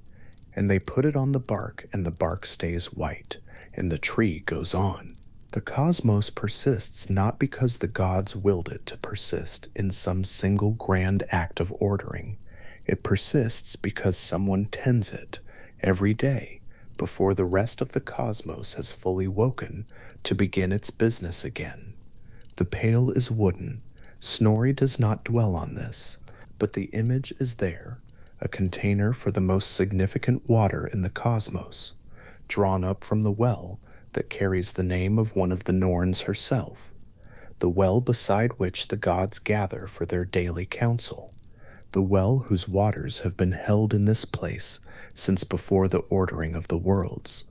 and they put it on the bark, and the bark stays white, and the tree goes on. The cosmos persists not because the gods willed it to persist in some single grand act of ordering. It persists because someone tends it every day before the rest of the cosmos has fully woken to begin its business again. The pail is wooden. Snorri does not dwell on this, but the image is there, a container for the most significant water in the cosmos, drawn up from the well that carries the name of one of the Norns herself, the well beside which the gods gather for their daily council, the well whose waters have been held in this place since before the ordering of the worlds.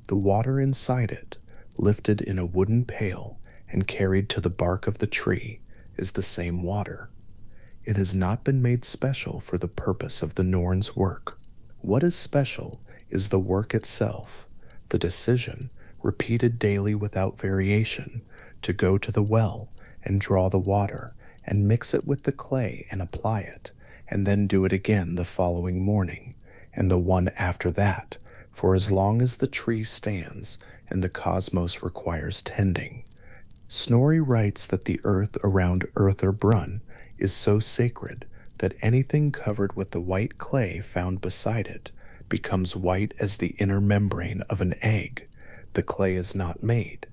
The water inside it, lifted in a wooden pail and carried to the bark of the tree, is the same water. It has not been made special for the purpose of the Norns' work. What is special is the work itself, the decision, repeated daily without variation, to go to the well and draw the water and mix it with the clay and apply it, and then do it again the following morning, and the one after that, for as long as the tree stands and the cosmos requires tending. Snorri writes that the earth around Earther Brunn is so sacred that anything covered with the white clay found beside it becomes white as the inner membrane of an egg. The clay is not made.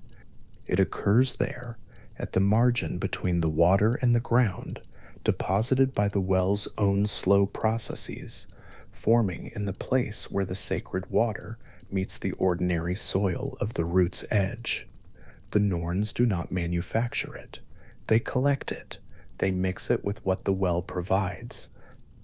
It occurs there, at the margin between the water and the ground, deposited by the well's own slow processes, forming in the place where the sacred water meets the ordinary soil of the root's edge. The Norns do not manufacture it. They collect it. They mix it with what the well provides.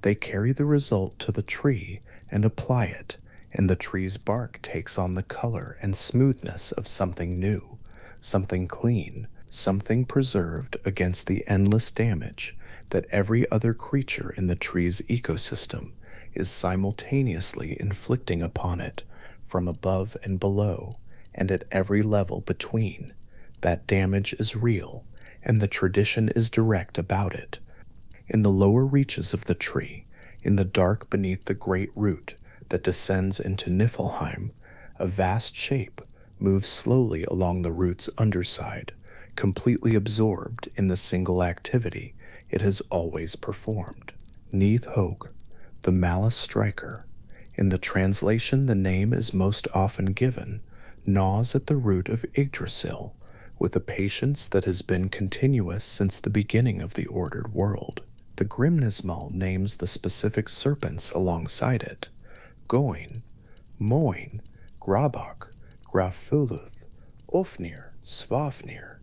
They carry the result to the tree and apply it, and the tree's bark takes on the color and smoothness of something new, something clean, something preserved against the endless damage that every other creature in the tree's ecosystem is simultaneously inflicting upon it from above and below, and at every level between. That damage is real, and the tradition is direct about it. In the lower reaches of the tree, in the dark beneath the great root that descends into Niflheim, a vast shape moves slowly along the root's underside, completely absorbed in the single activity it has always performed. Nidhogg, the malice striker. In the translation, the name is most often given, gnaws at the root of Yggdrasil with a patience that has been continuous since the beginning of the ordered world. The Grimnismal names the specific serpents alongside it: Goin, Moin, Grabach, Grafuluth, Ofnir, Svafnir,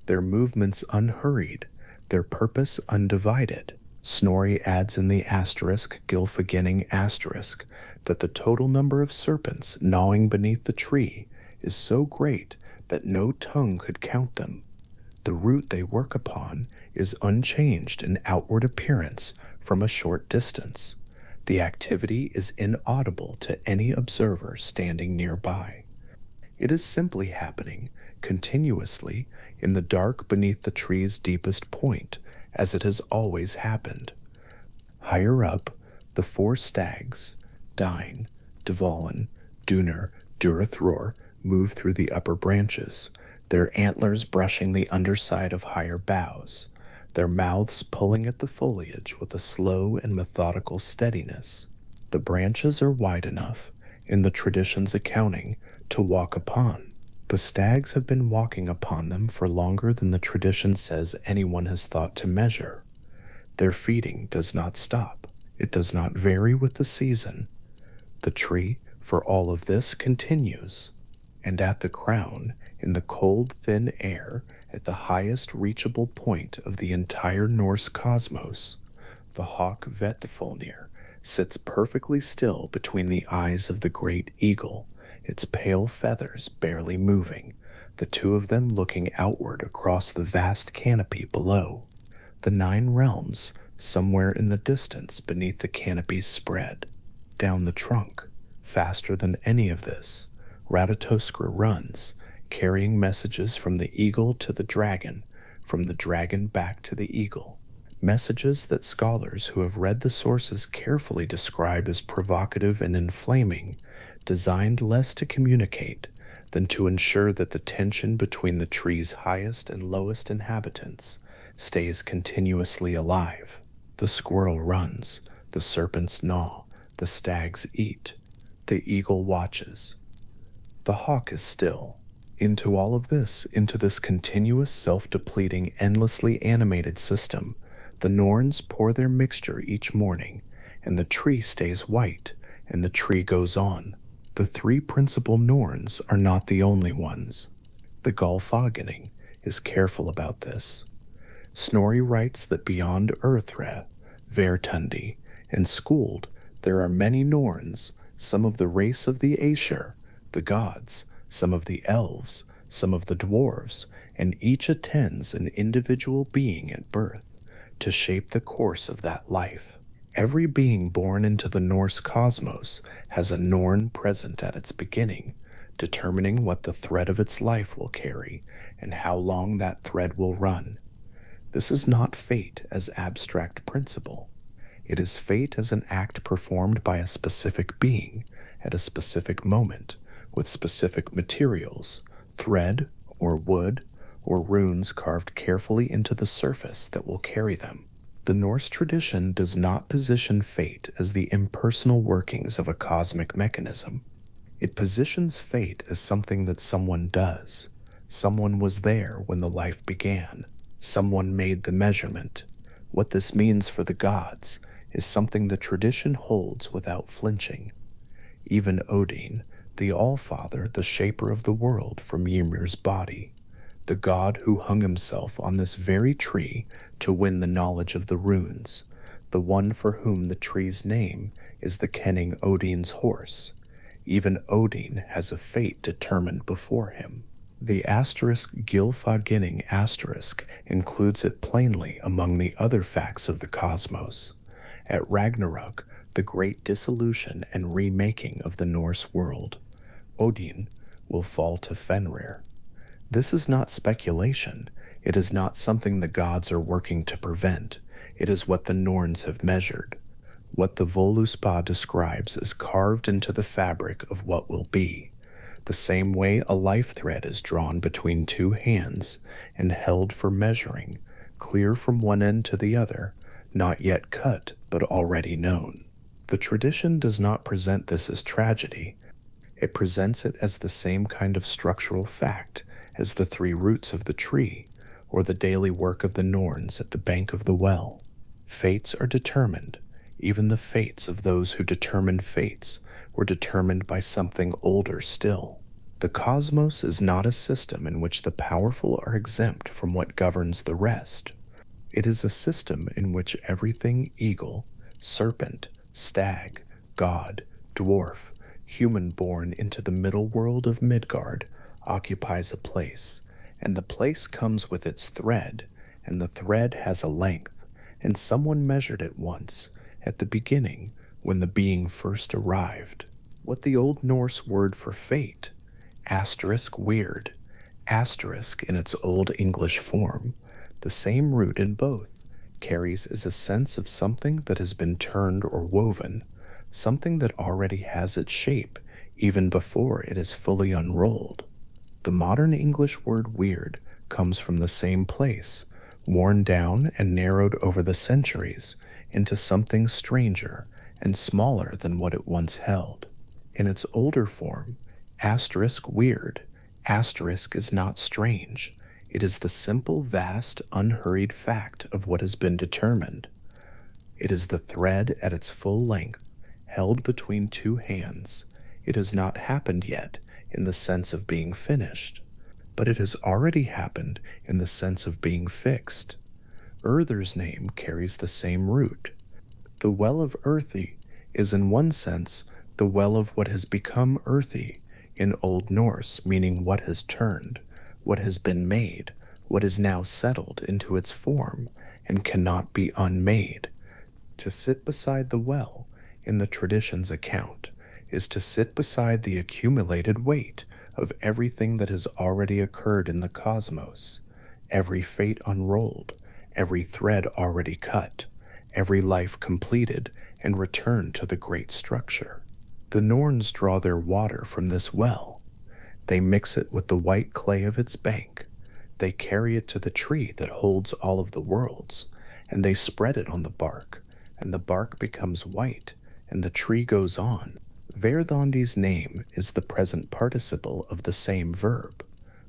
their movements unhurried, their purpose undivided. Snorri adds in the asterisk Gylfaginning asterisk that the total number of serpents gnawing beneath the tree is so great that no tongue could count them. The root they work upon is unchanged in outward appearance from a short distance. The activity is inaudible to any observer standing nearby. It is simply happening continuously in the dark beneath the tree's deepest point, as it has always happened. Higher up, the four stags, Dine, Dvalin, Duner, Durathror, move through the upper branches, their antlers brushing the underside of higher boughs, their mouths pulling at the foliage with a slow and methodical steadiness. The branches are wide enough, in the tradition's accounting, to walk upon. The stags have been walking upon them for longer than the tradition says anyone has thought to measure. Their feeding does not stop. It does not vary with the season. The tree, for all of this, continues. And at the crown, in the cold, thin air, at the highest reachable point of the entire Norse cosmos, the hawk Vetfolnir sits perfectly still between the eyes of the great eagle, its pale feathers barely moving, the two of them looking outward across the vast canopy below. The 9 realms, somewhere in the distance beneath the canopy's spread. Down the trunk, faster than any of this, Ratatoskr runs, carrying messages from the eagle to the dragon, from the dragon back to the eagle. Messages that scholars who have read the sources carefully describe as provocative and inflaming, designed less to communicate than to ensure that the tension between the tree's highest and lowest inhabitants stays continuously alive. The squirrel runs, the serpents gnaw, the stags eat, the eagle watches. The hawk is still. Into all of this, into this continuous, self-depleting, endlessly animated system, the Norns pour their mixture each morning, and the tree stays white, and the tree goes on. The 3 principal Norns are not the only ones. The Gylfaginning is careful about this. Snorri writes that beyond Earthre, Vertundi, and Skuld, there are many Norns, some of the race of the Aesir, the gods, some of the elves, some of the dwarves, and each attends an individual being at birth to shape the course of that life. Every being born into the Norse cosmos has a Norn present at its beginning, determining what the thread of its life will carry and how long that thread will run. This is not fate as abstract principle. It is fate as an act performed by a specific being at a specific moment with specific materials, thread or wood or runes carved carefully into the surface that will carry them. The Norse tradition does not position fate as the impersonal workings of a cosmic mechanism. It positions fate as something that someone does. Someone was there when the life began. Someone made the measurement. What this means for the gods is something the tradition holds without flinching. Even Odin, the Allfather, the shaper of the world from Ymir's body, the god who hung himself on this very tree to win the knowledge of the runes, the one for whom the tree's name is the kenning Odin's horse. Even Odin has a fate determined before him. The asterisk Gylfaginning asterisk includes it plainly among the other facts of the cosmos. At Ragnarok, the great dissolution and remaking of the Norse world, Odin will fall to Fenrir. This is not speculation. It is not something the gods are working to prevent. It is what the Norns have measured. What the Voluspa describes is carved into the fabric of what will be. The same way a life thread is drawn between two hands and held for measuring, clear from one end to the other, not yet cut but already known. The tradition does not present this as tragedy. It presents it as the same kind of structural fact as the three roots of the tree or the daily work of the Norns at the bank of the well. Fates are determined. Even the fates of those who determined fates were determined by something older still. The cosmos is not a system in which the powerful are exempt from what governs the rest. It is a system in which everything eagle, serpent, stag, god, dwarf, human born into the middle world of Midgard occupies a place, and the place comes with its thread, and the thread has a length, and someone measured it once, at the beginning, when the being first arrived. What the Old Norse word for fate, asterisk weird, asterisk in its Old English form, the same root in both, carries is a sense of something that has been turned or woven, something that already has its shape even before it is fully unrolled. The modern English word weird comes from the same place, worn down and narrowed over the centuries into something stranger and smaller than what it once held. In its older form, asterisk weird, asterisk is not strange. It is the simple, vast, unhurried fact of what has been determined. It is the thread at its full length, held between two hands. It has not happened yet in the sense of being finished, but it has already happened in the sense of being fixed. Urther's name carries the same root. The well of earthy is in one sense the well of what has become earthy in Old Norse, meaning what has turned, what has been made, what is now settled into its form and cannot be unmade. To sit beside the well, in the tradition's account, is to sit beside the accumulated weight of everything that has already occurred in the cosmos, every fate unrolled, every thread already cut, every life completed and returned to the great structure. The Norns draw their water from this well. They mix it with the white clay of its bank. They carry it to the tree that holds all of the worlds, and they spread it on the bark, and the bark becomes white, and the tree goes on. Verdondi's name is the present participle of the same verb.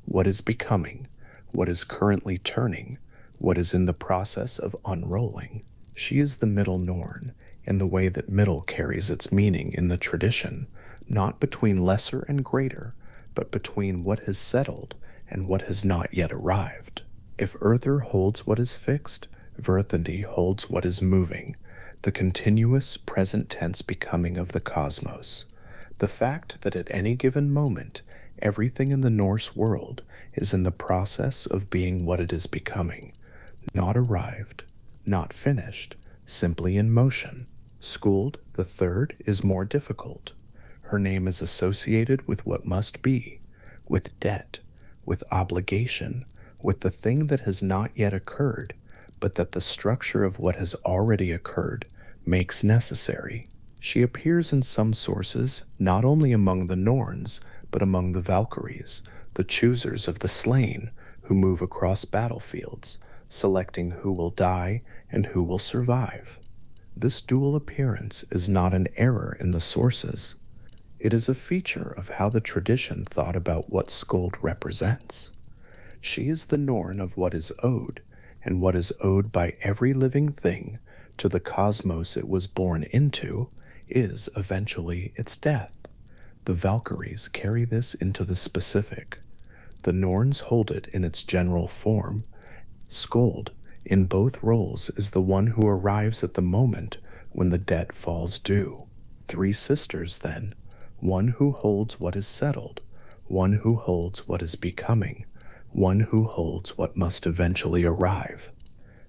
What is becoming, what is currently turning, what is in the process of unrolling. She is the middle Norn, in the way that middle carries its meaning in the tradition, not between lesser and greater, but between what has settled and what has not yet arrived. If Urther holds what is fixed, Verthandi holds what is moving, the continuous present tense becoming of the cosmos. The fact that at any given moment, everything in the Norse world is in the process of being what it is becoming, not arrived, not finished, simply in motion. Skuld, the third, is more difficult. Her name is associated with what must be, with debt, with obligation, with the thing that has not yet occurred, but that the structure of what has already occurred makes necessary. She appears in some sources not only among the Norns, but among the Valkyries, the choosers of the slain, who move across battlefields, selecting who will die and who will survive. This dual appearance is not an error in the sources. It is a feature of how the tradition thought about what Skuld represents. She is the Norn of what is owed, and what is owed by every living thing to the cosmos it was born into is eventually its death. The Valkyries carry this into the specific. The Norns hold it in its general form. Skuld, in both roles, is the one who arrives at the moment when the debt falls due. Three sisters, then, one who holds what is settled, one who holds what is becoming, one who holds what must eventually arrive.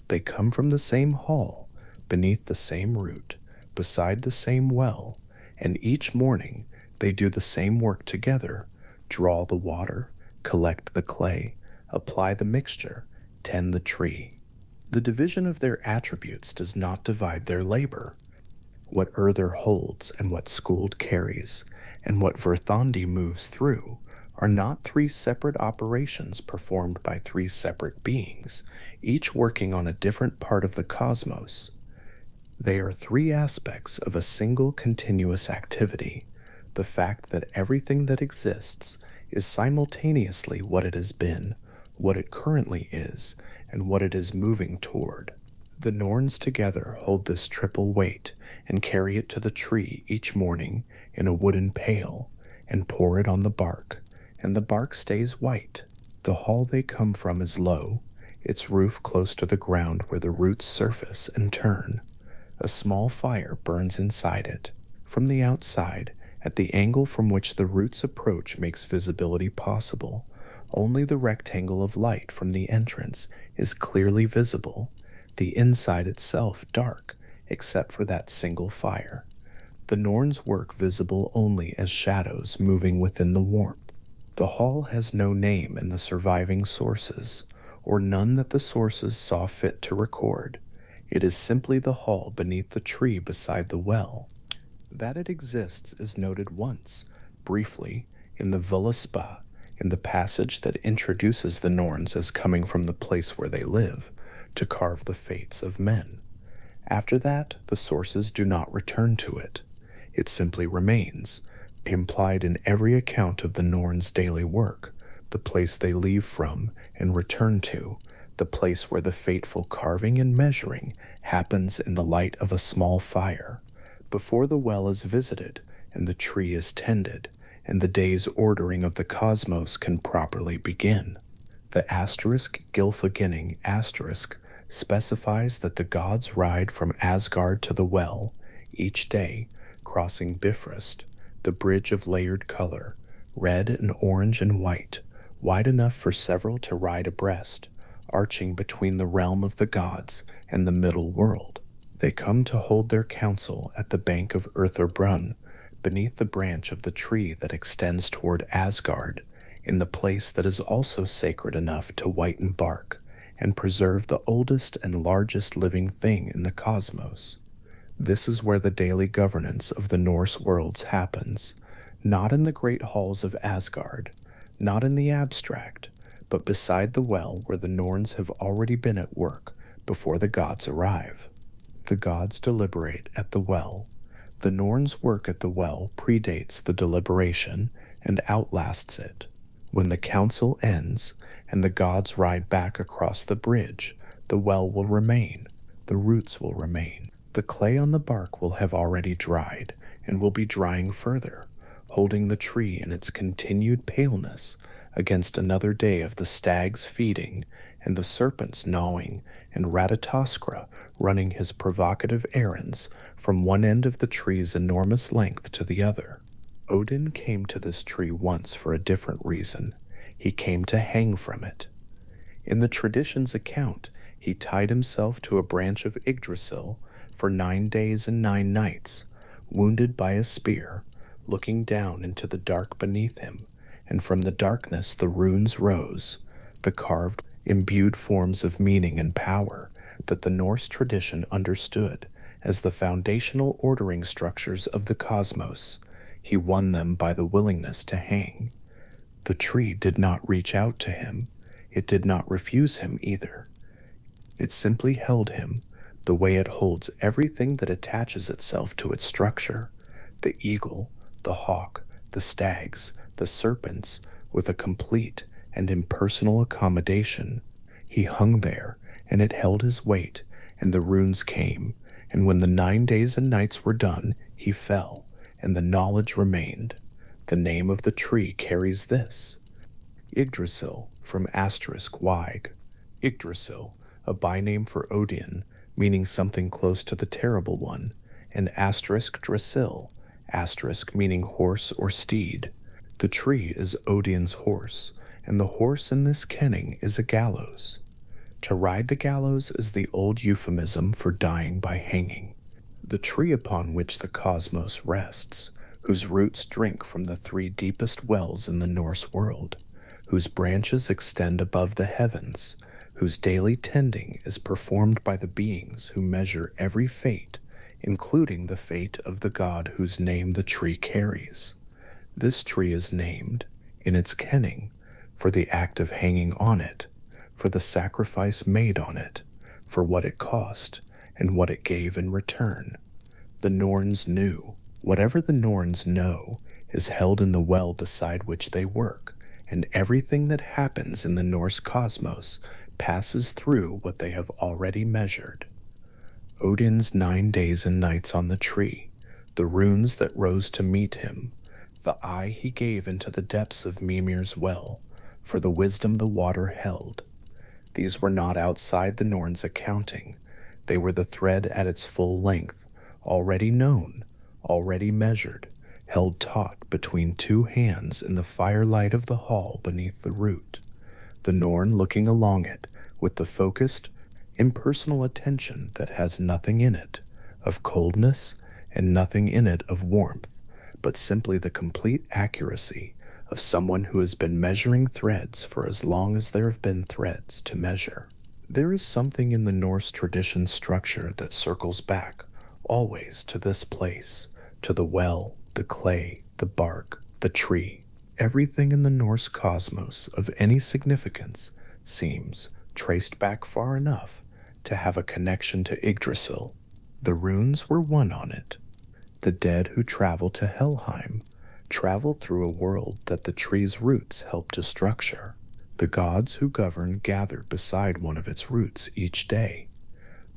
They come from the same hall, beneath the same root, beside the same well, and each morning they do the same work together: draw the water, collect the clay, apply the mixture, tend the tree. The division of their attributes does not divide their labor. What Earther holds and what Skuld carries, and what Verthandi moves through, are not three separate operations performed by three separate beings, each working on a different part of the cosmos. They are three aspects of a single continuous activity: the fact that everything that exists is simultaneously what it has been, what it currently is, and what it is moving toward. The Norns together hold this triple weight and carry it to the tree each morning in a wooden pail and pour it on the bark, and the bark stays white. The hall they come from is low, its roof close to the ground where the roots surface and turn. A small fire burns inside it. From the outside, at the angle from which the roots approach makes visibility possible, only the rectangle of light from the entrance is clearly visible, the inside itself dark, except for that single fire. The Norns work visible only as shadows moving within the warmth. The hall has no name in the surviving sources, or none that the sources saw fit to record. It is simply the hall beneath the tree beside the well. That it exists is noted once, briefly, in the Völuspá, in the passage that introduces the Norns as coming from the place where they live, to carve the fates of men. After that, the sources do not return to it. It simply remains, implied in every account of the Norns' daily work, the place they leave from and return to, the place where the fateful carving and measuring happens in the light of a small fire, before the well is visited and the tree is tended, and the day's ordering of the cosmos can properly begin. The asterisk Gylfaginning asterisk specifies that the gods ride from Asgard to the well, each day, crossing Bifrost, the bridge of layered color, red and orange and white, wide enough for several to ride abreast, arching between the realm of the gods and the middle world. They come to hold their council at the bank of Urtherbrunn, beneath the branch of the tree that extends toward Asgard, in the place that is also sacred enough to whiten bark and preserve the oldest and largest living thing in the cosmos. This is where the daily governance of the Norse worlds happens, not in the great halls of Asgard, not in the abstract, but beside the well where the Norns have already been at work before the gods arrive. The gods deliberate at the well. The Norns' work at the well predates the deliberation and outlasts it. When the council ends and the gods ride back across the bridge, the well will remain, the roots will remain. The clay on the bark will have already dried and will be drying further, holding the tree in its continued paleness against another day of the stags feeding and the serpents gnawing and Ratatoskra running his provocative errands from one end of the tree's enormous length to the other. Odin came to this tree once for a different reason. He came to hang from it. In the tradition's account, he tied himself to a branch of Yggdrasil for 9 days and 9 nights, wounded by a spear, looking down into the dark beneath him, and from the darkness the runes rose, the carved, imbued forms of meaning and power that the Norse tradition understood as the foundational ordering structures of the cosmos. He won them by the willingness to hang. The tree did not reach out to him. It did not refuse him either. It simply held him the way it holds everything that attaches itself to its structure: the eagle, the hawk, the stags, the serpents, with a complete and impersonal accommodation. He hung there, and it held his weight, and the runes came, and when the 9 days and nights were done, he fell, and the knowledge remained. The name of the tree carries this: Yggdrasil, from asterisk Wig. Yggdrasil, a byname for Odin, meaning something close to the Terrible One, and asterisk Drasil, asterisk meaning horse or steed. The tree is Odin's horse, and the horse in this kenning is a gallows. To ride the gallows is the old euphemism for dying by hanging. The tree upon which the cosmos rests, whose roots drink from the three deepest wells in the Norse world, whose branches extend above the heavens, whose daily tending is performed by the beings who measure every fate, including the fate of the god whose name the tree carries. This tree is named, in its kenning, for the act of hanging on it, for the sacrifice made on it, for what it cost, and what it gave in return. The Norns knew. Whatever the Norns know is held in the well beside which they work, and everything that happens in the Norse cosmos passes through what they have already measured. Odin's 9 days and nights on the tree, the runes that rose to meet him, the eye he gave into the depths of Mimir's well, for the wisdom the water held. These were not outside the Norns' accounting. They were the thread at its full length, already known, already measured, held taut between two hands in the firelight of the hall beneath the root, the Norn looking along it with the focused, impersonal attention that has nothing in it of coldness and nothing in it of warmth, but simply the complete accuracy of someone who has been measuring threads for as long as there have been threads to measure. There is something in the Norse tradition structure that circles back, always to this place, to the well, the clay, the bark, the tree. Everything in the Norse cosmos of any significance seems traced back far enough to have a connection to Yggdrasil. The runes were one on it. The dead who travel to Helheim travel through a world that the tree's roots help to structure. The gods who govern gather beside one of its roots each day.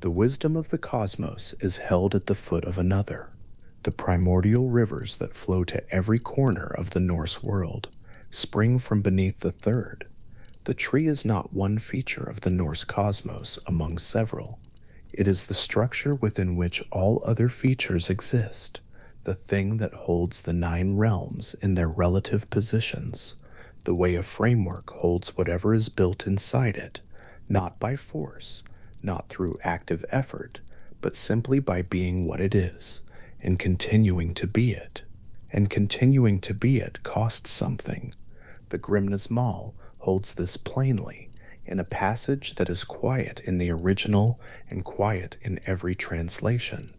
The wisdom of the cosmos is held at the foot of another. The primordial rivers that flow to every corner of the Norse world spring from beneath the third. The tree is not one feature of the Norse cosmos among several. It is the structure within which all other features exist, the thing that holds the 9 realms in their relative positions, the way a framework holds whatever is built inside it, not by force, not through active effort, but simply by being what it is, and continuing to be it. And continuing to be it costs something. The Grimna's Mall holds this plainly, in a passage that is quiet in the original and quiet in every translation,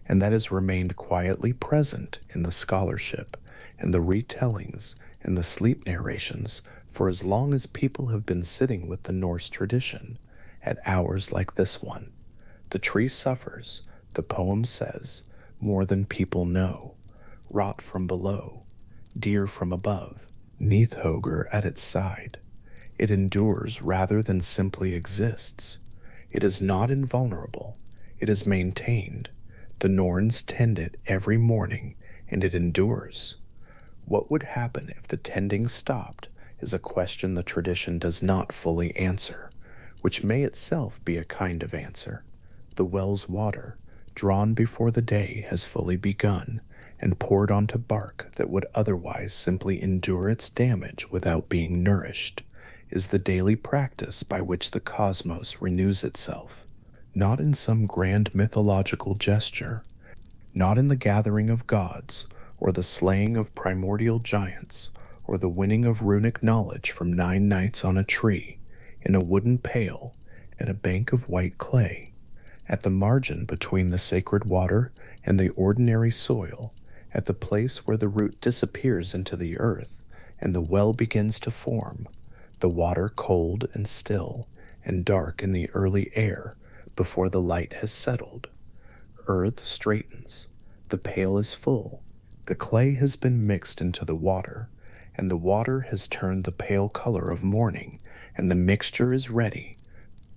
and that has remained quietly present in the scholarship and the retellings and the sleep narrations for as long as people have been sitting with the Norse tradition, at hours like this one. The tree suffers, the poem says, more than people know, rot from below, deer from above, Nithhoger at its side. It endures rather than simply exists. It is not invulnerable. It is maintained. The Norns tend it every morning, and it endures. What would happen if the tending stopped is a question the tradition does not fully answer, which may itself be a kind of answer. The well's water, drawn before the day has fully begun, and poured onto bark that would otherwise simply endure its damage without being nourished, is the daily practice by which the cosmos renews itself, not in some grand mythological gesture, not in the gathering of gods, or the slaying of primordial giants, or the winning of runic knowledge from 9 nights on a tree, in a wooden pail, at a bank of white clay, at the margin between the sacred water and the ordinary soil, at the place where the root disappears into the earth and the well begins to form, the water cold and still and dark in the early air before the light has settled. Earth straightens, the pail is full, the clay has been mixed into the water, and the water has turned the pale color of morning, and the mixture is ready.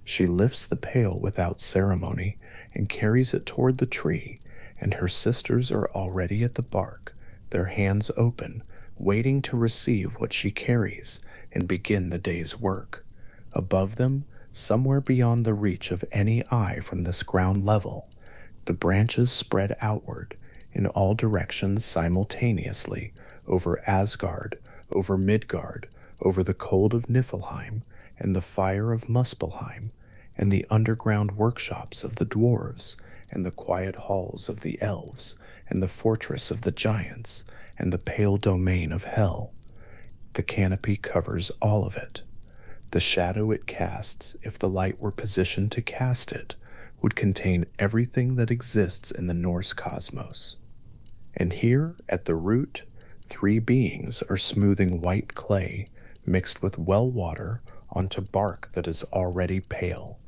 She lifts the pail without ceremony and carries it toward the tree, and her sisters are already at the bark, their hands open, waiting to receive what she carries and begin the day's work. Above them, somewhere beyond the reach of any eye from this ground level, the branches spread outward in all directions simultaneously over Asgard, over Midgard, over the cold of Niflheim, and the fire of Muspelheim, and the underground workshops of the dwarves, and the quiet halls of the elves, and the fortress of the giants, and the pale domain of hell. The canopy covers all of it. The shadow it casts, if the light were positioned to cast it, would contain everything that exists in the Norse cosmos. And here, at the root, three beings are smoothing white clay mixed with well water onto bark that is already pale,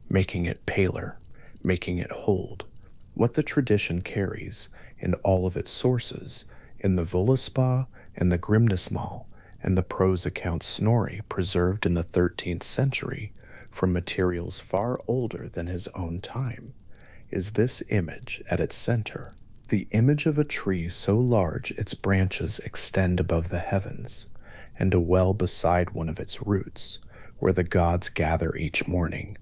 making it paler, making it hold what the tradition carries in all of its sources, in the Völuspá and the Grimnismal, and the prose account Snorri preserved in the 13th century from materials far older than his own time, is this image at its center, the image of a tree so large its branches extend above the heavens, and a well beside one of its roots, where the gods gather each morning,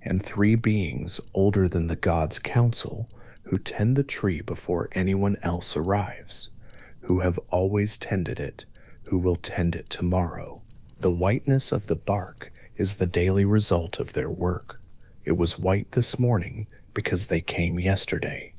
and three beings older than the gods' council, who tend the tree before anyone else arrives, who have always tended it, who will tend it tomorrow. The whiteness of the bark is the daily result of their work. It was white this morning because they came yesterday.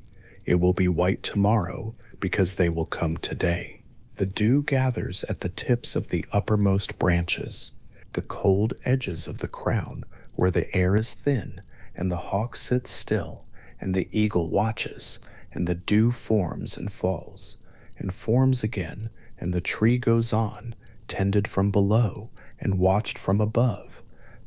It will be white tomorrow because they will come today. The dew gathers at the tips of the uppermost branches, the cold edges of the crown where the air is thin, and the hawk sits still, and the eagle watches, and the dew forms and falls, and forms again, and the tree goes on, tended from below, and watched from above,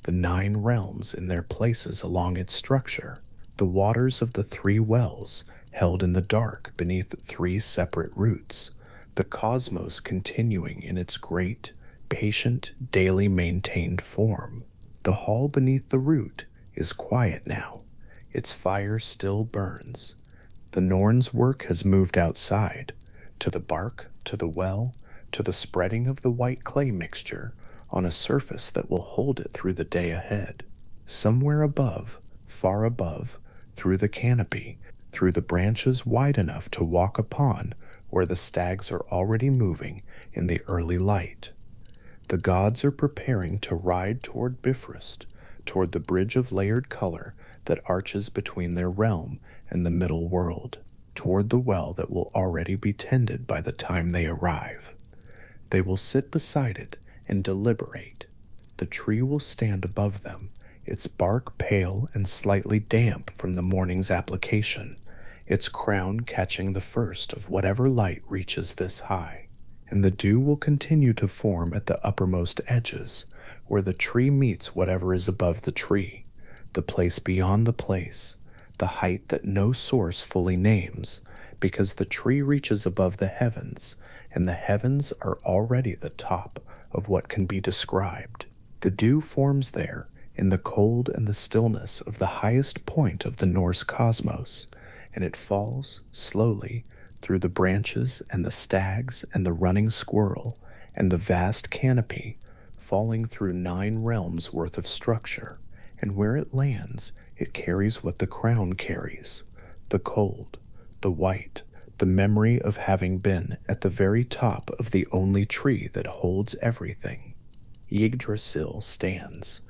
the 9 realms in their places along its structure, the waters of the 3 wells held in the dark beneath 3 separate roots, the cosmos continuing in its great, patient, daily maintained form. The hall beneath the root is quiet now. Its fire still burns. The Norn's work has moved outside, to the bark, to the well, to the spreading of the white clay mixture on a surface that will hold it through the day ahead. Somewhere above, far above, through the canopy, through the branches wide enough to walk upon where the stags are already moving in the early light. The gods are preparing to ride toward Bifrost, toward the bridge of layered color that arches between their realm and the middle world, toward the well that will already be tended by the time they arrive. They will sit beside it and deliberate. The tree will stand above them, its bark pale and slightly damp from the morning's application, its crown catching the first of whatever light reaches this high. And the dew will continue to form at the uppermost edges, where the tree meets whatever is above the tree, the place beyond the place, the height that no source fully names, because the tree reaches above the heavens, and the heavens are already the top of what can be described. The dew forms there, in the cold and the stillness of the highest point of the Norse cosmos, and it falls slowly through the branches and the stags and the running squirrel and the vast canopy, falling through 9 realms worth of structure, and where it lands, it carries what the crown carries, the cold, the white, the memory of having been at the very top of the only tree that holds everything. Yggdrasil stands,